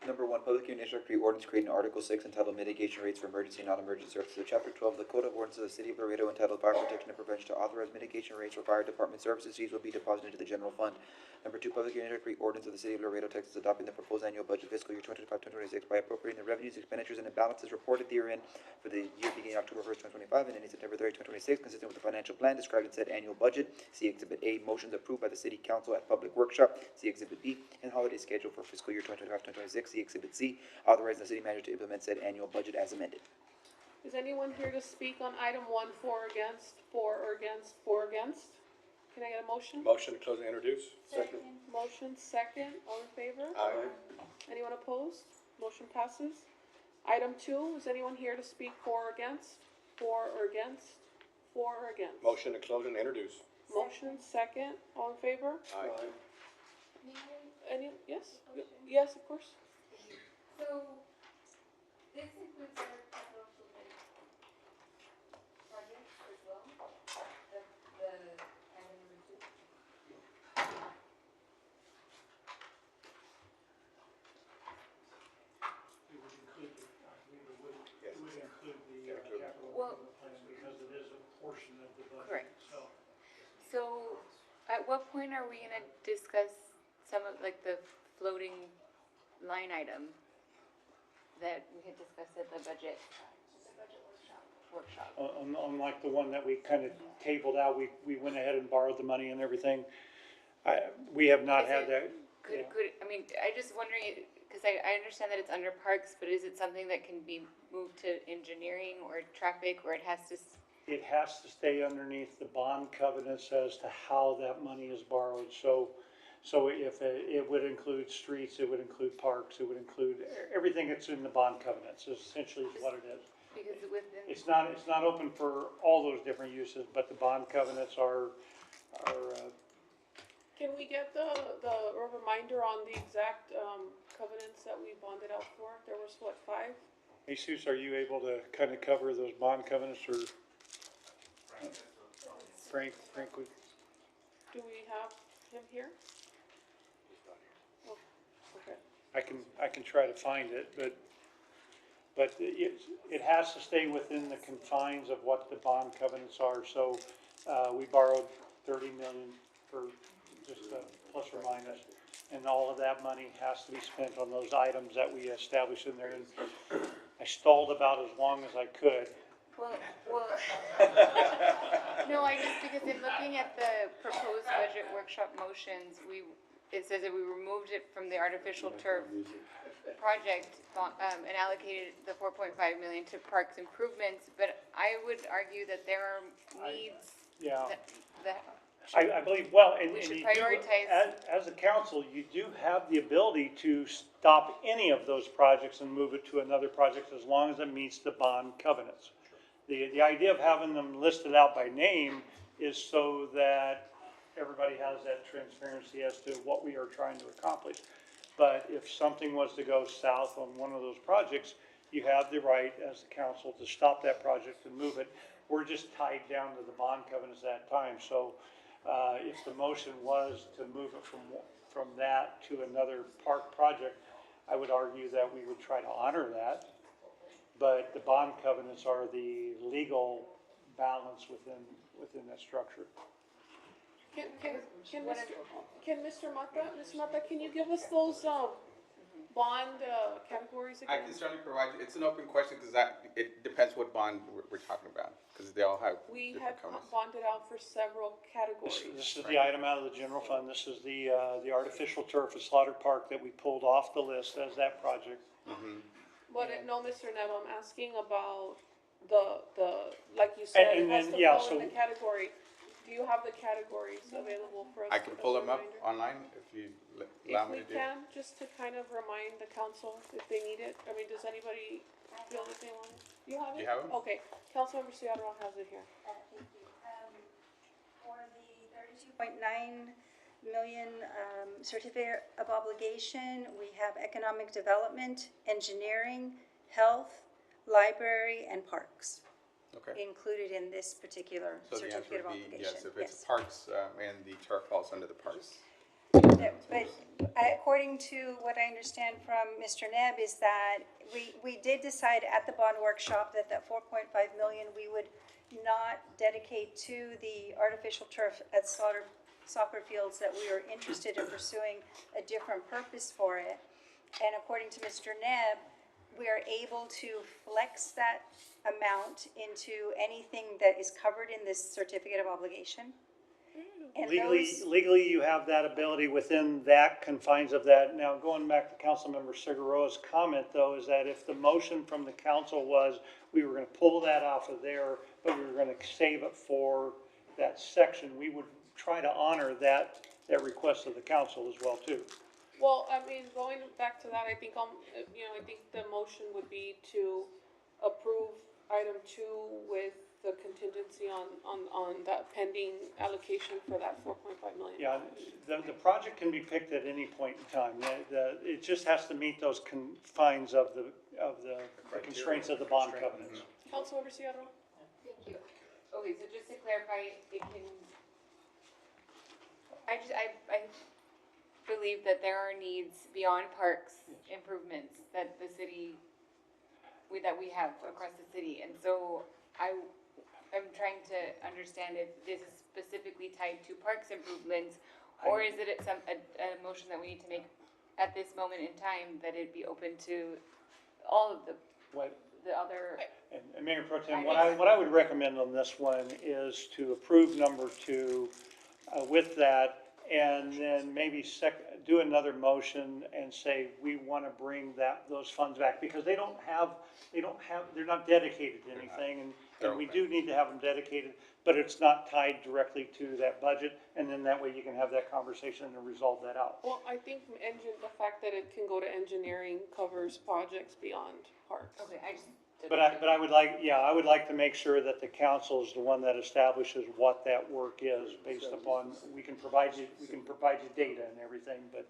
Number 1, public hearing introductory ordinance creating Article 6 entitled Mitigation Rates for Emergency and Non-Emergency Services of Chapter 12 of the Code of Ordinances of the City of Laredo entitled Fire Protection and Prevention to authorize mitigation rates for fire department services. Fees will be deposited into the general fund. Number 2, public hearing introductory ordinance of the City of Laredo, Texas, adopting the proposed annual budget fiscal year 2025-2026 by appropriating the revenues, expenditures, and imbalances reported therein for the year beginning October 1st, 2025 and ending September 30th, 2026, consistent with the financial plan described in said annual budget. See Exhibit A, motions approved by the City Council at public workshop. See Exhibit B, and holiday schedule for fiscal year 2025-2026. See Exhibit C, authorizing the city manager to implement said annual budget as amended. Is anyone here to speak on item 1, for or against? Can I get a motion? Motion to close and introduce? Second. Motion, second. All in favor? Aye. Anyone opposed? Motion passes. Item 2, is anyone here to speak for or against? Motion to close and introduce? Motion, second. All in favor? Aye. Yes? Yes, of course. So, this includes our capital improvement projects as well, the item number 2. Yes. It would include the capital Well- improvement plan because it is a portion of the budget Correct. itself. So, at what point are we gonna discuss some of, like, the floating line item that we had discussed at the budget workshop? Unlike the one that we kind of tabled out, we went ahead and borrowed the money and everything. We have not Is had it- that. I mean, I just wondering, because I understand that it's under parks, but is it something that can be moved to engineering or traffic, or it has to? It has to stay underneath the bond covenants as to how that money is borrowed. So if it would include streets, it would include parks, it would include everything that's in the bond covenants, is essentially what it is. Because within. It's not open for all those different uses, but the bond covenants are Can we get a reminder on the exact covenants that we bonded out for? There was, what, 5? Jesus, are you able to kind of cover those bond covenants, or? Frank would. Do we have him here? Oh. I can try to find it, but it has to stay within the confines of what the bond covenants are. So, we borrowed 30 million for just plus or minus, and all of that money has to be spent on those items that we established in there. And I stalled about as long as I could. Well, no, I just, because in looking at the proposed budget workshop motions, it says that we removed it from the artificial turf project, and allocated the 4.5 million to parks improvements, but I would argue that there are needs Yeah. that I believe, well, and we and should you do, prioritize. as a council, you do have the ability to stop any of those projects and move it to another project as long as it meets the bond covenants. The idea of having them listed out by name is so that everybody has that transparency as to what we are trying to accomplish. But if something was to go south on one of those projects, you have the right as the council to stop that project and move it. We're just tied down to the bond covenants at that time. So if the motion was to move it from that to another park project, I would argue that we would try to honor that. But the bond covenants are the legal balance within that structure. Can Mr. Mata, Ms. Mata, can you give us those, bond, categories I again? can certainly provide you, it's an open question, because it depends what bond we're talking about, because they all have We different had covenants. bonded out for several categories. This is the item out of the general fund. This is the artificial turf at Slaughter Park that we pulled off the list as that project. But no, Mr. Nev, I'm asking about the, like you said, it And has then, to yeah, fall in so- the category. Do you have the categories available for us? I can pull as a them up reminder? online if you allow If me we to do. can, just to kind of remind the council if they need it. I mean, does anybody feel that they want it? You have it? You have 'em? Okay, Councilmember Seattle has it here. Thank you. For the 32.9 million certificate of obligation, we have economic development, engineering, health, library, and parks Okay. included in this particular So the answer certificate of would be obligation. yes, if it's parks, and the turf falls under the parks. But according to what I understand from Mr. Neb is that we did decide at the bond workshop that 4.5 million we would not dedicate to the artificial turf at Slaughter soccer fields, that we were interested in pursuing a different purpose for it. And according to Mr. Neb, we are able to flex that amount into anything that is covered in this certificate of obligation. And those- Legally, you have that ability within that confines of that. Now, going back to Councilmember Figueroa's comment, though, is that if the motion from the council was we were gonna pull that off of there, but we were gonna save it for that section, we would try to honor that request of the council as well, too. Well, I mean, going back to that, I think, I think the motion would be to approve item 2 with the contingency on that pending allocation for that 4.5 million. Yeah, the project can be picked at any point in time. It just has to meet those confines of the constraints of the bond covenants. Councilmember Seattle? Thank you. Okay, so just to clarify, it can, I believe that there are needs beyond parks improvements that the city, that we have across the city. And so I'm trying to understand if this is specifically tied to parks improvements, or is it a motion that we need to make at this moment in time, that it be open to all of the other. And Mayor Pro Tem, what I would recommend on this one is to approve number 2 with that, and then maybe do another motion and say we want to bring those funds back, because they're not dedicated to anything, and we do need to have them dedicated, but it's not tied directly to that budget, and then that way you can have that conversation and resolve that out. Well, I think the fact that it can go to engineering covers projects beyond parks. Okay, But I would like to make sure that the council is the one that establishes what that work is based upon, we can provide you data and everything, but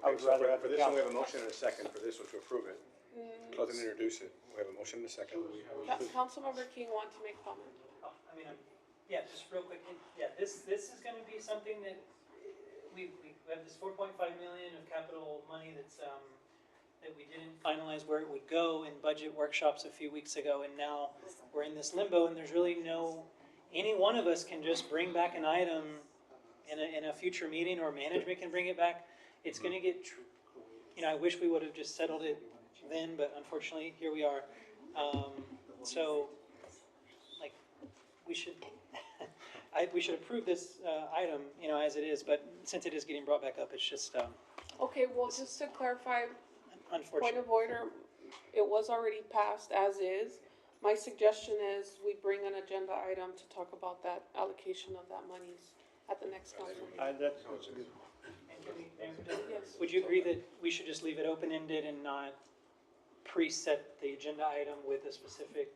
I would Okay, so rather have for the this one, we council. have a motion and a second for this one to approve it. Close and introduce it. We have a motion and a second. Councilmember King want to make comment. Yeah, just real quick, this is gonna be something that we have this 4.5 million of capital money that's that we didn't finalize where it would go in budget workshops a few weeks ago, and now we're in this limbo, and there's really any one of us can just bring back an item in a future meeting, or management can bring it back. It's gonna get, I wish we would have just settled it then, but unfortunately, here we are. So, like, we should, we should approve this, item, as it is, but since it is getting brought back up, it's just, Okay, well, just to clarify, point unfortunate. of order, it was already passed as is. My suggestion is we bring an agenda item to talk about that allocation of that monies at the next council meeting. That's good. Yes. Would you agree that we should just leave it open-ended and not preset the agenda item with a specific,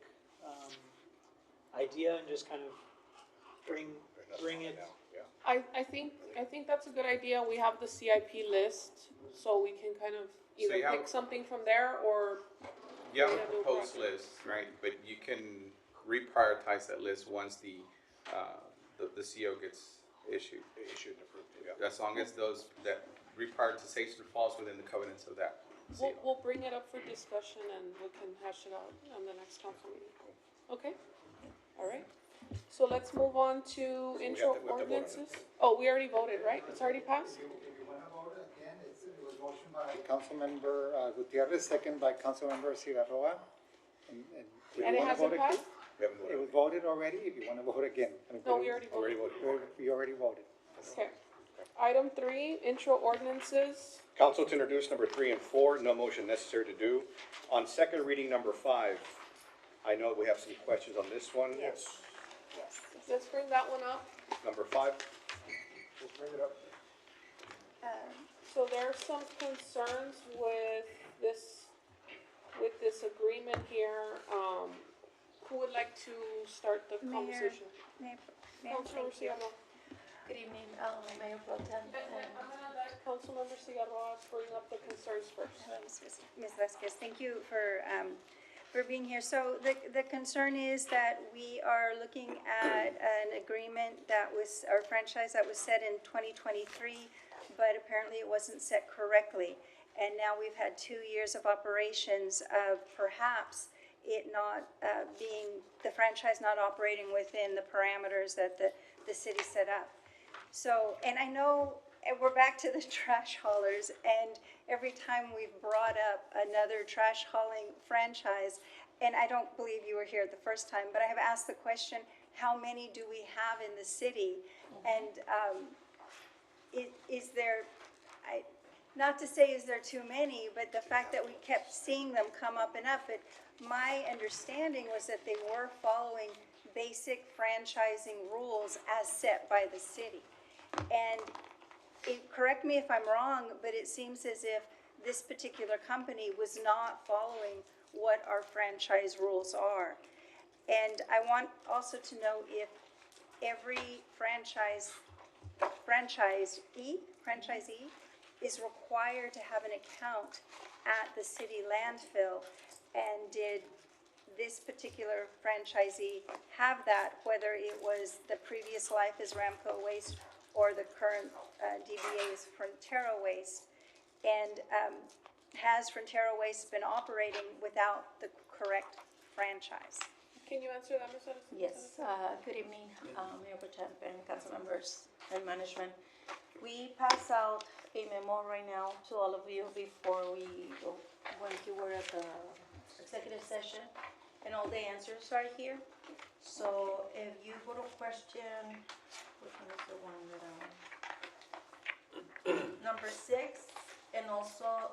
idea and just kind of bring it? I think that's a good idea. We have the CIP list, so we can kind of either you have- pick something from there or. You have we a do proposed project. list, right, but you can reprioritize that list once the CO gets issued. Issued and approved, yeah. As long as that reprioritization falls within the covenants of that CO. We'll bring it up for discussion and we can hash it out on the next council meeting. Okay? All right. So let's move on to intro we have to vote on it. ordinances. Oh, we already voted, right? It's already passed? If you want to vote again, it was motion by Councilmember Gutierrez, second by Councilmember Cigarroa. And if you And it wanna hasn't vote again- passed? We haven't voted. It was voted already, if you want to vote again. I mean, No, we already voted. You already voted. Okay. Item 3, intro ordinances. Council to introduce number 3 and 4, no motion necessary to do. On second reading number 5, I know we have some questions on this one. Yes. Let's bring that one up. Number 5. Let's bring it up. So there are some concerns with this agreement here. Who would like to start the Mayor, conversation? Mayor, Councilmember thank you. Cigarroa. Good evening, Mayor Pro Tem. I'm gonna let Councilmember Cigarroa bring up the concerns first. Ms. Vasquez, thank you for being here. So the concern is that we are looking at an agreement that was, or franchise that was set in 2023, but apparently it wasn't set correctly. And now we've had 2 years of operations of perhaps it not the franchise not operating within the parameters that the city set up. So, and I know, and we're back to the trash haulers, and every time we've brought up another trash hauling franchise, and I don't believe you were here the first time, but I have asked the question, how many do we have in the city? And is there, not to say is there too many, but the fact that we kept seeing them come up and up, my understanding was that they were following basic franchising rules as set by the city. And correct me if I'm wrong, but it seems as if this particular company was not following what our franchise rules are. And I want also to know if every franchisee is required to have an account at the city landfill. And did this particular franchisee have that, whether it was the previous life as Ramco Waste or the current DBA is Frontera Waste? And has Frontera Waste been operating without the correct franchise? Can you answer that, Ms. Edison? Yes, good evening, Mayor Pro Tem and council members and management. We pass out a memo right now to all of you before we go, when you were at the executive session, and all the answers are here. So if you go to question, which one is the one that, number 6, and also,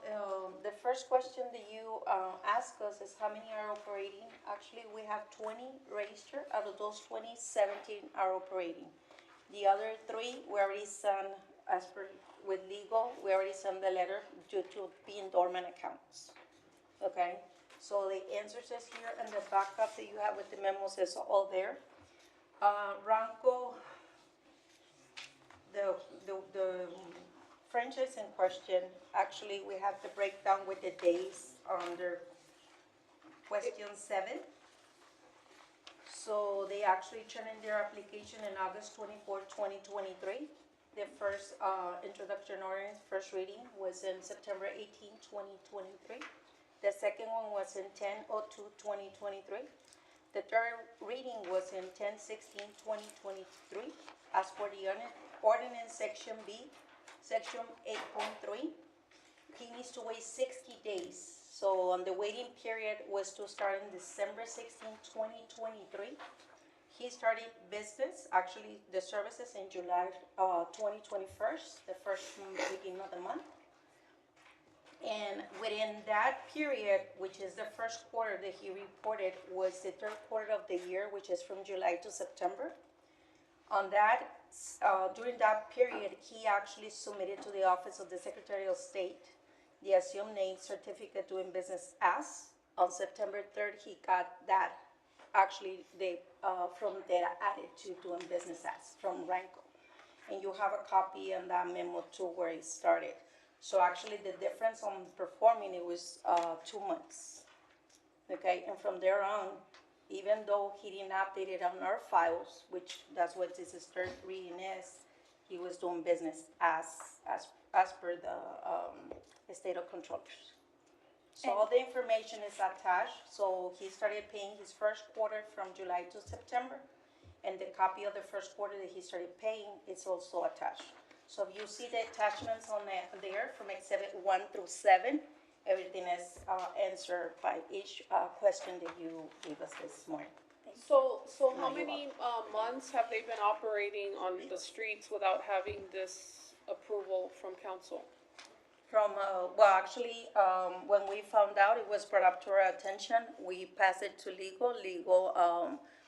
the first question that you ask us is how many are operating? Actually, we have 20 registered. Out of those 20, 17 are operating. The other 3, we already sent, as per with legal, we already sent the letter due to being dormant accounts. Okay? So the answers is here, and the backup that you have with the memos is all there. Ranco, the franchise in question, actually, we have the breakdown with the days under question 7. So they actually turned in their application in August 24, 2023. The first introduction ordinance, first reading, was in September 18, 2023. The second one was in 10/02/2023. The third reading was in 10/16/2023. As for the ordinance section B, section 8.3, he needs to wait 60 days. So on the waiting period was to start in December 16, 2023. He started business, actually the services in July 2021, the first beginning of the month. And within that period, which is the first quarter that he reported, was the third quarter of the year, which is from July to September. On that, during that period, he actually submitted to the Office of the Secretary of State the assumed name certificate doing business as. On September 3rd, he got that actually from data added to doing business as from Ranco. And you have a copy and that memo too where it started. So actually the difference on performing, it was 2 months. Okay, and from there on, even though he didn't update it on our files, which that's what this is third reading is, he was doing business as per the state of controllers. So all the information is attached. So he started paying his first quarter from July to September, and the copy of the first quarter that he started paying is also attached. So if you see the attachments on there from Exhibit 1 through 7, everything is answered by each question that you gave us this morning. So how many months have they been operating on the streets without having this approval from council? From, well, actually, when we found out, it was brought up to our attention, we passed it to legal. Legal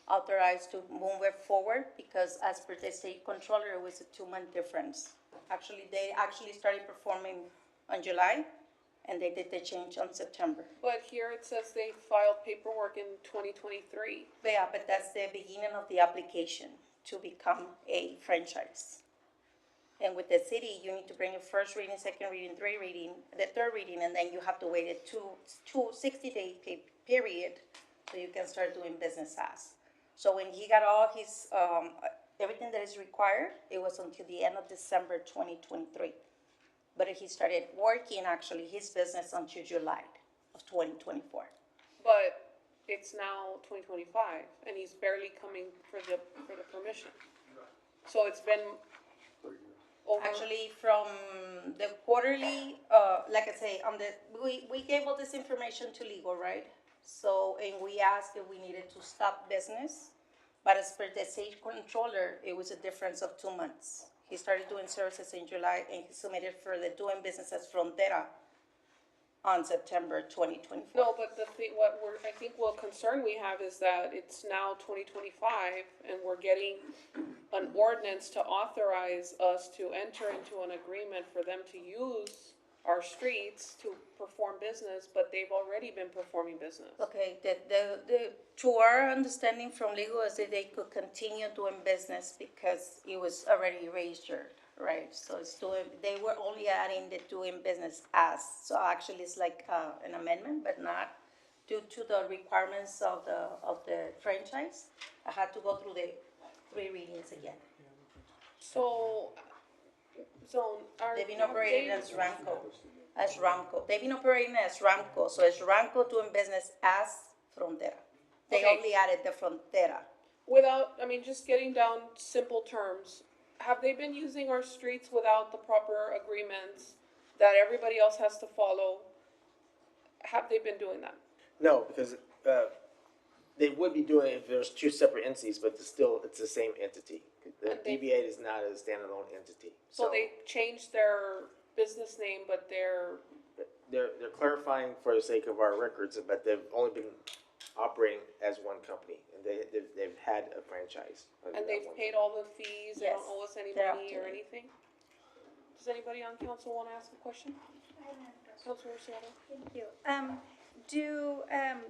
authorized to move it forward because as per the state controller, it was a 2-month difference. Actually, they actually started performing on July, and they did the change on September. But here it says they filed paperwork in 2023. Yeah, but that's the beginning of the application to become a franchise. And with the city, you need to bring a first reading, second reading, the third reading, and then you have to wait a 60-day period so you can start doing business as. So when he got all his, everything that is required, it was until the end of December 2023. But he started working, actually, his business until July of 2024. But it's now 2025, and he's barely coming for the permission. So it's been over. Actually, from the quarterly, like I say, we gave all this information to legal, right? So, and we asked if we needed to stop business, but as per the state controller, it was a difference of 2 months. He started doing services in July, and he submitted for the doing business as Frontera on September 2024. No, but I think what concern we have is that it's now 2025, and we're getting an ordinance to authorize us to enter into an agreement for them to use our streets to perform business, but they've already been performing business. Okay, to our understanding from legal is that they could continue doing business because it was already registered, right? So they were only adding the doing business as. So actually it's like an amendment, but not due to the requirements of the franchise. I had to go through the 3 readings again. So they've been operating as Ramco. They've been operating as Ramco, so it's Ramco doing business as Frontera. They only added the Frontera. Just getting down simple terms, have they been using our streets without the proper agreements that everybody else has to follow? Have they been doing that? No, because they would be doing it if there's 2 separate entities, but it's the same entity. The DBA is not a standalone entity. So they changed their business name, but they're clarifying for the sake of our records, but they've only been operating as one company, and they've had a franchise. And they've paid all the fees. They don't owe us any money or anything. Does anybody on council want to ask a question? Councilor Seattle. Thank you.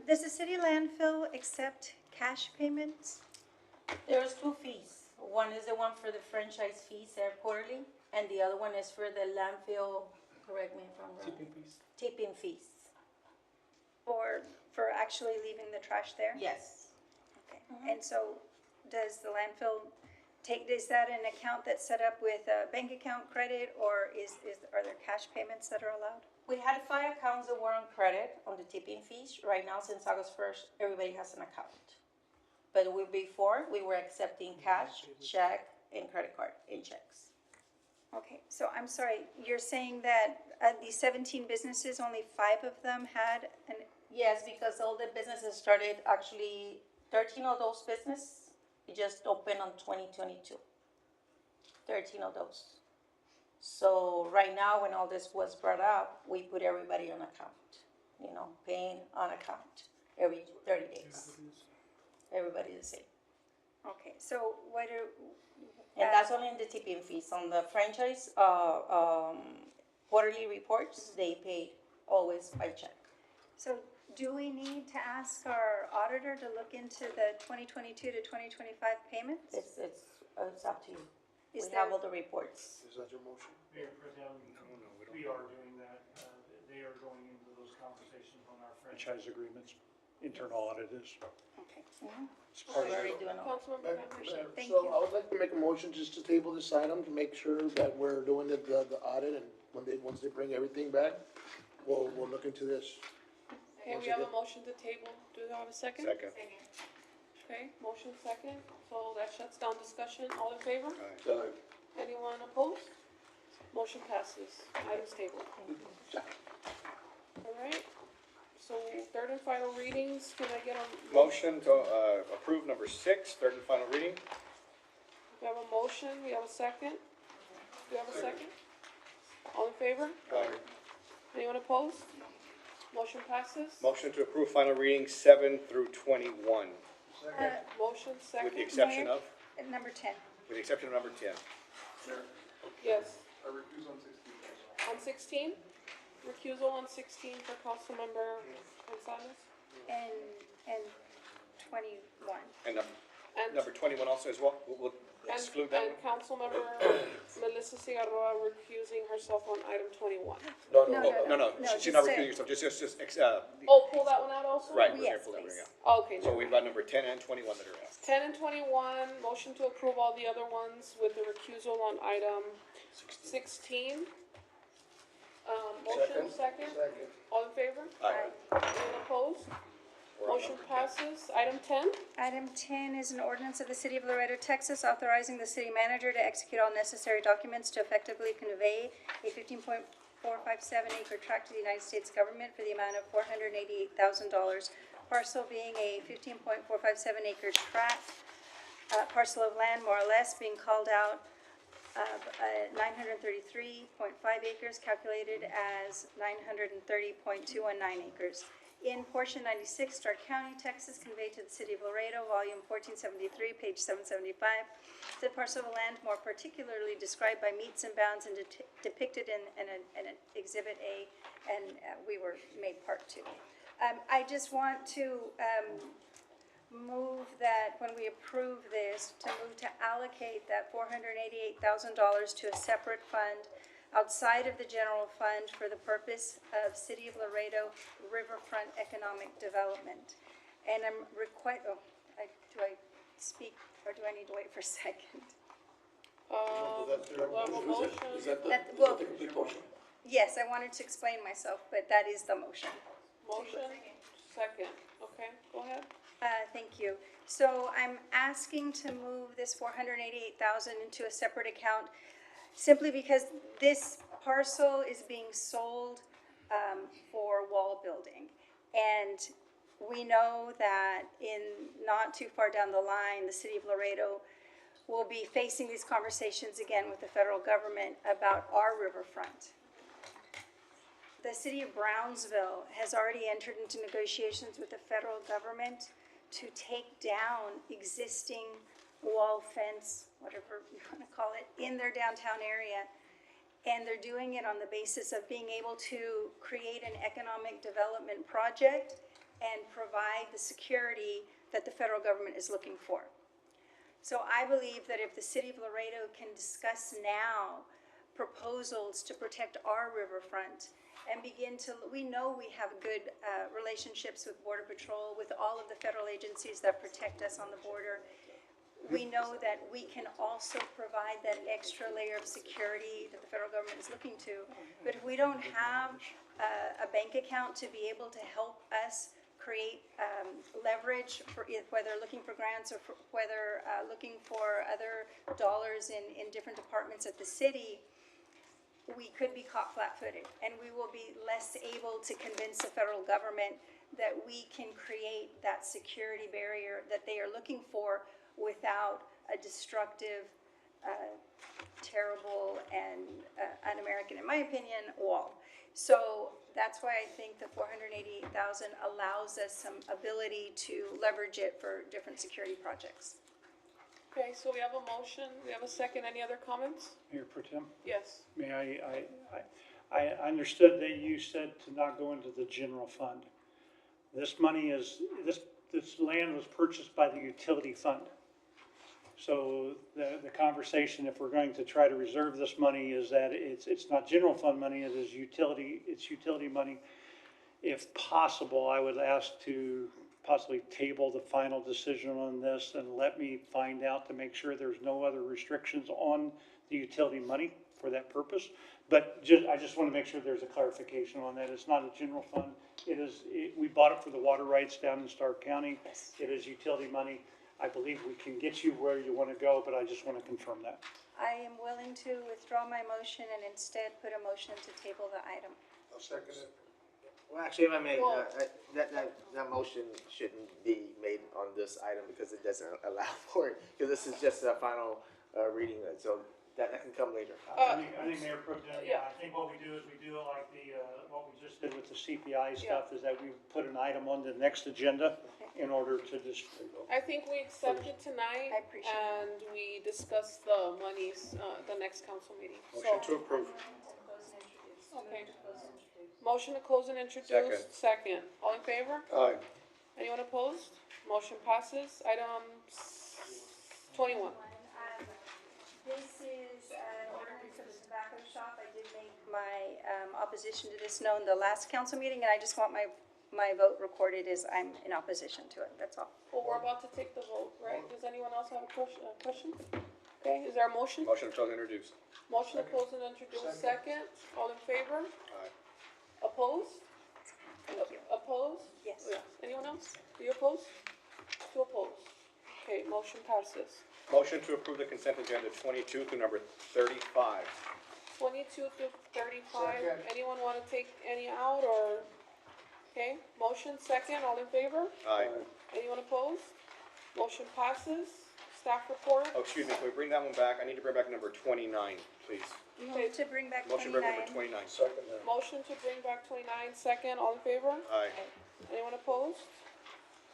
Does the city landfill accept cash payments? There's 2 fees. One is the one for the franchise fees, they're quarterly, and the other one is for the landfill, correct me if I'm wrong. Tipping fees. For actually leaving the trash there? Yes. Okay. And so does the landfill is that an account that's set up with a bank account credit, or are there cash payments that are allowed? We had 5 accounts that were on credit on the tipping fees. Right now, since August 1st, everybody has an account. But before, we were accepting cash, check, and credit card and checks. Okay, so I'm sorry, you're saying that these 17 businesses, only 5 of them had an, Yes, because all the businesses started, actually, 13 of those businesses just opened on 2022. 13 of those. So right now, when all this was brought up, we put everybody on account, paying on account every 30 days. Everybody the same. okay, so what are, And that's only in the tipping fees. On the franchise quarterly reports, they pay always by check. so do we need to ask our auditor to look into the 2022 to 2025 payments? It's up to you. Is We have there- all the reports. Is that your motion? Mayor Pro Tem, we are doing that. They are going into those conversations on our franchise agreements. Internal audit is. Okay. It's part of We're already it. doing all. Councilmember Campbell. Thank So you. I would like to make a motion just to table this item to make sure that we're doing the audit, and once they bring everything back, we'll look into this. Okay, we have a motion to table. Do you have a second? Second. Okay, motion second, so that shuts down discussion. All in favor? Aye. Anyone opposed? Motion passes. Item's tabled. All right, so third and final readings, can I get a? Motion to approve number 6, third and final reading. We have a motion, we have a second. Do you have a second? All in favor? Anyone opposed? Motion passes. Motion to approve final reading 7 through 21, Motion second. with the exception Mayor? of, Number 10. with the exception of number 10. Yes. I recuse on 16. On 16? Recusal on 16 for Councilmember Gonzalez. And 21. And And- number 21 also as well, we'll exclude that And one. Councilmember Melissa Cigarroa recusing herself on item 21. No, No, she's not just recusing herself, Oh, pull that one out also? right, we're gonna Yes, pull that one, please. yeah. Okay, So we've got number 10 and 21 that are asked. 10 and 21, motion to approve all the other ones with the recusal on item 16. Motion second, all in favor? Aye. Anyone opposed? Motion passes. Item 10, Item 10 is an ordinance of the City of Laredo, Texas, authorizing the city manager to execute all necessary documents to effectively convey a 15.457 acre tract to the United States government for the amount of $488,000. Parcel being a 15.457 acre tract, parcel of land more or less being called out of 933.5 acres, calculated as 930.219 acres. In portion 96, Stark County, Texas, conveyed to the City of Laredo, volume 1473, page 775. The parcel of land more particularly described by meets and bounds and depicted in an Exhibit A, and we were made part 2. I just want to move that when we approve this, to move to allocate that $488,000 to a separate fund outside of the general fund for the purpose of City of Laredo Riverfront Economic Development. And I'm do I speak, or do I need to wait for a second? we have a motion. Well, the complete motion? Yes, I wanted to explain myself, but that is the motion. Motion second, okay, go ahead. Thank you. So I'm asking to move this $488,000 into a separate account simply because this parcel is being sold for wall building. And we know that in not too far down the line, the City of Laredo will be facing these conversations again with the federal government about our riverfront. The City of Brownsville has already entered into negotiations with the federal government to take down existing wall fence, whatever you want to call it, in their downtown area. And they're doing it on the basis of being able to create an economic development project and provide the security that the federal government is looking for. So I believe that if the City of Laredo can discuss now proposals to protect our riverfront and begin to, we know we have good relationships with Border Patrol, with all of the federal agencies that protect us on the border. we know that we can also provide that extra layer of security that the federal government is looking to. But if we don't have a bank account to be able to help us create leverage for whether looking for grants or whether looking for other dollars in different departments at the city, we could be caught flat-footed, and we will be less able to convince the federal government that we can create that security barrier that they are looking for without a destructive, terrible, and un-American, in my opinion, wall. So that's why I think the $488,000 allows us some ability to leverage it for different security projects. Okay, so we have a motion, we have a second, any other comments? Mayor Pro Tem, Yes. may I understood that you said to not go into the general fund. This money is, this land was purchased by the utility fund. So the conversation, if we're going to try to reserve this money, is that it's not general fund money, it's utility money. If possible, I would ask to possibly table the final decision on this and let me find out to make sure there's no other restrictions on the utility money for that purpose. But I just want to make sure there's a clarification on that. It's not a general fund. We bought it for the water rights down in Stark County. It is utility money. I believe we can get you where you want to go, but I just want to confirm that. I am willing to withdraw my motion and instead put a motion to table the item. I'll second it. Well, actually, if I may, Well- that motion shouldn't be made on this item because it doesn't allow for it, because this is just a final reading, so that can come later. I think Mayor Pro Tem, yeah. I think what we do is we do it like what we just did with the CPI stuff, is that we put an item on the next agenda in order to just. I think we accept it tonight, I appreciate it. and we discuss the monies, the next council meeting. Motion So, to approve. okay. Motion to close and introduce, second. All in favor? Aye. Anyone opposed? Motion passes. Item 21. This is an ordinance for the tobacco shop. I did make my opposition to this known the last council meeting, and I just want my vote recorded as I'm in opposition to it, that's all. Well, we're about to take the vote, right? Does anyone else have a question? Okay, is there a motion? Motion to close and introduce. Motion to close and introduce, second. All in favor? Aye. Opposed? Thank you. Opposed? Yes. Yeah. Anyone else? Do you oppose? Two opposed. Okay, motion passes. Motion to approve the consent agenda 22 through number 35. 22 to 35. Second. Anyone want to take any out or? Okay, motion second. All in favor? Aye. Anyone opposed? Motion passes. Staff report. Oh, excuse me, can we bring that one back? I need to bring back number 29, please. Move to bring back Motion to bring 29. number 29. Second. Motion to bring back 29, second. All in favor? Aye. Anyone opposed?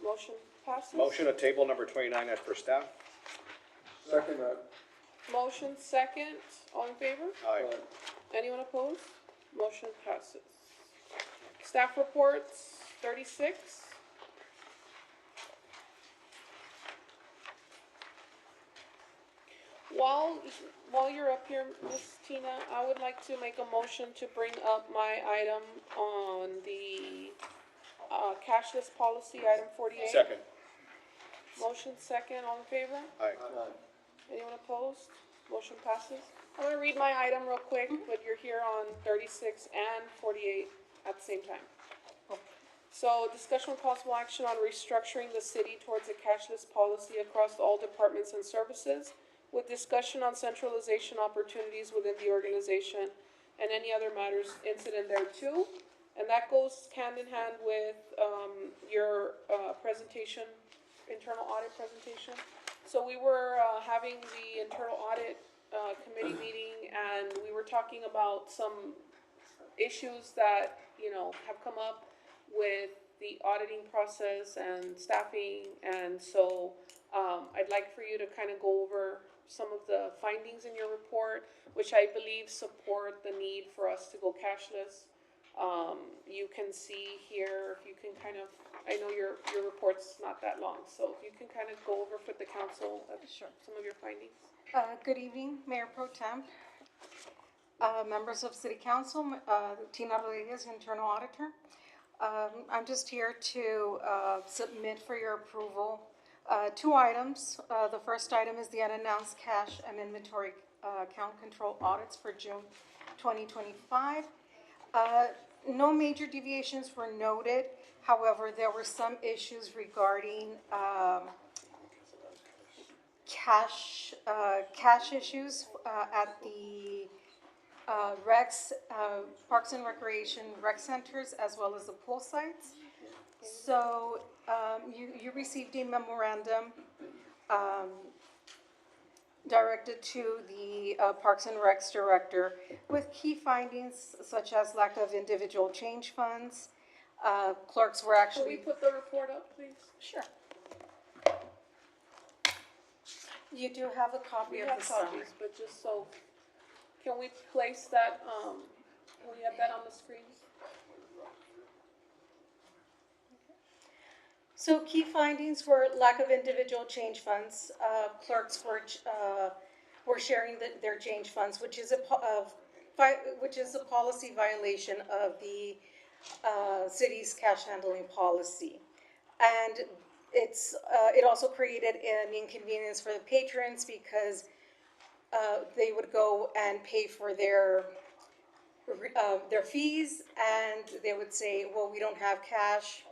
Motion passes. Motion to table number 29 as per staff. Second that. Motion second. All in favor? Aye. Anyone opposed? Motion passes. Staff reports, 36. While you're up here, Ms. Tina, I would like to make a motion to bring up my item on the cashless policy, item 48. Second. Motion second, all in favor? Aye. Anyone opposed? Motion passes. I'm gonna read my item real quick, but you're here on 36 and 48 at the same time. So, discussion with possible action on restructuring the city towards a cashless policy across all departments and services, with discussion on centralization opportunities within the organization and any other matters incident thereto. And that goes hand in hand with your presentation, internal audit presentation. So we were having the internal audit committee meeting, and we were talking about some issues that, you know, have come up with the auditing process and staffing. And so I'd like for you to kind of go over some of the findings in your report, which I believe support the need for us to go cashless. You can see here, if you can kind of, I know your report's not that long, so if you can kind of go over with the council Sure. some of your findings. Good evening, Mayor Pro Tem, members of City Council, Tina Rodriguez, Internal Auditor. I'm just here to submit for your approval Two items. The first item is the unannounced cash and inventory account control audits for June 2025. No major deviations were noted. However, there were some issues regarding cash issues at the recs, Parks and Recreation rec centers, as well as the pool sites. So you received a memorandum directed to the Parks and Recs Director with key findings such as lack of individual change funds. Clerks were Can actually... we put the report up, please? Sure. You do have a copy We of have the summary. copies, but just so, can we place that, can we have that on the screen? So key findings were lack of individual change funds. Clerks were sharing their change funds, which is a policy violation of the city's cash handling policy. And it also created an inconvenience for the patrons because they would go and pay for their fees, and they would say, well, we don't have cash.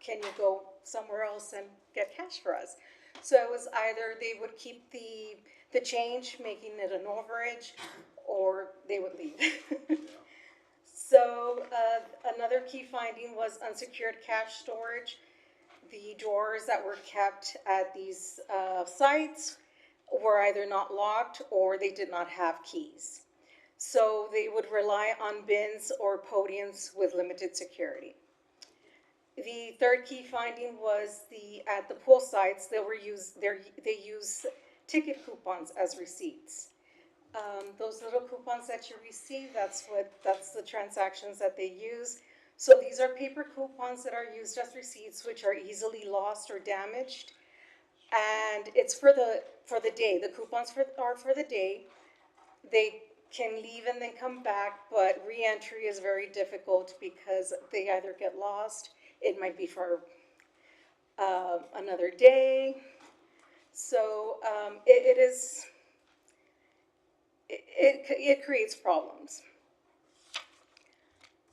Can you go somewhere else and get cash for us? So it was either they would keep the change, making it an overage, or they would leave. So another key finding was unsecured cash storage. The drawers that were kept at these sites were either not locked or they did not have keys. So they would rely on bins or podiums with limited security. The third key finding was at the pool sites, they use ticket coupons as receipts. Those little coupons that you receive, that's the transactions that they use. So these are paper coupons that are used as receipts, which are easily lost or damaged. And it's for the day. The coupons are for the day. They can leave and then come back, but re-entry is very difficult because they either get lost. It might be for another day. So it creates problems.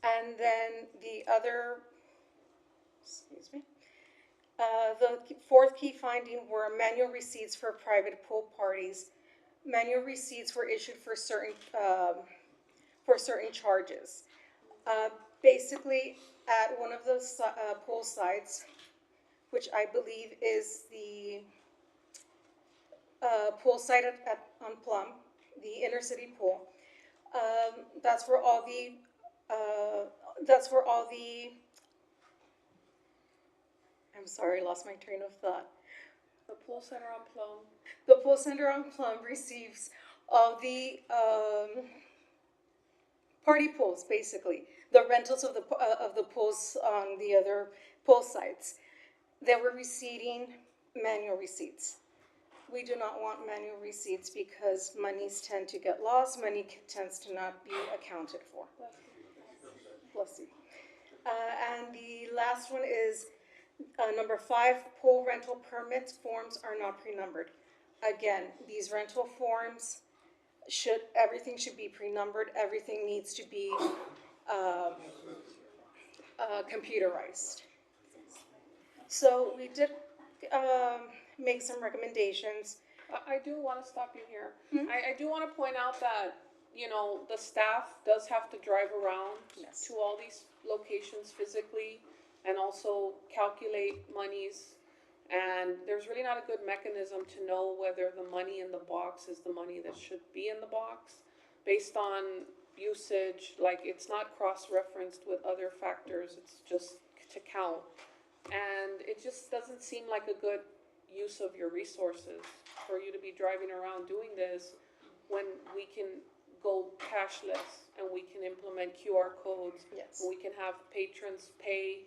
And then the fourth key finding were manual receipts for private pool parties. Manual receipts were issued for certain charges. Basically, at one of those pool sites, which I believe is the pool site on Plum, the inner city pool, that's where all the I'm sorry, lost my train of thought. The pool center on Plum. The pool center on Plum receives all the party pools, basically the rentals of the pools on the other pool sites. They were receiving manual receipts. We do not want manual receipts because monies tend to get lost. Money tends to not be accounted for. Bless you. And the last one is number 5, pool rental permits forms are not pre-numbered. Again, these rental forms everything should be pre-numbered. Everything needs to be computerized. So we did make some recommendations. I do want to stop you here. I do want to point out that, the staff does have to drive around to all these locations physically and also calculate monies. And there's really not a good mechanism to know whether the money in the box is the money that should be in the box based on usage. Like, it's not cross-referenced with other factors. It's just to count. And it just doesn't seem like a good use of your resources for you to be driving around doing this when we can go cashless and we can implement QR codes. Yes. And we can have patrons pay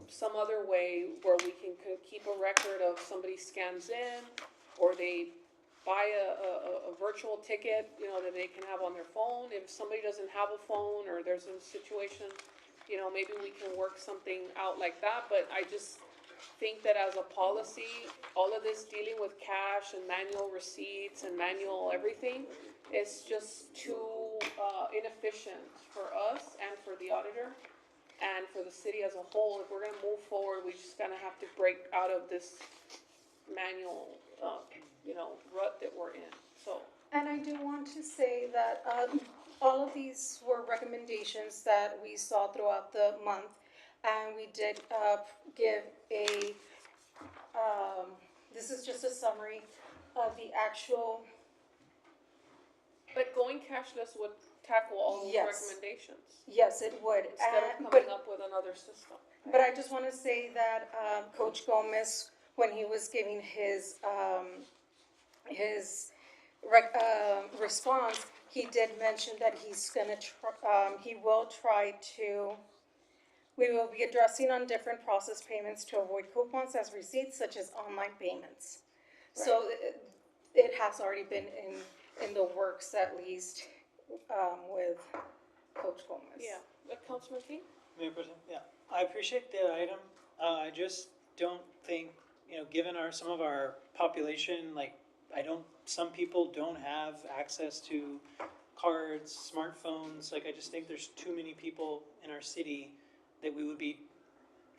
some other way where we can keep a record of somebody scans in or they buy a virtual ticket, that they can have on their phone. If somebody doesn't have a phone or there's a situation, maybe we can work something out like that. But think that as a policy, all of this dealing with cash and manual receipts and manual everything is just too, inefficient for us and for the auditor and for the city as a whole. If we're gonna move forward, we just gonna have to break out of this manual, rut that we're in, so. And I do want to say that all of these were recommendations that we saw throughout the month. And we did give a, this is just a summary of the actual. But going cashless would tackle all those Yes. recommendations. Yes, it would. Instead of But- coming up with another system. But I just want to say that Coach Gomez, when he was giving his response, he did mention that he's gonna he will try to. We will be addressing on different process payments to avoid coupons as receipts, such as online payments. So it has already been in the works at least with Coach Gomez. Yeah, Councilman King? Mayor Pro Tem, yeah, I appreciate the item. I just don't think, given some of our population, some people don't have access to cards, smartphones. I just think there's too many people in our city that we would be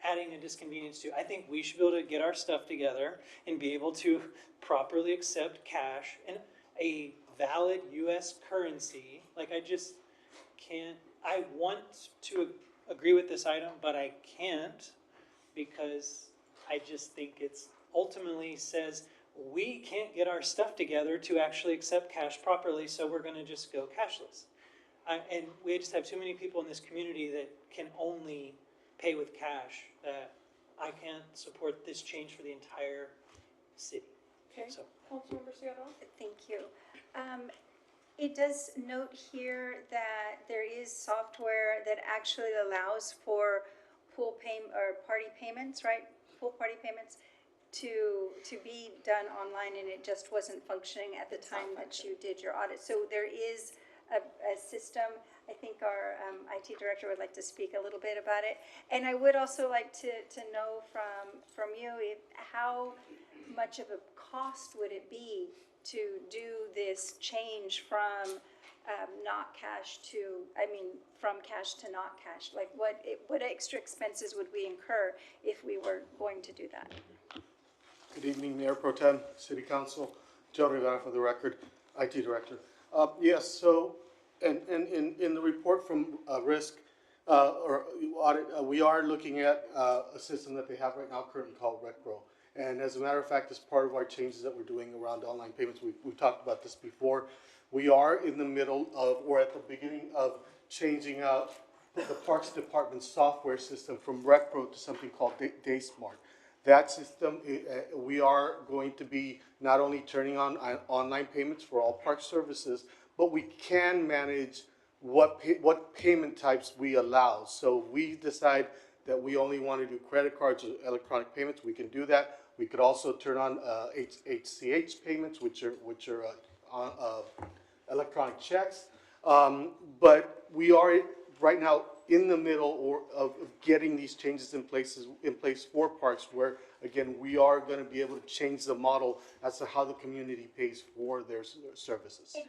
adding a disconvenience to. I think we should be able to get our stuff together and be able to properly accept cash and a valid US currency. I just can't, I want to agree with this item, but I can't because I just think it's ultimately says we can't get our stuff together to actually accept cash properly, so we're gonna just go cashless. And we just have too many people in this community that can only pay with cash, that I can't support this change for the entire city. Okay, So. Councilmember Sierra? Thank you. It does note here that there is software that actually allows for party payments, right? Pool party payments to be done online, and it just wasn't functioning at the time that you did your audit. So there is a system. I think our IT director would like to speak a little bit about it. And I would also like to know from you how much of a cost would it be to do this change from not cash to, from cash to not cash? What extra expenses would we incur if we were going to do that? Good evening, Mayor Pro Tem, City Council, Joe Rivera for the record, IT Director. Yes, so, and in the report from Risk or Audit, we are looking at a system that they have right now currently called RecPro. And as a matter of fact, as part of our changes that we're doing around online payments, we've talked about this before. We are in the middle of, or at the beginning of changing out the Parks Department software system from RecPro to something called DaySmart. That system, we are going to be not only turning on online payments for all park services, but we can manage what payment types we allow. So if we decide that we only want to do credit cards or electronic payments, we can do that. We could also turn on ACH payments, which are electronic checks. But we are right now in the middle of getting these changes in place for parks, where again we are going to be able to change the model as to how the community pays for their services. And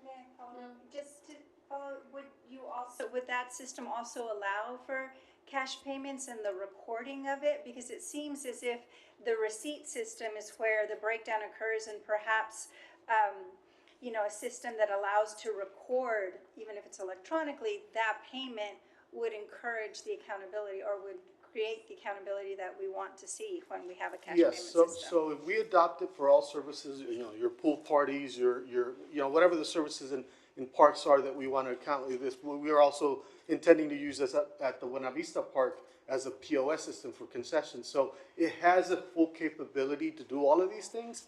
may I follow up? Just to follow, would that system also allow for cash payments and the recording of it? Because it seems as if the receipt system is where the breakdown occurs, and perhaps a system that allows to record, even if it's electronically, that payment would encourage the accountability, or would create the accountability that we want to see when we have a cash payment system. Yes, so if we adopt it for all services, your pool parties, your whatever the services in parks are that we want to account with this, we are also intending to use this at the Buena Vista Park as a POS system for concessions. So it has a full capability to do all of these things.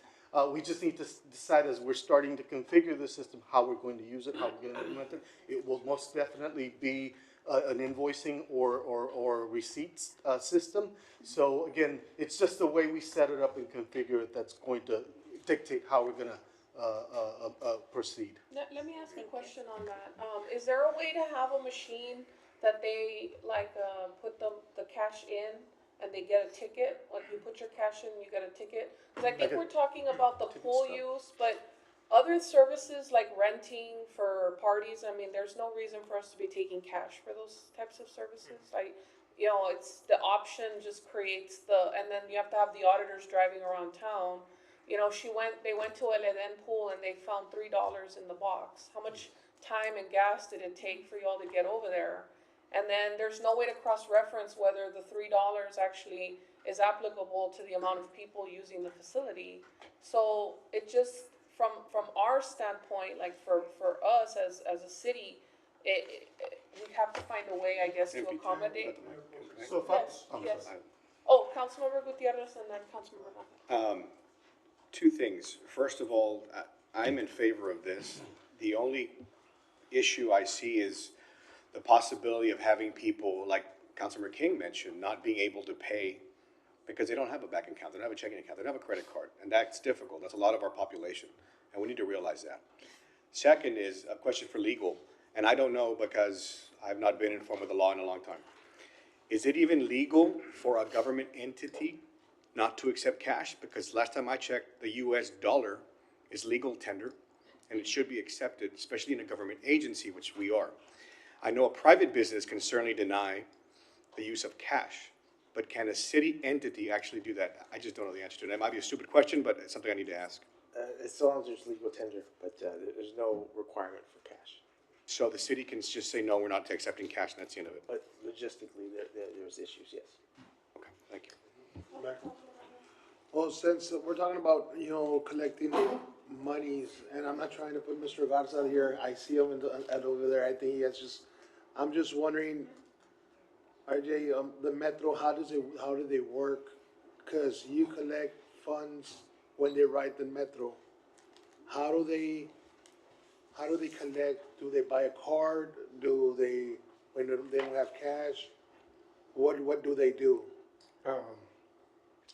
We just need to decide, as we're starting to configure the system, how we're going to use it, how we're going to implement it. It will most definitely be an invoicing or receipts system. So again, it's just the way we set it up and configure it that's going to dictate how we're going to proceed. Let me ask a question on that. Is there a way to have a machine that they put the cash in and they get a ticket, like you put your cash in, you get a ticket. Cause I think Like a we're talking about the ticket pool stub. use, but other services like renting for parties, I mean, there's no reason for us to be taking cash for those types of services. You know, it's, the option just creates and then you have to have the auditors driving around town. You know, they went to El Eden pool and they found $3 in the box. How much time and gas did it take for y'all to get over there? And then there's no way to cross-reference whether the $3 actually is applicable to the amount of people using the facility. So it just, from our standpoint, like for us as a city, we have to find a way, I guess, to accommodate. So Yes, yes. Oh, Councilmember Gutierrez and then Councilmember Nava. Two things. First of all, I'm in favor of this. The only issue I see is the possibility of having people, like Councilmember King mentioned, not being able to pay because they don't have a bank account, they don't have a checking account, they don't have a credit card, and that's difficult. That's a lot of our population, and we need to realize that. Second is a question for legal, and I don't know because I've not been informed of the law in a long time. Is it even legal for a government entity not to accept cash? Because last time I checked, the US dollar is legal tender, and it should be accepted, especially in a government agency, which we are. I know a private business can certainly deny the use of cash, but can a city entity actually do that? I just don't know the answer to it. It might be a stupid question, but it's something I need to ask. As long as there's legal tender, but there's no requirement for cash. So the city can just say, no, we're not accepting cash, and that's the end of it. But logistically, there's issues, yes. Okay, thank you. Well, since we're talking about, collecting monies, and I'm not trying to put Mr. Garza here, I see him over there, I think he has I'm just wondering, RJ, the Metro, how do they work? Cause you collect funds when they ride the Metro. How do they collect? Do they buy a card? When they don't have cash? What do they do?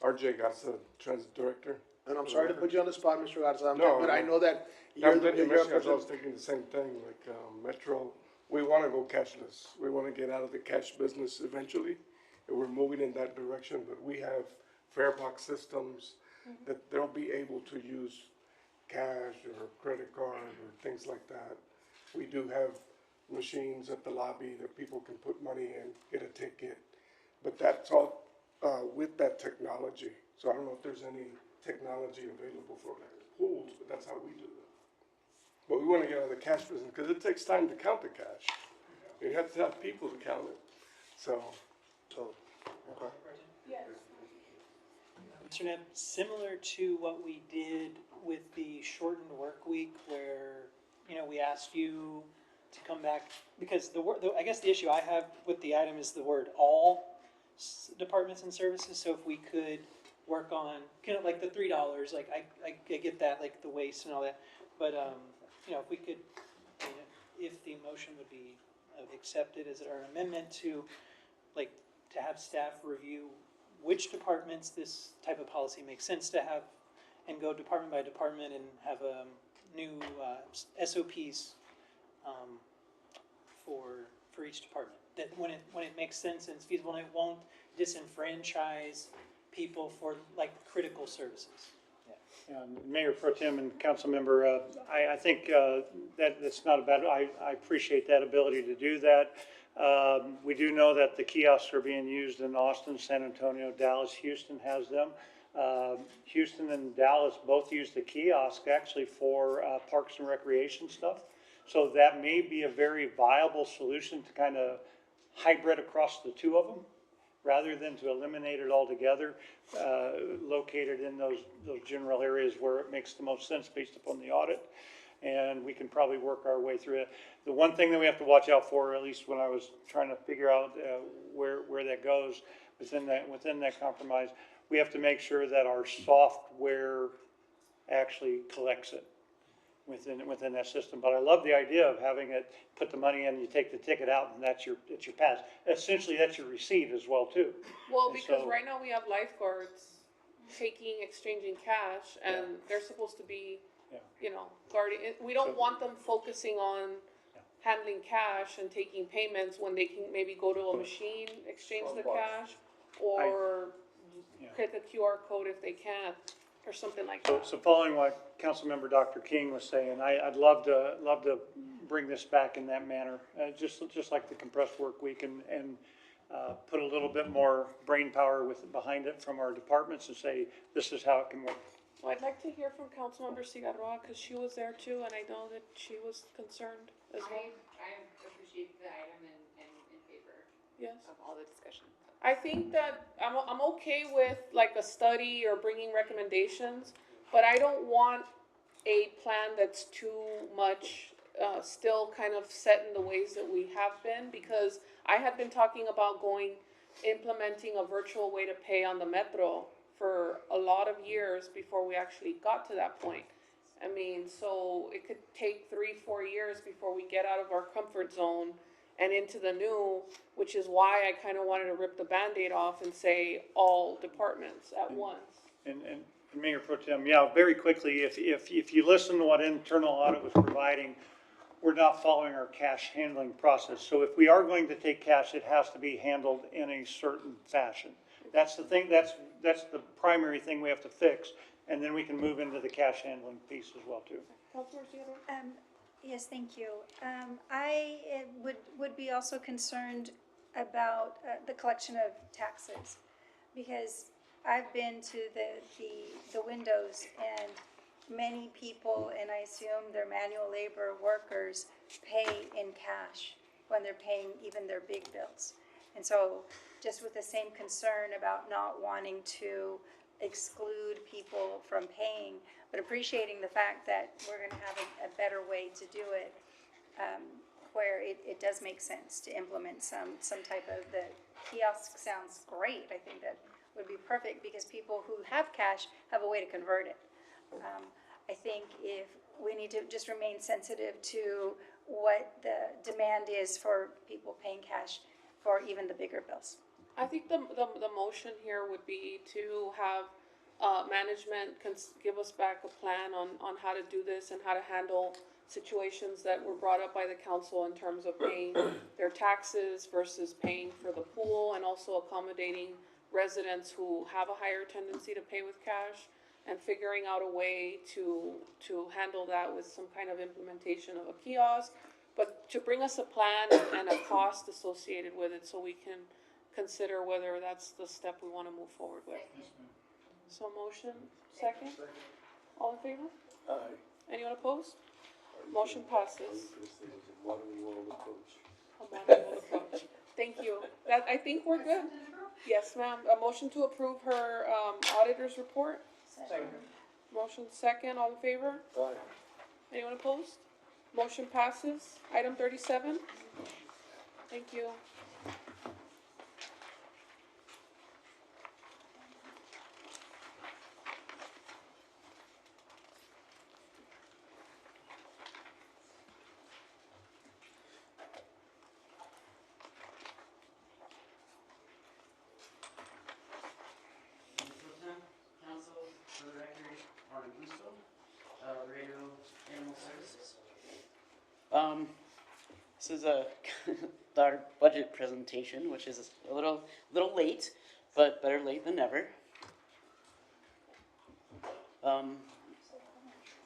RJ Garza, Transit Director. And I'm sorry to put you on the spot, Mr. Garza, No, but I know that I'm you're glad you you're a mentioned that. I was person. thinking the same thing, like, Metro, we wanna go cashless. We wanna get out of the cash business eventually, and we're moving in that direction, but we have fare box systems that they'll be able to use cash or credit card or things like that. We do have machines at the lobby that people can put money in, get a ticket, but that's all, with that technology. So I don't know if there's any technology available for like pools, but that's how we do it. But we want to get out of the cash business because it takes time to count the cash. You have to have people to count it. So, okay. Yes. Mr. Knapp, similar to what we did with the shortened work week where, we asked you to come back, because I guess the issue I have with the item is the word all departments and services, so if we could work on, like the $3, like I get that, like the waste and all that, but, if we could, if the motion would be accepted as an amendment to, like, to have staff review which departments this type of policy makes sense to have, and go department by department and have new SOPs for each department. That when it makes sense and it's feasible, and it won't disenfranchise people for like critical services. Mayor Pro Tem and Council Member, I think that's not a bad, I appreciate that ability to do that. We do know that the kiosks are being used in Austin, San Antonio, Dallas, Houston has them. Houston and Dallas both use the kiosk actually for parks and recreation stuff. So that may be a very viable solution to kind of hybrid across the two of them, rather than to eliminate it altogether, located in those general areas where it makes the most sense based upon the audit. And we can probably work our way through it. The one thing that we have to watch out for, at least when I was trying to figure out where that goes within that compromise, we have to make sure that our software actually collects it within that system. But I love the idea of having it, put the money in, you take the ticket out, and that's your pass. Essentially, that's your receipt as well too. Well, And because so- right now we have lifeguards exchanging cash, and they're supposed to be, guarding. We don't want them focusing on handling cash and taking payments when they can maybe go to a machine, exchange the cash, or create the QR code if they can't, or something like that. So following what Councilmember Dr. King was saying, I'd love to bring this back in that manner, just like the compressed work week and put a little bit more brain power behind it from our departments and say, this is how it can work. Well, I'd like to hear from Councilmember Cigarroa, because she was there too, and I know that she was concerned as well. I appreciate the item and in favor Yes. of all the discussion. I think that I'm okay with like a study or bringing recommendations, but I don't want a plan that's too much, still kind of set in the ways that we have been, because I had been talking about implementing a virtual way to pay on the Metro for a lot of years before we actually got to that point. I mean, so it could take 3-4 years before we get out of our comfort zone and into the new, which is why I kind of wanted to rip the Band-Aid off and say all departments at once. And Mayor Pro Tem, yeah, very quickly, if you listen to what internal audit was providing, we're not following our cash handling process. So if we are going to take cash, it has to be handled in a certain fashion. That's the thing, that's the primary thing we have to fix, and then we can move into the cash handling piece as well too. Councilor Cigarroa? Yes, thank you. I would be also concerned about the collection of taxes, because I've been to the windows, and many people, and I assume they're manual labor workers, pay in cash when they're paying even their big bills. And so just with the same concern about not wanting to exclude people from paying, but appreciating the fact that we're gonna have a better way to do it, where it does make sense to implement some type of, the kiosk sounds great. I think that would be perfect, because people who have cash have a way to convert it. I think if we need to just remain sensitive to what the demand is for people paying cash for even the bigger bills. I think the motion here would be to have management give us back a plan on how to do this and how to handle situations that were brought up by the council in terms of paying their taxes versus paying for the pool, and also accommodating residents who have a higher tendency to pay with cash, and figuring out a way to handle that with some kind of implementation of a kiosk, but to bring us a plan and a cost associated with it, so we can consider whether that's the step we want to move forward with. So motion, second? All in favor? Aye. Anyone opposed? Motion passes. Modern world approach. A modern world approach. Thank you. I think we're good. Yes, ma'am. A motion to approve her auditor's report? Second. Motion second, all in favor? Aye. Anyone opposed? Motion passes. Item 37. Thank you. Council, for the record, Arlen Gusto, Laredo Animal Services. This is our budget presentation, which is a little late, but better late than never.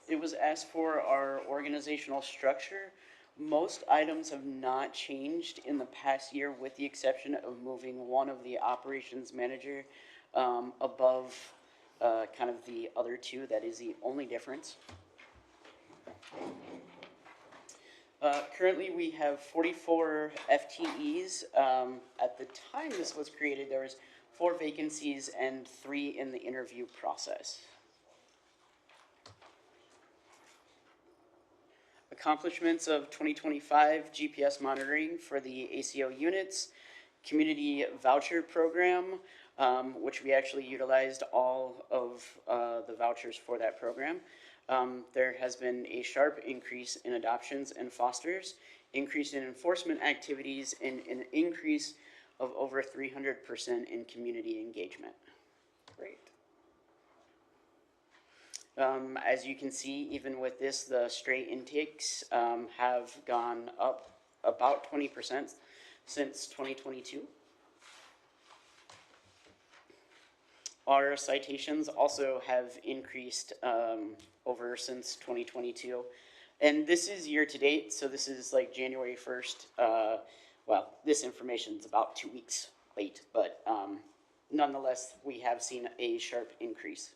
It was asked for our organizational structure. Most items have not changed in the past year, with the exception of moving one of the operations manager above kind of the other two. That is the only difference. Currently, we have 44 FTEs. At the time this was created, there was 4 vacancies and 3 in the interview process. Accomplishments of 2025: GPS monitoring for the ACO units, community voucher program, which we actually utilized all of the vouchers for that program. There has been a sharp increase in adoptions and fosters, increase in enforcement activities, and an increase of over 300% in community engagement. Great. As you can see, even with this, the stray intakes have gone up about 20% since 2022. our citations also have increased over since 2022. And this is year to date, so this is like January 1st. Well, this information's about 2 weeks late, but nonetheless, we have seen a sharp increase.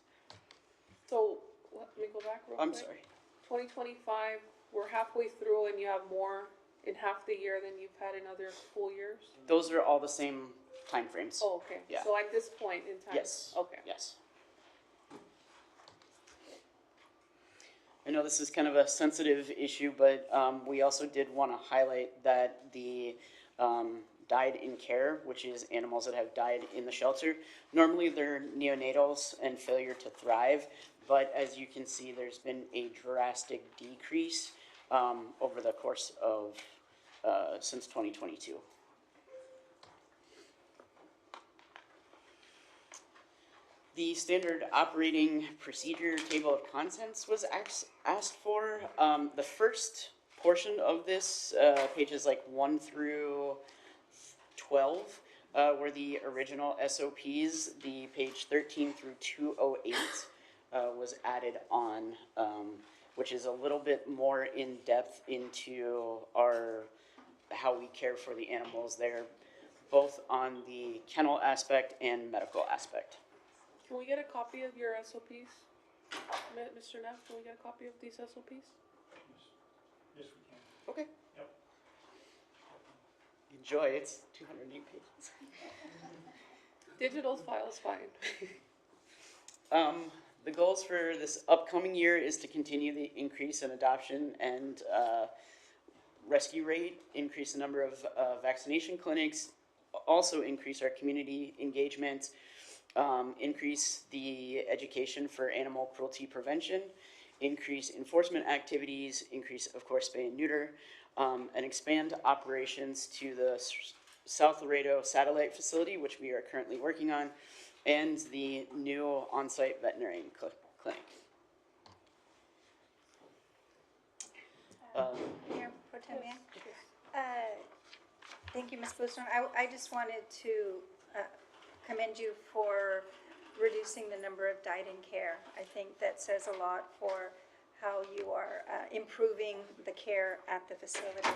So, let me go back real quick. I'm sorry. 2025, we're halfway through and you have more in half the year than you've had in other full years? Those are all the same timeframes. Oh, okay. Yeah. So at this point in time? Yes. Okay. Yes. I know this is kind of a sensitive issue, but we also did want to highlight that the died in care, which is animals that have died in the shelter, normally they're neonatals and failure to thrive, but as you can see, there's been a drastic decrease over the course of since 2022. The standard operating procedure table of contents was asked for. The first portion of this, pages like 1 through 12, were the original SOPs. The page 13 through 208 was added on, which is a little bit more in depth into how we care for the animals there, both on the kennel aspect and medical aspect. Can we get a copy of your SOPs? Mr. Neff, can we get a copy of these SOPs? Yes, we can. Okay. Yep. Enjoy, it's 208 pages. Digital file is fine. The goals for this upcoming year is to continue the increase in adoption and rescue rate, increase the number of vaccination clinics, also increase our community engagement, increase the education for animal cruelty prevention, increase enforcement activities, increase, of course, spay and neuter, and expand operations to the South Laredo satellite facility, which we are currently working on, and the new on-site veterinarian clinic. Mayor Pro Tem, thank you, Ms. Bluestone. I just wanted to commend you for reducing the number of died in care. I think that says a lot for how you are improving the care at the facility.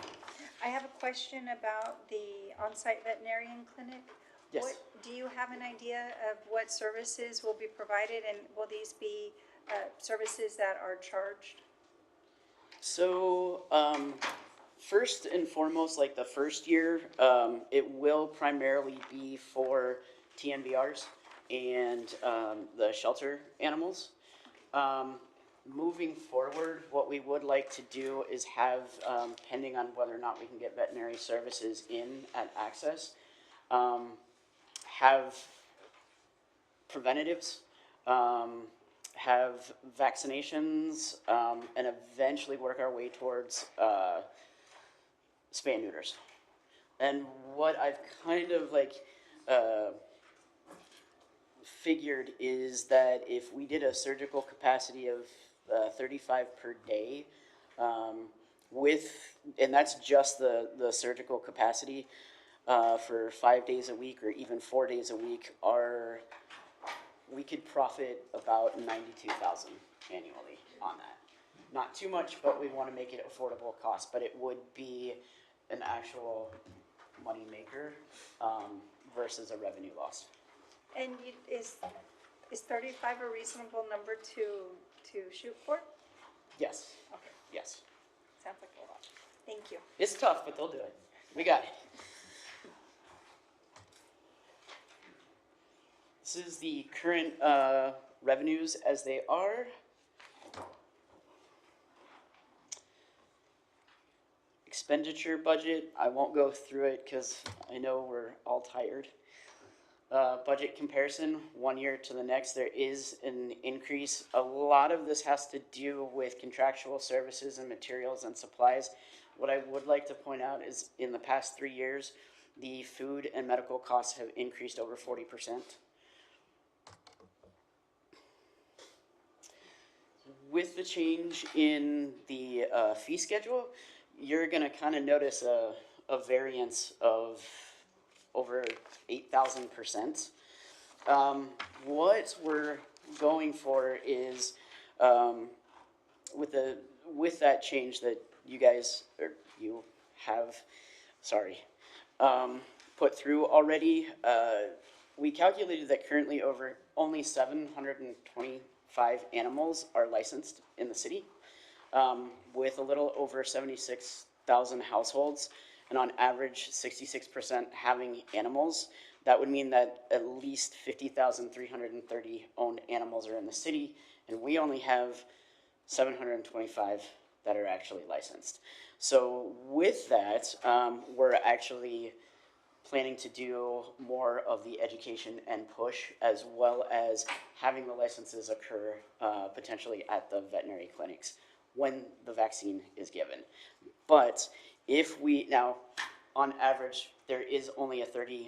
I have a question about the on-site veterinarian clinic. Yes. Do you have an idea of what services will be provided, and will these be services that are charged? So, first and foremost, like the first year, it will primarily be for TNVRs and the shelter animals. Moving forward, what we would like to do is have, pending on whether or not we can get veterinary services in at Access, have preventatives, have vaccinations, and eventually work our way towards spay and neuters. And what I've kind of like figured is that if we did a surgical capacity of 35 per day, and that's just the surgical capacity for 5 days a week or even 4 days a week, we could profit about $92,000 annually on that. Not too much, but we want to make it affordable cost, but it would be an actual money maker versus a revenue loss. And is 35 a reasonable number to shoot for? Yes. Okay. Yes. Sounds like a lot. Thank you. It's tough, but they'll do it. We got it. This is the current revenues as they are. Expenditure budget, I won't go through it because I know we're all tired. Budget comparison, 1 year to the next, there is an increase. A lot of this has to do with contractual services and materials and supplies. What I would like to point out is in the past 3 years, the food and medical costs have increased over 40%. With the change in the fee schedule, you're gonna kind of notice a variance of over 8,000%. What we're going for is, with that change that you guys, or you have, sorry, put through already, we calculated that currently only 725 animals are licensed in the city, with a little over 76,000 households, and on average, 66% having animals. That would mean that at least 50,330 owned animals are in the city, and we only have 725 that are actually licensed. So with that, we're actually planning to do more of the education and push, as well as having the licenses occur potentially at the veterinary clinics when the vaccine is given. But if we, now, on average, there is only a 30%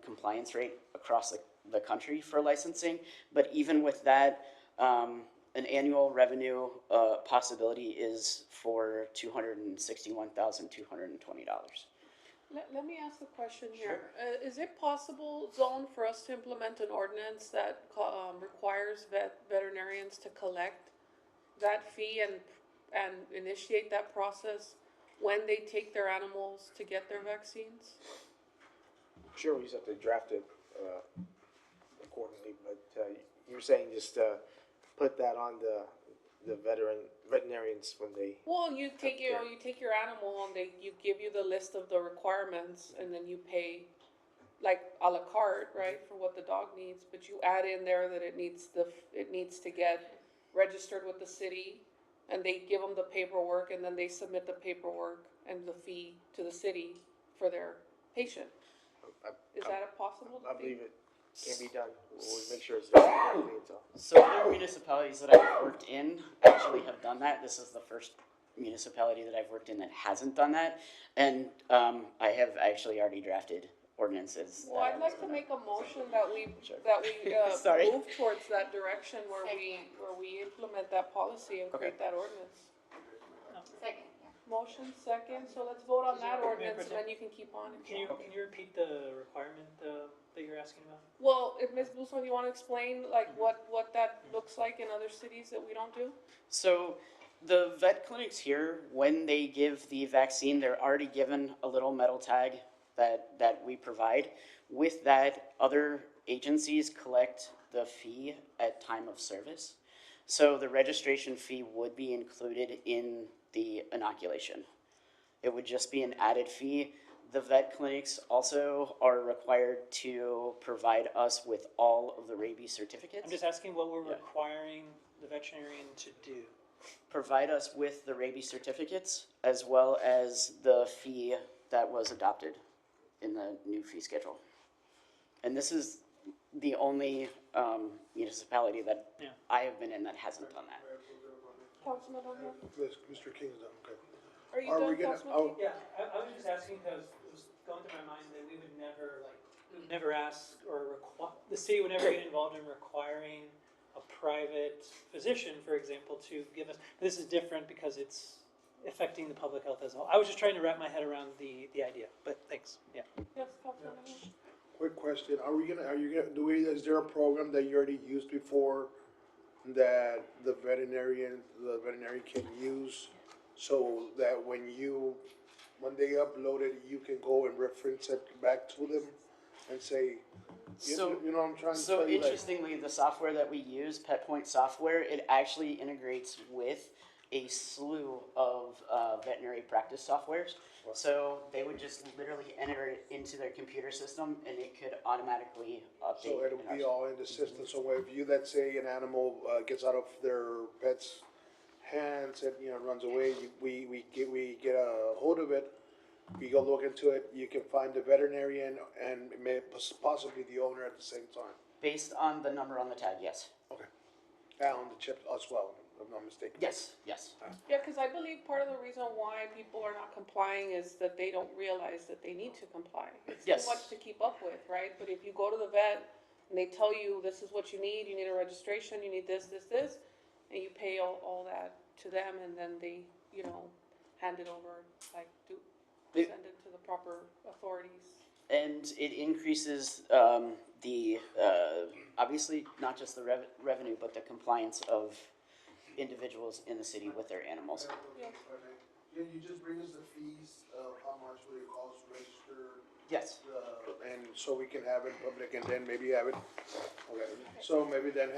compliance rate across the country for licensing, but even with that, an annual revenue possibility is for $261,220. Let me ask a question here. Is it possible, Zone, for us to implement an ordinance that requires veterinarians to collect that fee and initiate that process when they take their animals to get their vaccines? Sure, we just have to draft it accordingly, but you're saying just put that on the veterinarians when they. Well, you take your animal and you give you the list of the requirements, and then you pay like a la carte, right, for what the dog needs. But you add in there that it needs to get registered with the city, and they give them the paperwork, and then they submit the paperwork and the fee to the city for their patient. Is that a possible? I believe it can be done. We'll make sure it's done correctly. So other municipalities that I've worked in actually have done that. This is the first municipality that I've worked in that hasn't done that. And I have actually already drafted ordinances. Well, I'd like to make a motion that we Sorry. move towards that direction where we implement that policy and create that ordinance. Second. Motion second, so let's vote on that ordinance and then you can keep on. Can you repeat the requirement that you're asking about? Well, if Ms. Buson, you wanna explain like what that looks like in other cities that we don't do? So the vet clinics here, when they give the vaccine, they're already given a little metal tag that we provide. With that, other agencies collect the fee at time of service. So the registration fee would be included in the inoculation. It would just be an added fee. The vet clinics also are required to provide us with all of the rabies certificates. I'm just asking what we're requiring the veterinarian to do. Provide us with the rabies certificates as well as the fee that was adopted in the new fee schedule. And this is the only municipality that I have been in that hasn't done that. Councilman O'Neill? Mr. King's done, okay. Are you done, Councilman King? Yeah, I was just asking because it was going through my mind that we would never ask or the city would never get involved in requiring a private physician, for example, to give us, this is different because it's affecting the public health as a whole. I was just trying to wrap my head around the idea, but thanks, yeah. Yes, Councilman O'Neill? Quick question, is there a program that you already used before that the veterinarian can use so that when they upload it, you can go and reference it back to them and say, you know what I'm trying to So tell you? interestingly, the software that we use, PetPoint software, it actually integrates with a slew of veterinary practice softwares. So they would just literally enter it into their computer system and it could automatically update. So it'll be all in the system, so if let's say an animal gets out of their pet's hands and, runs away, we get a hold of it, we go look into it, you can find the veterinarian and possibly the owner at the same time. Based on the number on the tag, yes. Okay. And on the chip as well, if I'm not mistaken. Yes. Yeah, because I believe part of the reason why people are not complying is that they don't realize that they need to comply. It's Yes. too much to keep up with, right? But if you go to the vet and they tell you this is what you need a registration, you need this, and you pay all that to them, and then they, hand it over, send it to the proper authorities. and it increases the, obviously, not just the revenue, but the compliance of individuals in the city with their animals. Can you just bring us the fees of how much would it cost to register? Yes. And so we can have it public and then maybe have it, okay, so maybe then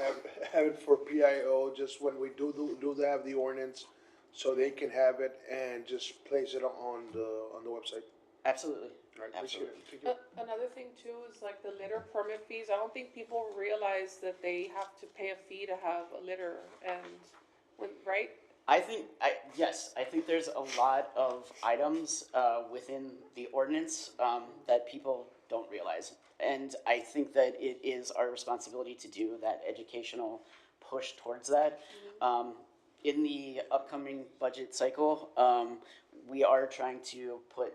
have it for PIO, just when we do have the ordinance, so they can have it and just place it on the website. Absolutely. All right, appreciate it. Thank you. Another thing too is like the litter permit fees. I don't think people realize that they have to pay a fee to have a litter and right? I think there's a lot of items within the ordinance that people don't realize. And I think that it is our responsibility to do that educational push towards that. In the upcoming budget cycle, we are trying to put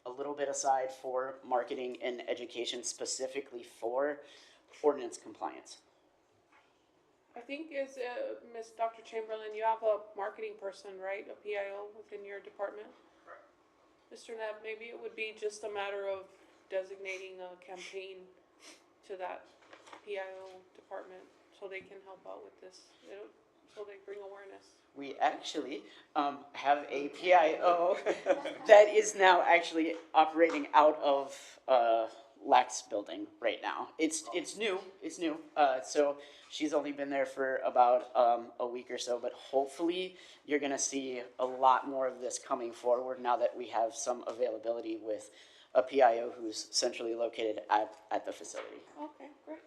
a little bit aside for marketing and education specifically for ordinance compliance. I think is Miss Dr. Chamberlain, you have a marketing person, right? A PIO within your department? Right. Mr. Neb, maybe it would be just a matter of designating a campaign to that PIO department so they can help out with this, so they bring awareness. We actually have a PIO that is now actually operating out of Lax building right now. It's new. So she's only been there for about a week or so, but hopefully you're gonna see a lot more of this coming forward now that we have some availability with a PIO who's centrally located at the facility. Okay, great.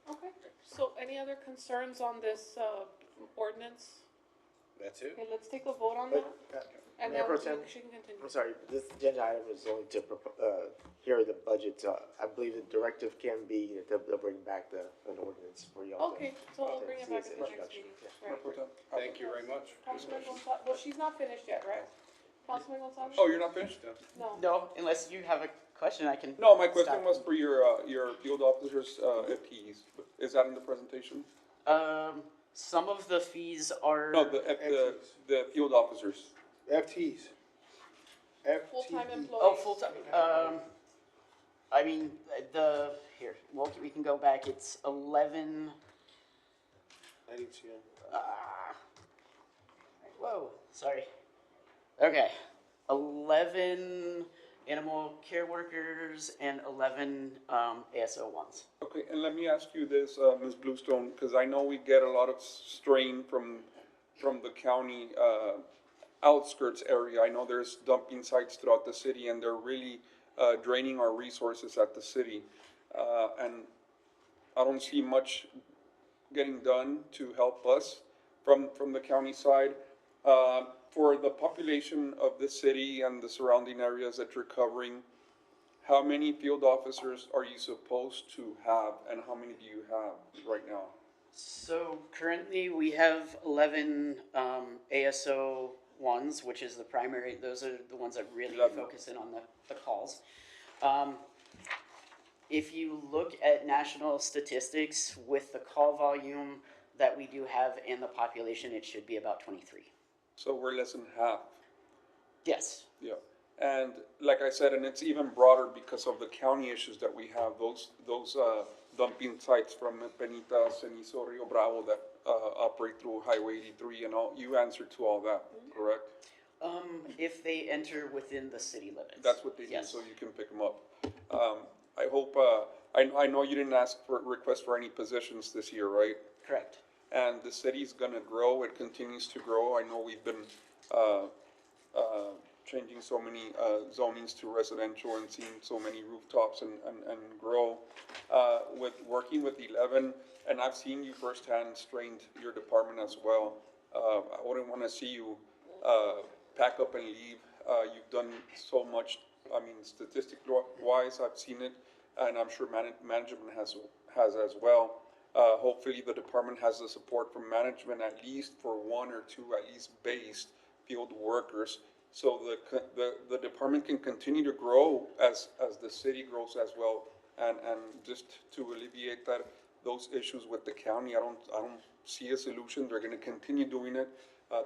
Okay, so any other concerns on this ordinance? That's it. Okay, let's take a vote on that. And Mayor then Pro Tem, she can continue. I'm sorry, this agenda item is only to hear the budget. I believe the directive can be to bring back an ordinance for y'all. Okay, so we'll bring it back at the next meeting. Right. Thank you very much. Councilman Gonzalez, well, she's not finished yet, right? Councilman Gonzalez? Oh, you're not finished then? No. No, unless you have a question, I can. No, my question stop. was for your field officers, FTEs. Is that in the presentation? Some of the fees are. No, the field officers. FTEs. Full-time employees. Oh, full-time. I mean, we can go back. It's 11. I didn't see it. Whoa, sorry. Okay, 11 animal care workers and 11 ASO1s. Okay, and let me ask you this, Ms. Bluestone, because I know we get a lot of strain from the county outskirts area. I know there's dumping sites throughout the city, and they're really draining our resources at the city. And I don't see much getting done to help us from the county side. For the population of the city and the surrounding areas that you're covering, how many field officers are you supposed to have, and how many do you have right now? So currently we have 11 ASO1s, which is the primary. Those are the ones that really focus in on the calls. If you look at national statistics with the call volume that we do have in the population, it should be about 23. So we're less than half. Yes. Yeah, and like I said, and it's even broader because of the county issues that we have. Those dumping sites from Penita, Cenizo, Rio Bravo that operate through Highway 83 and all. You answered to all that, correct? If they enter within the city limits. That's what they do, Yes. so you can pick them up. I hope. I know you didn't ask for request for any positions this year, right? Correct. And the city's gonna grow. It continues to grow. I know we've been changing so many zonings to residential and seeing so many rooftops and grow. With working with 11, and I've seen you firsthand strained your department as well. I wouldn't want to see you pack up and leave. You've done so much. I mean, statistic-wise, I've seen it, and I'm sure management has as well. Hopefully the department has the support from management, at least for one or two, at least based field workers, so the department can continue to grow as the city grows as well. And just to alleviate those issues with the county, I don't see a solution. They're gonna continue doing it.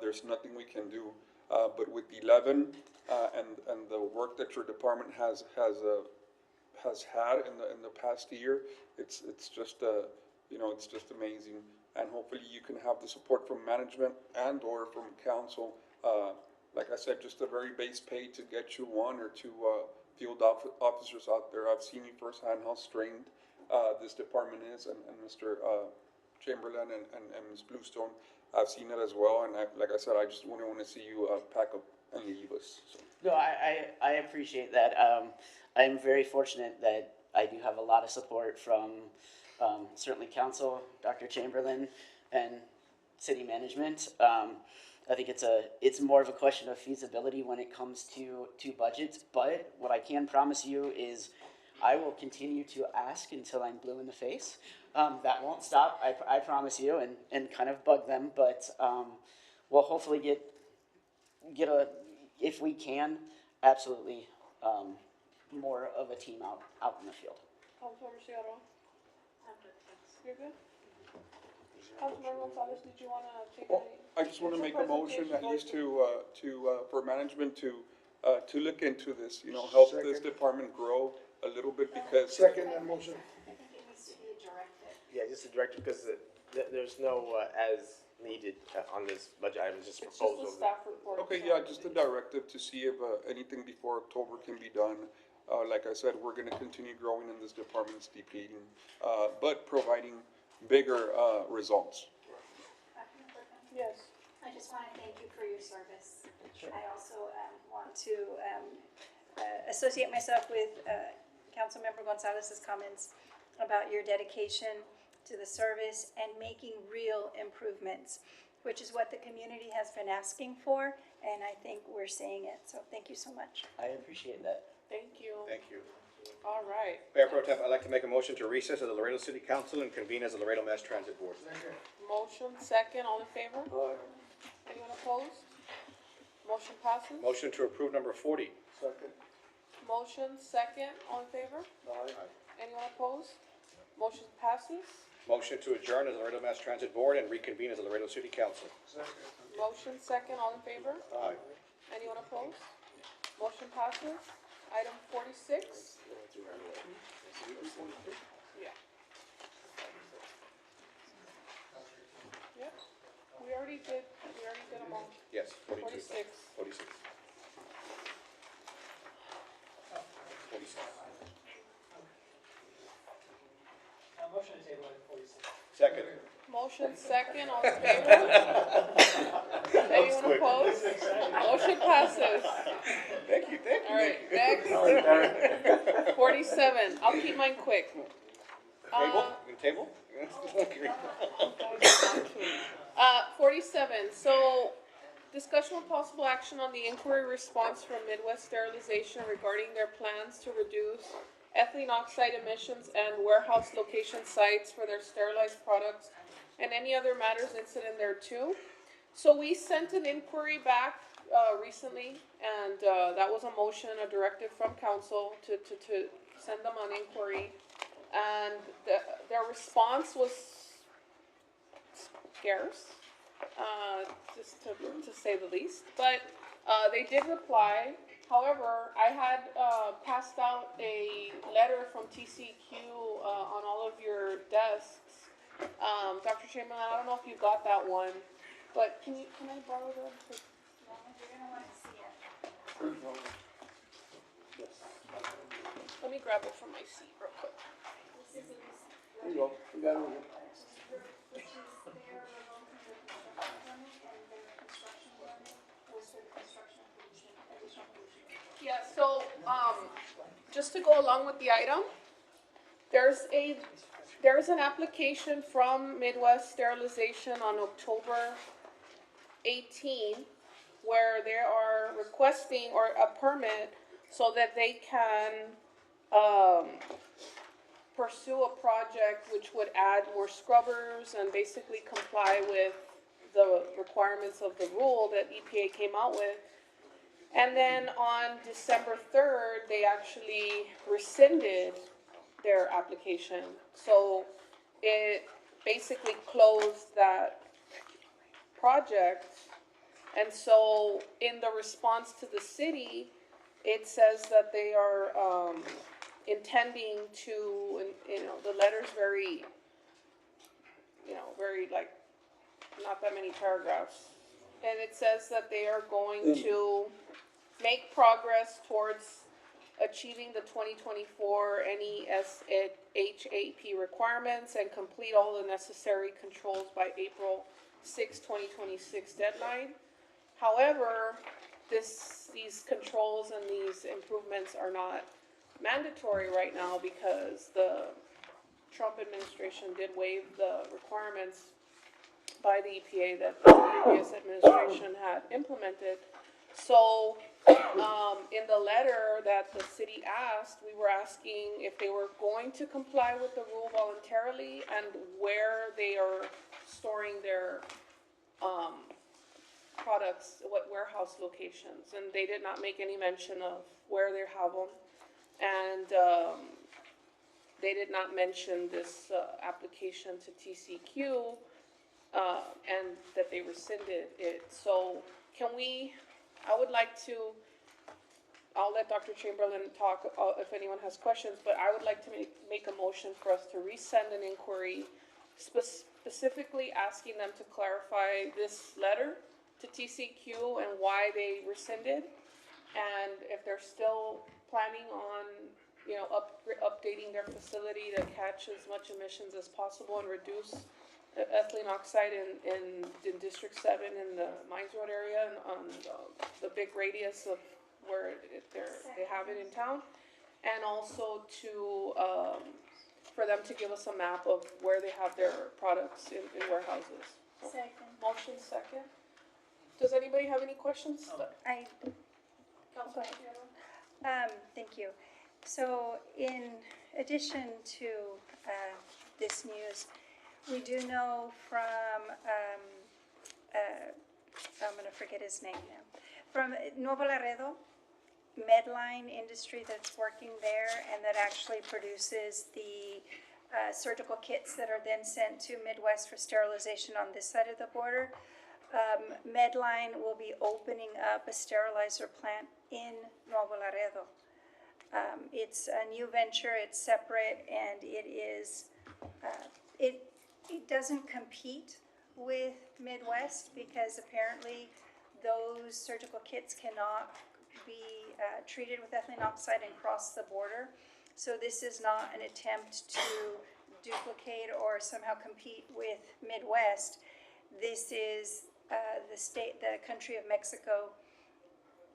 There's nothing we can do. But with 11, and the work that your department has has had in the past year. It's just, it's just amazing. And hopefully you can have the support from management and or from council. Like I said, just a very base pay to get you one or two field officers out there. I've seen you firsthand how strained this department is, and Mr. Chamberlain and Ms. Bluestone, I've seen it as well. And like I said, I just wouldn't want to see you pack up and leave us. So. No, I appreciate that. I'm very fortunate that I do have a lot of support from certainly council, Dr. Chamberlain, and city management. I think it's more of a question of feasibility when it comes to budgets. But what I can promise you is I will continue to ask until I'm blue in the face. That won't stop, I promise you, and kind of bug them. But we'll hopefully get if we can, absolutely more of a team out in the field. Councilmember Ciudad. You're good? Councilmember Gonzalez, did you want to take any? I just want to make a motion at least for management to look into this, help this department grow a little bit because. Second that motion. Yeah, just a directive because there's no as needed on this budget item, just proposal. It's just a staff report. Okay, yeah, just a directive to see if anything before October can be done. Like I said, we're going to continue growing in this department, it's depleting, but providing bigger results. Yes. I just want to thank you for your service. I also want to associate myself with Councilmember Gonzalez's comments about your dedication to the service and making real improvements, which is what the community has been asking for, and I think we're seeing it. So thank you so much. I appreciate that. Thank you. Thank you. All right. Mayor Pro Tem, I'd like to make a motion to recess as the Laredo City Council and convene as the Laredo Mass Transit Board. Motion second, all in favor? Anyone opposed? Motion passes. Motion to approve number 40. Second. Motion second, all in favor? Anyone opposed? Motion passes. Motion to adjourn as the Laredo Mass Transit Board and reconvene as the Laredo City Council. Motion second, all in favor? Aye. Anyone opposed? Motion passes. Item 46. Yeah. Yep. We already did them all. Yes, 42. 46. 46. 46. Motion to table item 46. Second. Motion second, all in favor? Anyone opposed? Motion passes. Thank you. All right, next. 47, I'll keep mine quick. Table? You can table? 47, so discussion with possible action on the inquiry response from Midwest Sterilization regarding their plans to reduce ethylene oxide emissions and warehouse location sites for their sterilized products and any other matters incident there too. So we sent an inquiry back recently, and that was a motion, a directive from council to send them on inquiry. And their response was scarce, just to say the least. But they did reply. However, I had passed out a letter from TCEQ on all of your desks. Dr. Chamberlain, I don't know if you got that one, but can I borrow them? You're going to want to see it. Let me grab it from my seat real quick. There you go. You got it. Which is their construction permit and their construction permit was for the construction pollution, additional pollution. Yeah, so, just to go along with the item, there's an application from Midwest Sterilization on October 18, where they are requesting or a permit so that they can, pursue a project which would add more scrubbers and basically comply with the requirements of the rule that EPA came out with. And then on December 3rd, they actually rescinded their application. So it basically closed that project. And so in the response to the city, it says that they are intending to, and, you know, the letter's very, you know, very like, not that many paragraphs. And it says that they are going to make progress towards achieving the 2024 NESHAP requirements and complete all the necessary controls by April 6, 2026 deadline. However, these controls and these improvements are not mandatory right now because the Trump administration did waive the requirements by the EPA that the previous administration had implemented. So, in the letter that the city asked, we were asking if they were going to comply with the rule voluntarily and where they are storing their, products, what warehouse locations, and they did not make any mention of where they have them. And, they did not mention this, application to TCQ, and that they rescinded it. So can we, I would like to, I'll let Dr. Chamberlain talk if anyone has questions, but I would like to make a motion for us to resend an inquiry specifically asking them to clarify this letter to TCQ and why they rescinded, and if they're still planning on, you know, updating their facility to catch as much emissions as possible and reduce ethylene oxide in District 7 in the Mines Road area and on the big radius of where they have it in town, and also to for them to give us a map of where they have their products in warehouses. Second. Motion second. Does anybody have any questions? Go ahead. Thank you. So in addition to this news, we do know from, I'm going to forget his name now, from Nuevo Laredo, Medline Industry that's working there and that actually produces the surgical kits that are then sent to Midwest for sterilization on this side of the border. Medline will be opening up a sterilizer plant in Nuevo Laredo. It's a new venture, it's separate, and it is, it doesn't compete with Midwest because apparently those surgical kits cannot be treated with ethylene oxide and cross the border. So this is not an attempt to duplicate or somehow compete with Midwest. This is the country of Mexico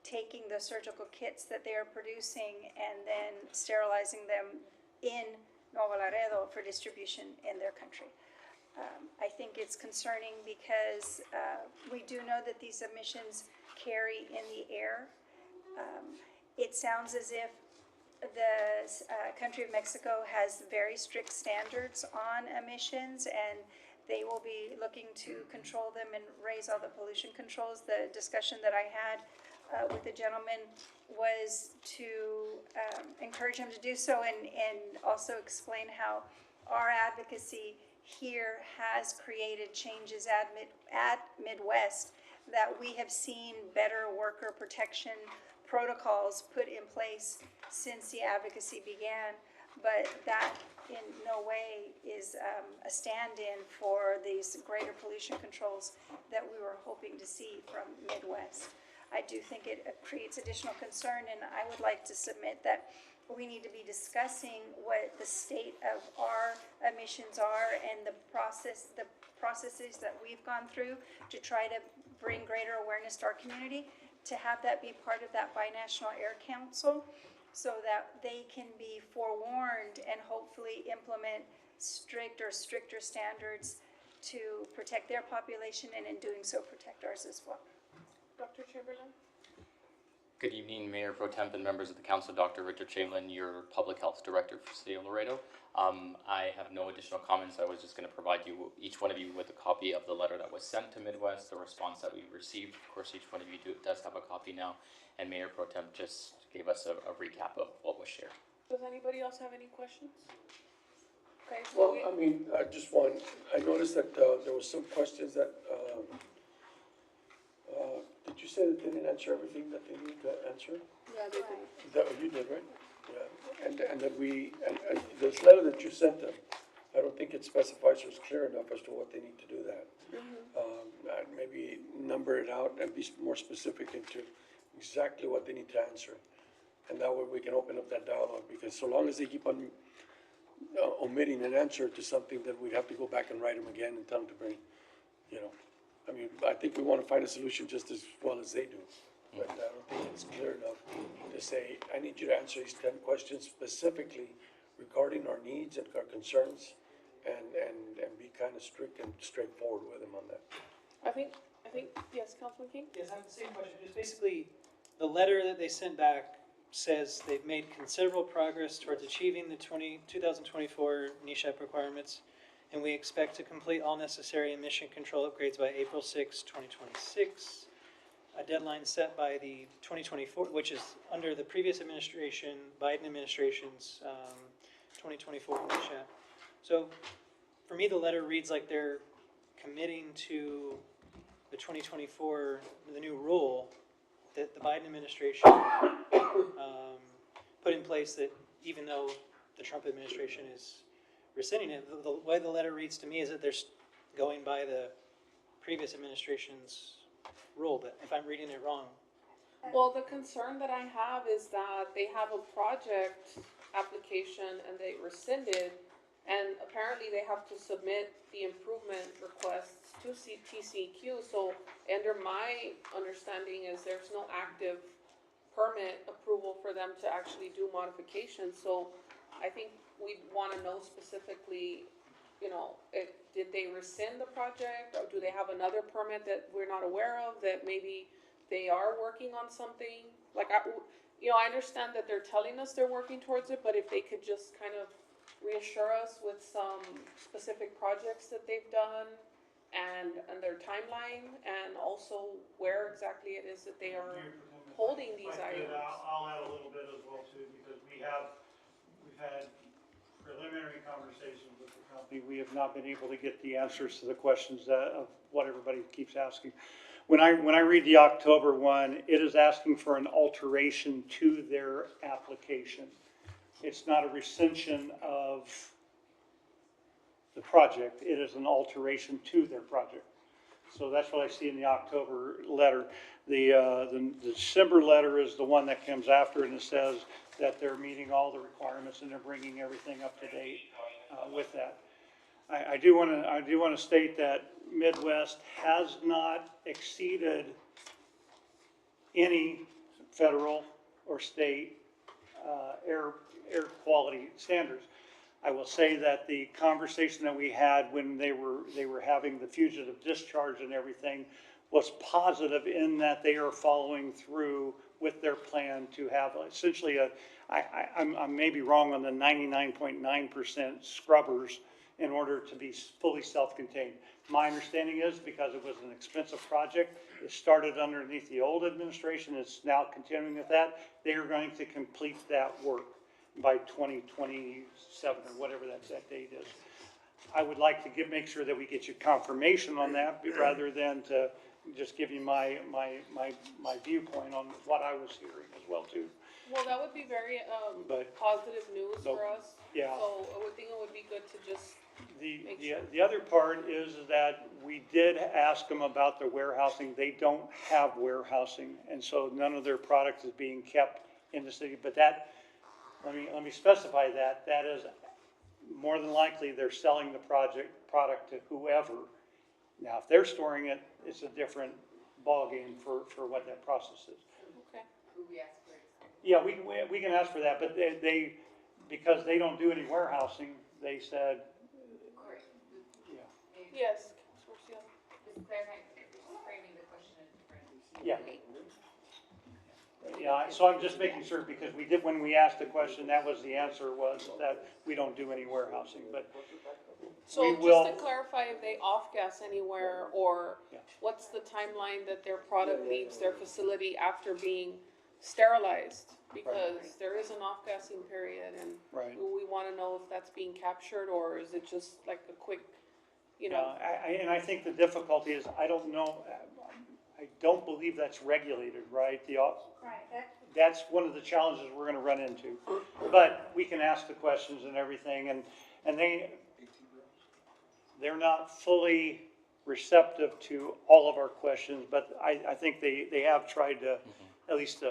taking the surgical kits that they are producing and then sterilizing them in Nuevo Laredo for distribution in their country. I think it's concerning because we do know that these emissions carry in the air. It sounds as if the country of Mexico has very strict standards on emissions and they will be looking to control them and raise all the pollution controls. The discussion that I had with the gentleman was to encourage him to do so and also explain how our advocacy here has created changes at Midwest that we have seen better worker protection protocols put in place since the advocacy began, but that in no way is a stand-in for these greater pollution controls that we were hoping to see from Midwest. I do think it creates additional concern, and I would like to submit that we need to be discussing what the state of our emissions are and the processes that we've gone through to try to bring greater awareness to our community, to have that be part of that binational air council so that they can be forewarned and hopefully implement stricter standards to protect their population and in doing so protect ours as well. Dr. Chamberlain? Good evening, Mayor Pro Temp and members of the council. Dr. Richard Chamberlain, your Public Health Director for City of Laredo. I have no additional comments. I was just going to provide you, each one of you, with a copy of the letter that was sent to Midwest, the response that we received. Of course, each one of you does have a copy now, and Mayor Pro Temp just gave us a recap of what was shared. Does anybody else have any questions? Okay. Well, I mean, just one. I noticed that there was some questions that, did you say that they didn't answer everything that they needed to answer? Yeah, they did. That, you did, right? Yeah, and that and this letter that you sent them, I don't think it specifies or is clear enough as to what they need to do that. I'd maybe number it out and be more specific into exactly what they need to answer. And that way we can open up that dialogue, because so long as they keep on omitting an answer to something, then we'd have to go back and write them again and tell them to bring, you know. I mean, I think we want to find a solution just as well as they do. But I don't think it's clear enough to say, I need you to answer these 10 questions specifically regarding our needs and our concerns, and be kind of strict and straightforward with them on that. I think, yes, Councilman King? Yes, I have the same question. It's basically, the letter that they sent back says they've made considerable progress towards achieving the 2024 NESHAP requirements, and we expect to complete all necessary emission control upgrades by April 6, 2026. A deadline set by the 2024, which is under the previous administration, Biden administration's 2024 NESHAP. So for me, the letter reads like they're committing to the 2024, the new rule that the Biden administration put in place, that even though the Trump administration is rescinding it, the way the letter reads to me is that they're going by the previous administration's rule, but if I'm reading it wrong. Well, the concern that I have is that they have a project application and they rescinded, and apparently they have to submit the improvement requests to TCEQ. So under my understanding is there's no active permit approval for them to actually do modifications. So I think we'd want to know specifically, you know, did they rescind the project, or do they have another permit that we're not aware of, that maybe they are working on something? Like, I understand that they're telling us they're working towards it, but if they could just kind of reassure us with some specific projects that they've done and their timeline, and also where exactly it is that they are holding these items. I'll add a little bit as well too, because we've had preliminary conversations with the company. We have not been able to get the answers to the questions of what everybody keeps asking. When I read the October one, it is asking for an alteration to their application. It's not a rescission of the project. It is an alteration to their project. So that's what I see in the October letter. The December letter is the one that comes after, and it says that they're meeting all the requirements and they're bringing everything up to date with that. I do want to state that Midwest has not exceeded any federal or state air quality standards. I will say that the conversation that we had when they were having the fugitive discharge and everything was positive, in that they are following through with their plan to have essentially I'm maybe wrong on the 99.9% scrubbers in order to be fully self-contained. My understanding is, because it was an expensive project, it started underneath the old administration, it's now continuing with that, they are going to complete that work by 2027 or whatever that date is. I would like to make sure that we get you confirmation on that, rather than to just give you my viewpoint on what I was hearing as well too. Well, that would be very positive news for us. Yeah. So I would think it would be good to just make sure. The other part is that we did ask them about their warehousing. They don't have warehousing, and so none of their product is being kept in the city. But that, let me specify that is more than likely they're selling the product to whoever. Now, if they're storing it, it's a different ballgame for what that process is. Okay. Yeah, we can ask for that, but they because they don't do any warehousing, they said, yeah. Yes. Yeah. Yeah, so I'm just making sure, because when we asked the question, that was the answer, was that we don't do any warehousing, but So we just will. to clarify, if they off-gas anywhere, or what's the timeline that their product leaves their facility after being sterilized? Because there is an off-gassing period, and Right. we want to know if that's being captured, or is it just like a quick, you know? And I think the difficulty is, I don't know, I don't believe that's regulated, right? Right, That's one of the challenges we're gonna run into. But we can ask the questions and everything, and they're not fully receptive to all of our questions, but I think they have tried to, at least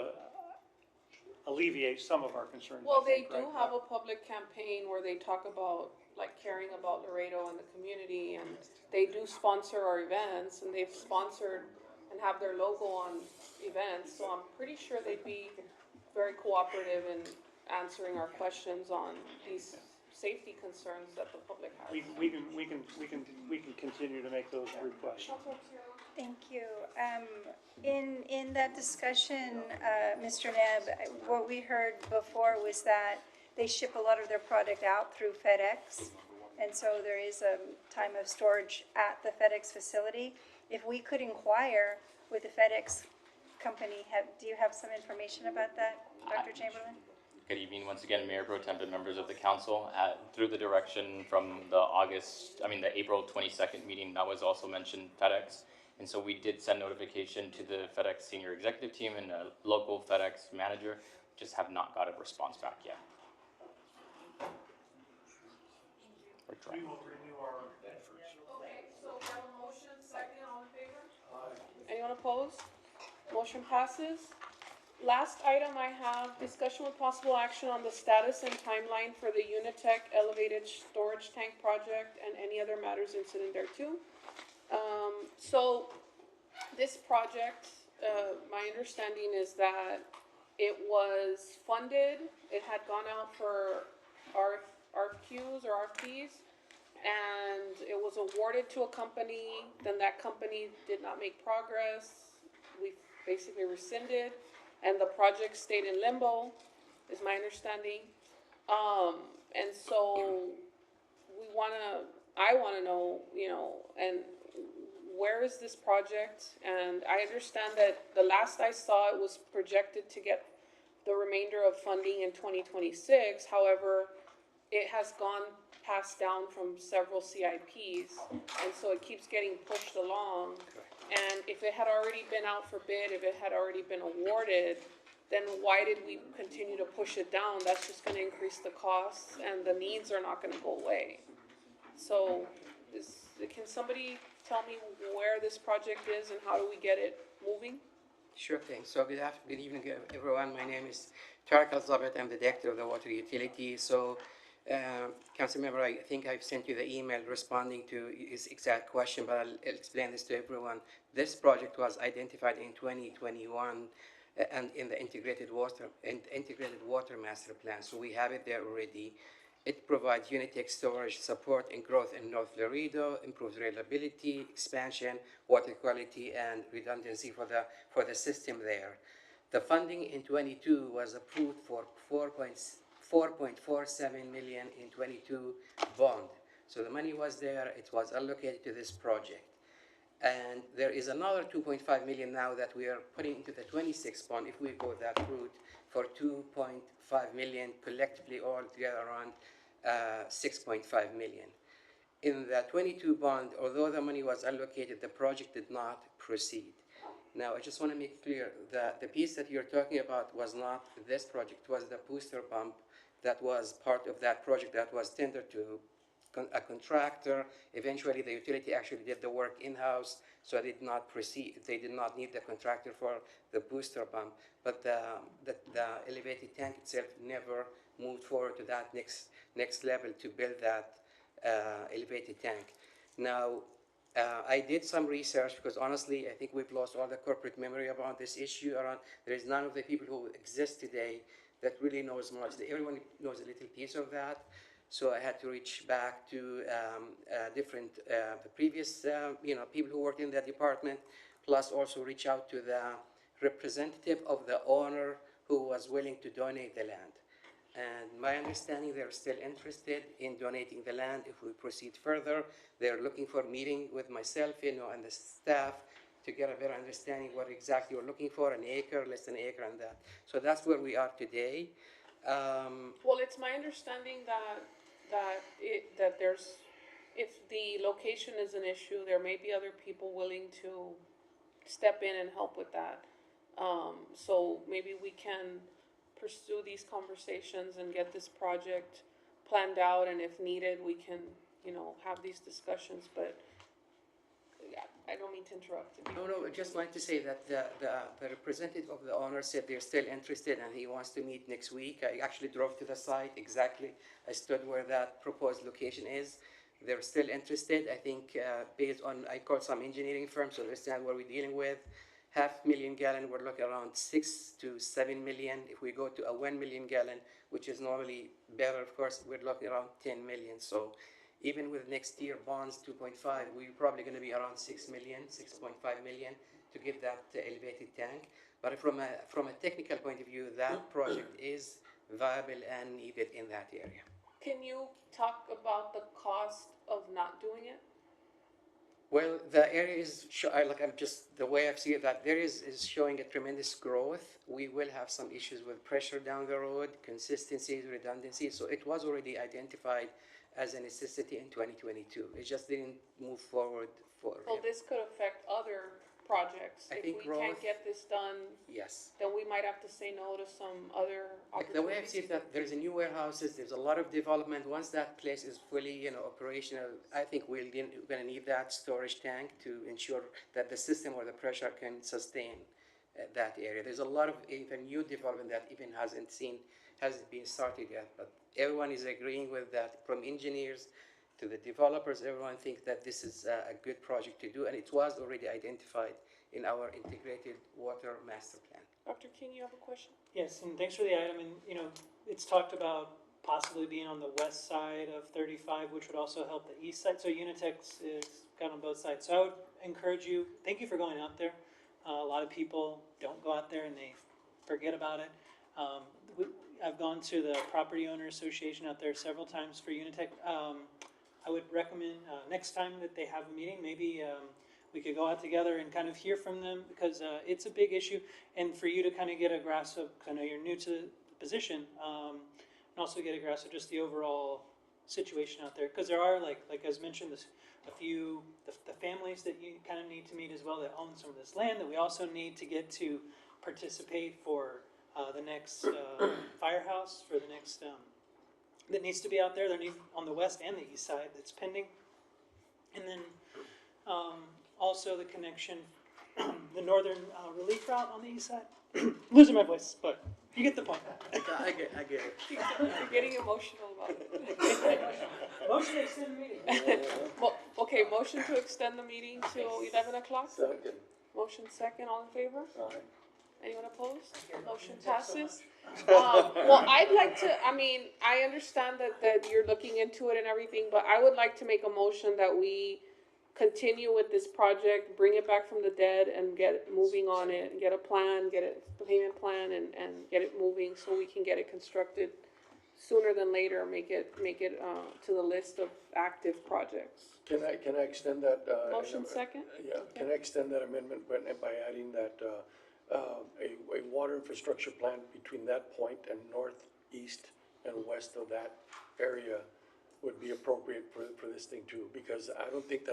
alleviate some of our concerns. Well, I they think, do right? have a public campaign where they talk about, like, caring about Laredo and the community, and they do sponsor our events, and they've sponsored and have their logo on events, so I'm pretty sure they'd be very cooperative in answering our questions on these safety concerns that the public has. We can continue to make those requests. thank you. In that discussion, Mr. Neb, what we heard before was that they ship a lot of their product out through FedEx, and so there is a time of storage at the FedEx facility. If we could inquire with the FedEx company, do you have some information about that, Dr. Chamberlain? Good evening once again, Mayor Pro Tem and members of the council. Through the direction from the April 22nd meeting, that was also mentioned FedEx. And so we did send notification to the FedEx senior executive team and a local FedEx manager, just have not got a response back yet. We're trying. We will renew our efforts. Okay, so we have a motion, second, all in favor? Anyone opposed? Motion passes. Last item I have, discussion with possible action on the status and timeline for the Unitech elevated storage tank project and any other matters incident thereto. So this project, my understanding is that it was funded, it had gone out for RFQs or RFPs, and it was awarded to a company, then that company did not make progress. We basically rescinded, and the project stayed in limbo, is my understanding. And so I wanna know, and where is this project? And I understand that the last I saw, it was projected to get the remainder of funding in 2026. However, it has gone passed down from several CIPs, and so it keeps getting pushed along. And if it had already been out for bid, if it had already been awarded, then why did we continue to push it down? That's just gonna increase the costs, and the needs are not gonna go away. So, can somebody tell me where this project is and how do we get it moving? Sure thing. So good evening, everyone. My name is Tarek Al-Zabit. I'm the director of the water utility. So, council member, I think I've sent you the email responding to his exact question, but I'll explain this to everyone. This project was identified in 2021 and in the integrated water master plan. So we have it there already. It provides Unitech storage support and growth in North Laredo, improves reliability, expansion, water quality, and redundancy for the system there. The funding in 22 was approved for 4.47 million in 22 bond. So the money was there, it was allocated to this project. And there is another 2.5 million now that we are putting into the 26 bond if we go that route for 2.5 million collectively all together around 6.5 million. In the 22 bond, although the money was allocated, the project did not proceed. Now, I just want to make clear that the piece that you're talking about was not this project, it was the booster pump that was part of that project that was tendered to a contractor. Eventually, the utility actually did the work in-house, so they did not proceed. They did not need the contractor for the booster pump, but the elevated tank itself never moved forward to that next level to build that elevated tank. Now, I did some research because honestly, I think we've lost all the corporate memory about this issue around. There is none of the people who exist today that really knows much. Everyone knows a little piece of that. So I had to reach back to the previous, people who worked in that department, plus also reach out to the representative of the owner who was willing to donate the land. And my understanding, they're still interested in donating the land if we proceed further. They're looking for a meeting with myself, and the staff to get a better understanding what exactly we're looking for, an acre, less than an acre, and that. So that's where we are today. Well, it's my understanding that there's, if the location is an issue, there may be other people willing to step in and help with that. So maybe we can pursue these conversations and get this project planned out, and if needed, we can, have these discussions, but yeah, I don't mean to interrupt. No, I just wanted to say that the representative of the owner said they're still interested and he wants to meet next week. I actually drove to the site exactly. I stood where that proposed location is. They're still interested. I think based on, I called some engineering firms to understand what we're dealing with. 500,000 gallon, we're looking around 6 to 7 million. If we go to a 1 million gallon, which is normally better, of course, we're looking around 10 million. So even with next year bonds 2.5, we're probably going to be around 6 million, 6.5 million to give that elevated tank. But from a technical point of view, that project is viable and needed in that area. Can you talk about the cost of not doing it? Well, the area is, the way I see it, that there is showing a tremendous growth. We will have some issues with pressure down the road, consistency, redundancy. So it was already identified as a necessity in 2022. It just didn't move forward for. Well, this could affect other projects. I If think we can't growth- get this done, Yes. then we might have to say no to some other Like the way I see opportunities. it, that there's a new warehouses, there's a lot of development. Once that place is fully, operational, I think we're gonna need that storage tank to ensure that the system or the pressure can sustain that area. There's a lot of even new development that even hasn't been started yet, but everyone is agreeing with that, from engineers to the developers. Everyone thinks that this is a good project to do, and it was already identified in our integrated water master plan. Dr. King, you have a question? Yes, and thanks for the item, and, it's talked about possibly being on the west side of 35, which would also help the east side, so Unitex is kind of on both sides. So I would encourage you, thank you for going out there. A lot of people don't go out there and they forget about it. I've gone to the Property Owner Association out there several times for Unitech. I would recommend, next time that they have a meeting, maybe, we could go out together and kind of hear from them, because it's a big issue, and for you to kind of get a grasp of, I know you're new to the position, and also get a grasp of just the overall situation out there, because there are, like as mentioned, a few, the families that you kind of need to meet as well that own some of this land, that we also need to get to participate for the next firehouse, for the next, that needs to be out there. There needs, on the west and the east side, that's pending. And then also the connection, the northern relief route on the east side. Losing my voice, but you get the point. I get it. You're getting emotional about it. Motion to extend the meeting. Okay, motion to extend the meeting till 11 o'clock? Second. Motion second, all in favor? Aye. Anyone opposed? Motion passes. Well, I'd like to, I understand that you're looking into it and everything, but I would like to make a motion that we continue with this project, bring it back from the dead and get moving on it, and get a plan, get a payment plan and get it moving so we can get it constructed sooner than later, make it to the list of active projects. Can I extend that? Motion second? Yeah, can I extend that amendment by adding that a water infrastructure plan between that point and northeast and west of that area would be appropriate for this thing too, because I don't think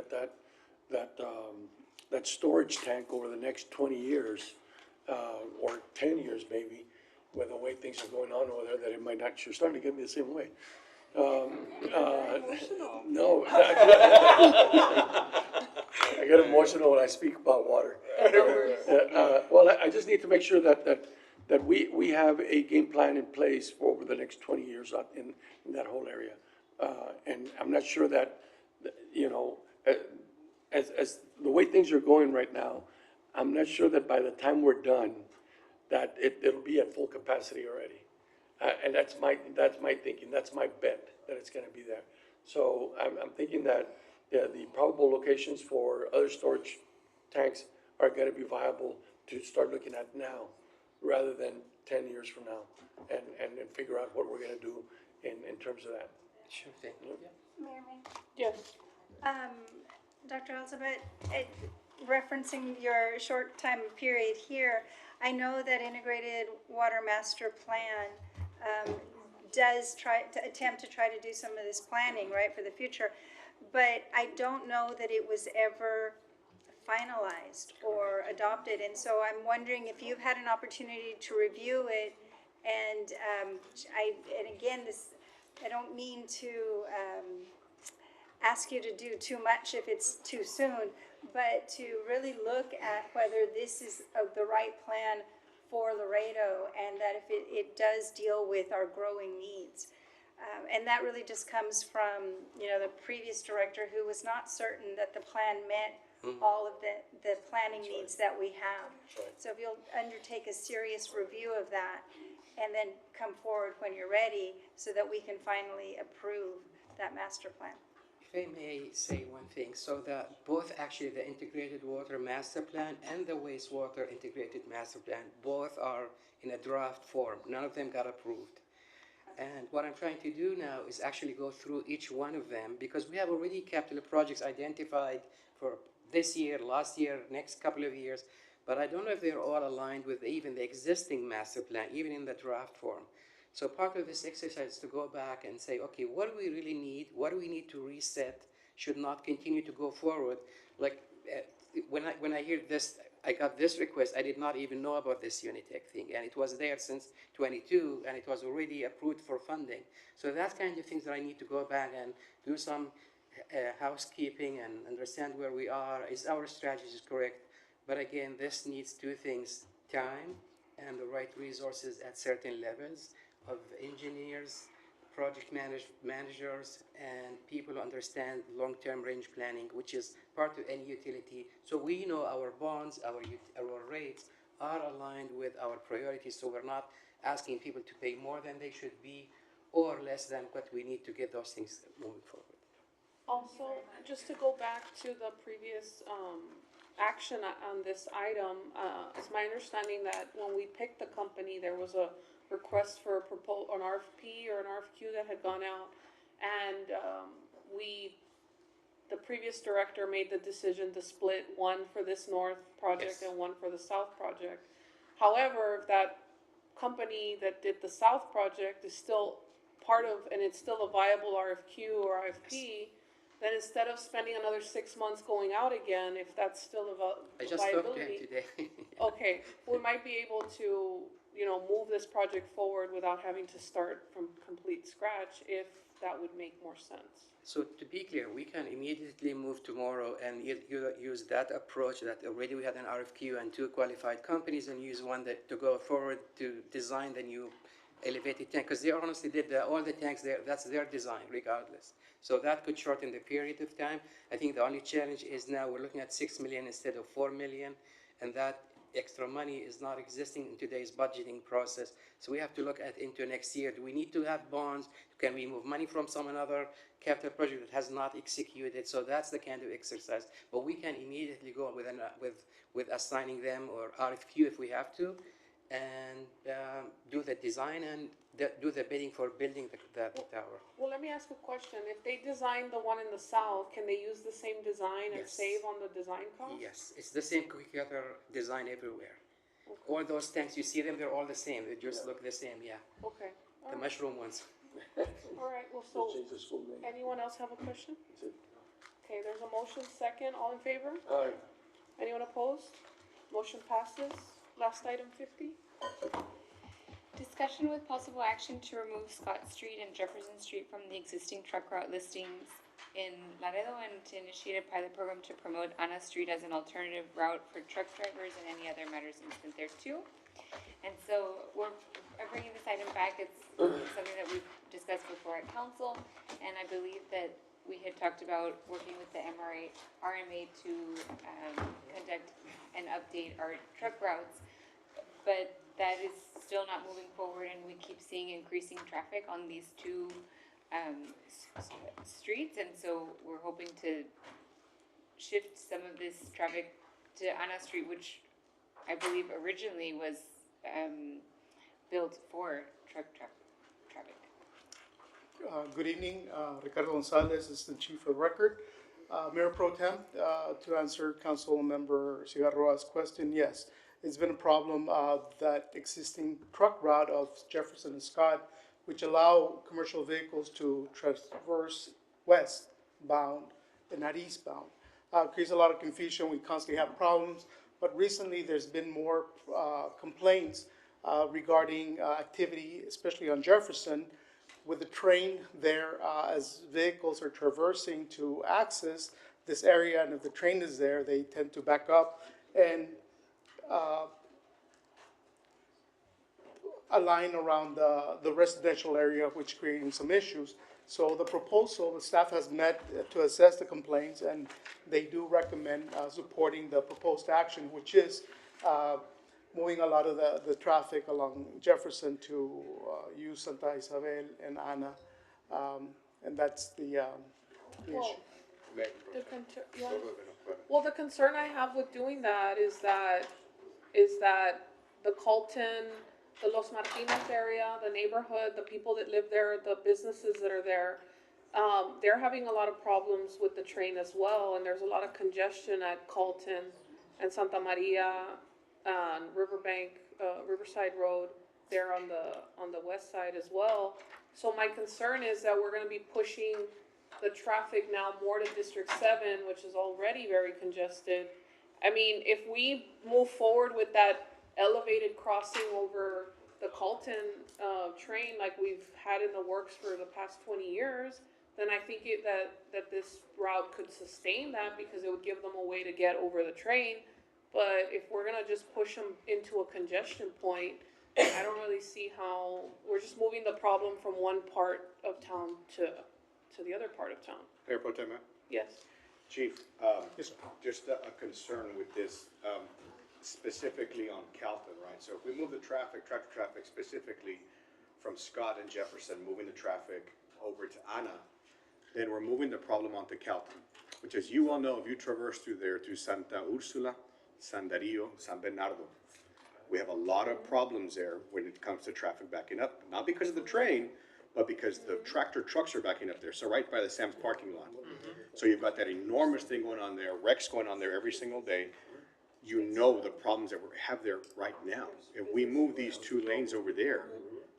that storage tank over the next 20 years, or 10 years maybe, with the way things are going on over there, that it might not, you're starting to get me the same way. No. I get emotional when I speak about water. Well, I just need to make sure that we have a game plan in place for over the next 20 years in that whole area. And I'm not sure that, as the way things are going right now, I'm not sure that by the time we're done, that it'll be at full capacity already. And that's my thinking, that's my bet, that it's gonna be there. So I'm thinking that the probable locations for other storage tanks are gonna be viable to start looking at now, rather than 10 years from now, and then figure out what we're gonna do in terms of that. Sure thing. Mayor May? Yes. Dr. Elizabeth, referencing your short time period here, I know that Integrated Water Master Plan does attempt to try to do some of this planning, right, for the future, but I don't know that it was ever finalized or adopted. And so I'm wondering if you've had an opportunity to review it. And and again, I don't mean to ask you to do too much if it's too soon, but to really look at whether this is the right plan for Laredo, and that if it does deal with our growing needs. And that really just comes from, the previous director, who was not certain that the plan met all of the planning needs that we have. So if you'll undertake a serious review of that, and then come forward when you're ready, so that we can finally approve that master plan. If I may say one thing, so that both actually the integrated water master plan and the wastewater integrated master plan, both are in a draft form. None of them got approved. And what I'm trying to do now is actually go through each one of them, because we have already capital projects identified for this year, last year, next couple of years, but I don't know if they're all aligned with even the existing master plan, even in the draft form. So part of this exercise is to go back and say, okay, what do we really need? What do we need to reset? Should not continue to go forward. Like when I hear this, I got this request, I did not even know about this Unitech thing, and it was there since 22, and it was already approved for funding. So that's kind of things that I need to go back and do some housekeeping and understand where we are. Is our strategy correct? But again, this needs two things: time and the right resources at certain levels of engineers, project managers, and people who understand long-term range planning, which is part of any utility. So we know our bonds, our rates are aligned with our priorities, so we're not asking people to pay more than they should be or less than what we need to get those things moving forward. Also, just to go back to the previous action on this item, it's my understanding that when we picked the company, there was a request for an RFP or an RFQ that had gone out, and the previous director made the decision to split one for this north project and one for the south project. However, if that company that did the south project is still part of, and it's still a viable RFQ or RFP, then instead of spending another 6 months going out again, if that's still a I just talked to him viability, today. okay, we might be able to, move this project forward without having to start from complete scratch, if that would make more sense. So to be clear, we can immediately move tomorrow and use that approach that already we had an RFQ and two qualified companies, and use one that to go forward to design the new elevated tank, because they honestly did all the tanks there. That's their design regardless. So that could shorten the period of time. I think the only challenge is now we're looking at 6 million instead of 4 million, and that extra money is not existing in today's budgeting process. So we have to look at into next year. Do we need to have bonds? Can we move money from some another capital project that has not executed? So that's the kind of exercise. But we can immediately go with assigning them or RFQ if we have to, and do the design and do the bidding for building the tower. Well, let me ask a question. If they design the one in the south, can they use the same design and Yes. save on the design cost? Yes, it's the same cookie cutter design everywhere. All those tanks, you see them, they're all the same. They just look the same, yeah. Okay. All The right. mushroom ones. All right, well, so, anyone else have a question? Okay, there's a motion, second, all in favor? Aye. Anyone opposed? Motion passes. Last item, 50. Discussion with possible action to remove Scott Street and Jefferson Street from the existing truck route listings in Laredo, and to initiate a pilot program to promote Ana Street as an alternative route for truck drivers and any other matters incident there too. And so I'm bringing this item back. It's something that we've discussed before at council, and I believe that we had talked about working with the RMA to conduct and update our truck routes, but that is still not moving forward, and we keep seeing increasing traffic on these two streets, and so we're hoping to shift some of this traffic to Ana Street, which I believe originally was built for truck traffic. Good evening, Ricardo Gonzalez, Assistant Chief of Record. Mayor Pro Tem, to answer Council Member Cigarroa's question, yes, it's been a problem that existing truck route of Jefferson and Scott, which allow commercial vehicles to traverse westbound and not eastbound. creates a lot of confusion. We constantly have problems. But recently, there's been more complaints regarding activity, especially on Jefferson, with the train there as vehicles are traversing to access this area. And if the train is there, they tend to back up and align around the residential area, which creating some issues. So the proposal, the staff has met to assess the complaints, and they do recommend supporting the proposed action, which is moving a lot of the traffic along Jefferson to use Santa Isabel and Ana. And that's the Well, issue. Well, the concern I have with doing that is that the Colton, the Los Martinez area, the neighborhood, the people that live there, the businesses that are there, they're having a lot of problems with the train as well, and there's a lot of congestion at Colton and Santa Maria and Riverside Road there on the west side as well. So my concern is that we're gonna be pushing the traffic now more to District 7, which is already very congested. I mean, if we move forward with that elevated crossing over the Colton train like we've had in the works for the past 20 years, then I think that this route could sustain that because it would give them a way to get over the train. But if we're gonna just push them into a congestion point, I don't really see how, we're just moving the problem from one part of town to the other part of town. Mayor Pro Tem, Yes. Chief, just a concern with this, specifically on Calton, right? So if we move the traffic specifically from Scott and Jefferson, moving the traffic over to Ana, then we're moving the problem onto Calton, which, as you all know, if you traverse through there to Santa Ursula, San Dario, San Bernardo, we have a lot of problems there when it comes to traffic backing up, not because of the train, but because the tractor trucks are backing up there, so right by the Sam's parking lot. So you've got that enormous thing going on there, wrecks going on there every single day. You know the problems that we have there right now. If we move these 2 lanes over there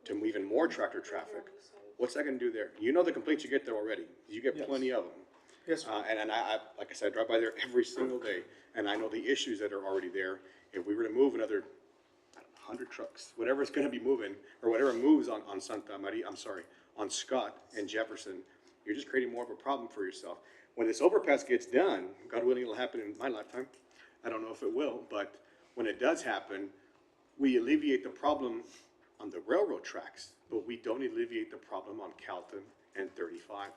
to move even more tractor traffic, what's that gonna do there? You know the complaints you get there already. You get plenty of them. Yes, sir. And I, like I said, I drive by there every single day, and I know the issues that are already there. If we were to move another 100 trucks, whatever it's gonna be moving, or whatever moves on Santa Maria, on Scott and Jefferson, you're just creating more of a problem for yourself. When this overpass gets done, God willing, it'll happen in my lifetime. I don't know if it will, but when it does happen, we alleviate the problem on the railroad tracks, but we don't alleviate the problem on Calton and 35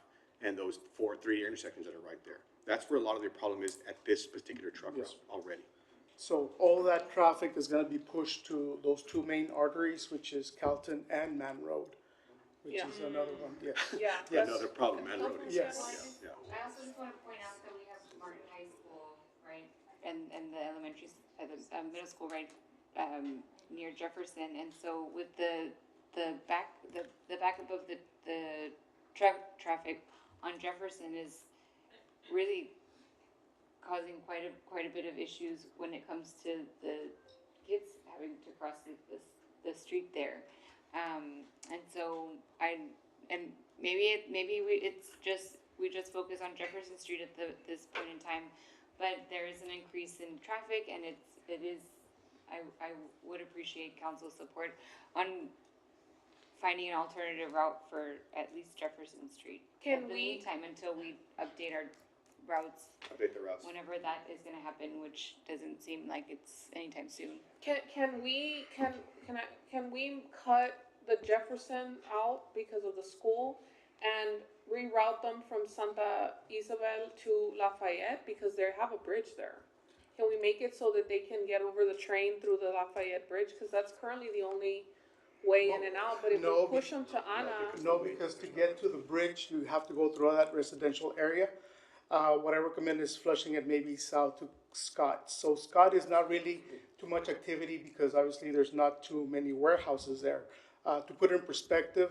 and those 3 intersections that are right there. That's where a lot of the problem is at this particular truck route already. So all that traffic is gonna be pushed to those 2 main arteries, which is Calton and Man Road, which is another one, yes. Yeah. Another problem, Man Road is. Yes. I also just wanna point out that we have Martin High School, right, and the elementary, the middle school, right, near Jefferson, and so with the backup of the traffic on Jefferson is really causing quite a bit of issues when it comes to the kids having to cross the street there, and so we just focus on Jefferson Street at this point in time, but there is an increase in traffic, and I would appreciate council support on finding an alternative route for at least Jefferson Street. In the meantime, until we update our routes. Update the routes. Whenever that is gonna happen, which doesn't seem like it's anytime soon. Can we cut the Jefferson out because of the school and reroute them from Santa Isabel to Lafayette because they have a bridge there? Can we make it so that they can get over the train through the Lafayette Bridge? Because that's currently the only way in and out, but if we push them to Ana. No, because to get to the bridge, you have to go through that residential area. What I recommend is flushing it maybe south to Scott. So Scott is not really too much activity because obviously there's not too many warehouses there. To put it in perspective,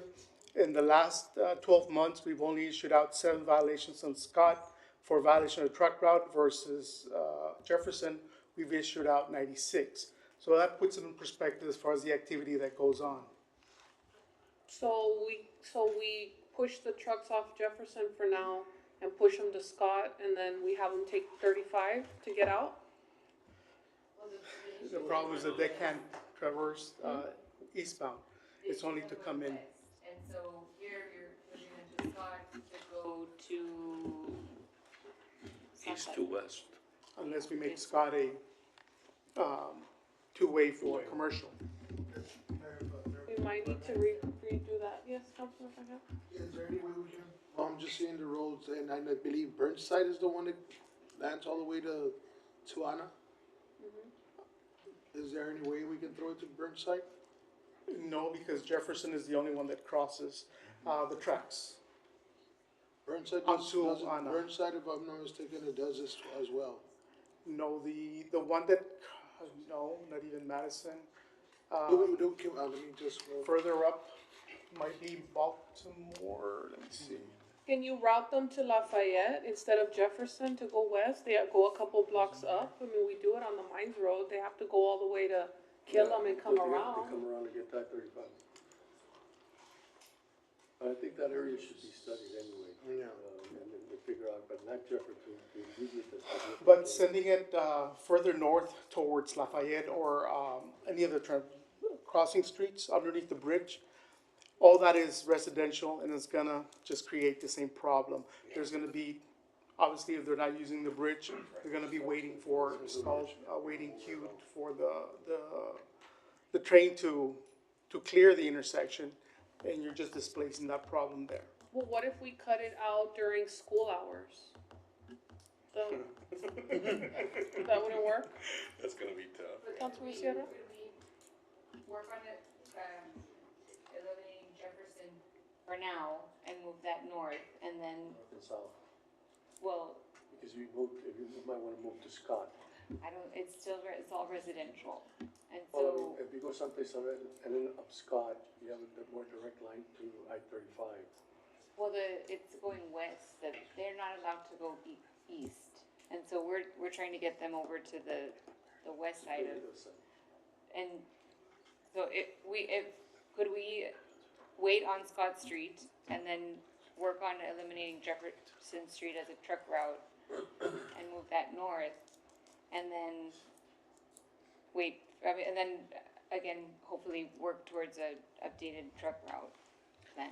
in the last 12 months, we've only issued out 7 violations on Scott for violation of the truck route versus Jefferson, we've issued out 96. So that puts it in perspective as far as the activity that goes on. So we push the trucks off Jefferson for now and push them to Scott, and then we have them take 35 to get out? The problem is that they can't traverse eastbound. It's only to come in. And so here you're putting into Scott to go to. East to west. Unless we make Scott a two-way for commercial. We might need to redo that. Yes, Councilman Fajal? Is there any way we can, I'm just seeing the roads, and I believe Burnside is the one that lands all the way to Anna? Is there any way we can throw it to Burnside? No, because Jefferson is the only one that crosses the tracks. Burnside Onto doesn't, Anna. Burnside, if I'm not mistaken, it does this as well. No, the one that, no, not even Madison. Let me just. Further up might be Baltimore, let me see. Can you route them to Lafayette instead of Jefferson to go west? They go a couple blocks up. I mean, we do it on the Mines Road. They have to go all the way to Killam and come around. Come around and get that 35. I think that area should be studied anyway. Yeah. And then we figure out, but not Jefferson, to use it as. But sending it further north towards Lafayette or any of the crossing streets underneath the bridge, all that is residential and it's gonna just create the same problem. There's gonna be, obviously, if they're not using the bridge, they're gonna be waiting for small, waiting queued for the train to clear the intersection, and you're just displacing that problem there. Well, what if we cut it out during school hours? That wouldn't work? That's gonna be tough. Councilman Sierra? Could we work on it, eliminating Jefferson for now and move that north and then, North and south, well, because if you might wanna move to Scott. I don't, it's still, it's all residential. And Well, I so, mean, if you go someplace and then up Scott, you have a more direct line to I-35. well, it's going west, that they're not allowed to go east. And so we're trying to get them over to the west side of, and so could we wait on Scott Street and then work on eliminating Jefferson Street as a truck route and move that north? And then wait, and then again, hopefully work towards a updated truck route then.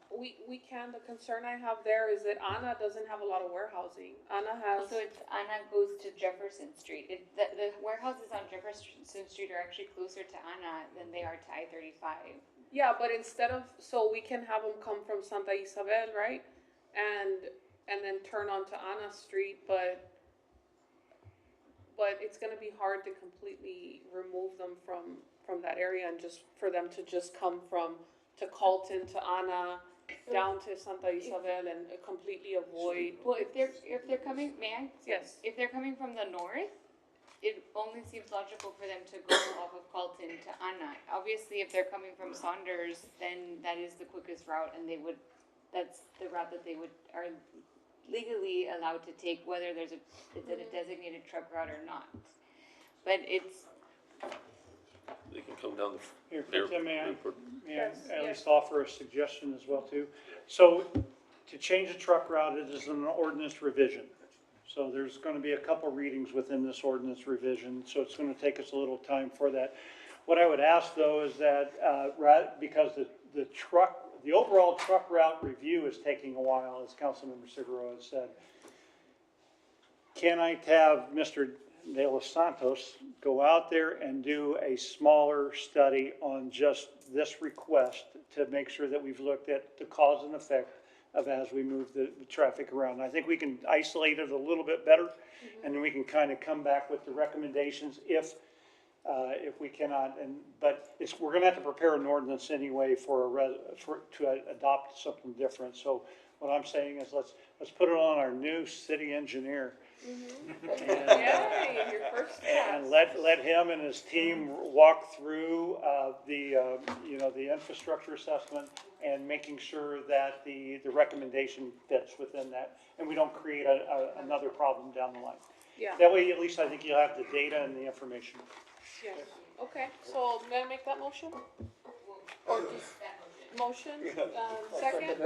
We can. The concern I have there is that Anna doesn't have a lot of warehousing. Anna has. So Anna goes to Jefferson Street. The warehouses on Jefferson Street are actually closer to Anna than they are to I-35. Yeah, but instead of, so we can have them come from Santa Isabel, right? And then turn onto Anna Street, but it's gonna be hard to completely remove them from that area and just, for them to just come to Colton, to Anna, down to Santa Isabel and completely avoid. Well, if they're coming, may I? Yes. If they're coming from the north, it only seems logical for them to go off of Colton to Anna. Obviously, if they're coming from Saunders, then that is the quickest route, and that's the route that they are legally allowed to take, whether it's a designated truck route or not. But They can come down Here, the. Tim, may I Yes, at yes. least offer a suggestion as well too? So to change the truck route, it is an ordinance revision. So there's gonna be a couple readings within this ordinance revision, so it's gonna take us a little time for that. What I would ask though is that, because the overall truck route review is taking a while, as Councilmember Figueroa has said. Can I have Mr. De Los Santos go out there and do a smaller study on just this request to make sure that we've looked at the cause and effect of as we move the traffic around? I think we can isolate it a little bit better, and then we can kind of come back with the recommendations if we cannot. But we're gonna have to prepare an ordinance anyway to adopt something different. So what I'm saying is let's put it on our new city engineer. Yay, your first class. And let him and his team walk through the infrastructure assessment and making sure that the recommendation fits within that, and we don't create another problem down the line. Yeah. That way, at least I think you'll have the data and the information. Yes, okay, so may I make that motion? or just that motion. Motion, second.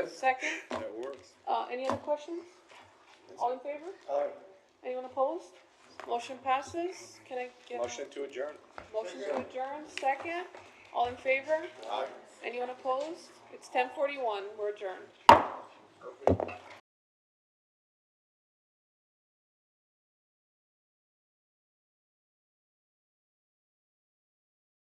That works. Any other questions? All in favor? Aye. Anyone opposed? Motion passes. Can I get a Motion to adjourn. motion to adjourn? Second. All in favor? Aye. Anyone opposed? It's 10:41. We're adjourned.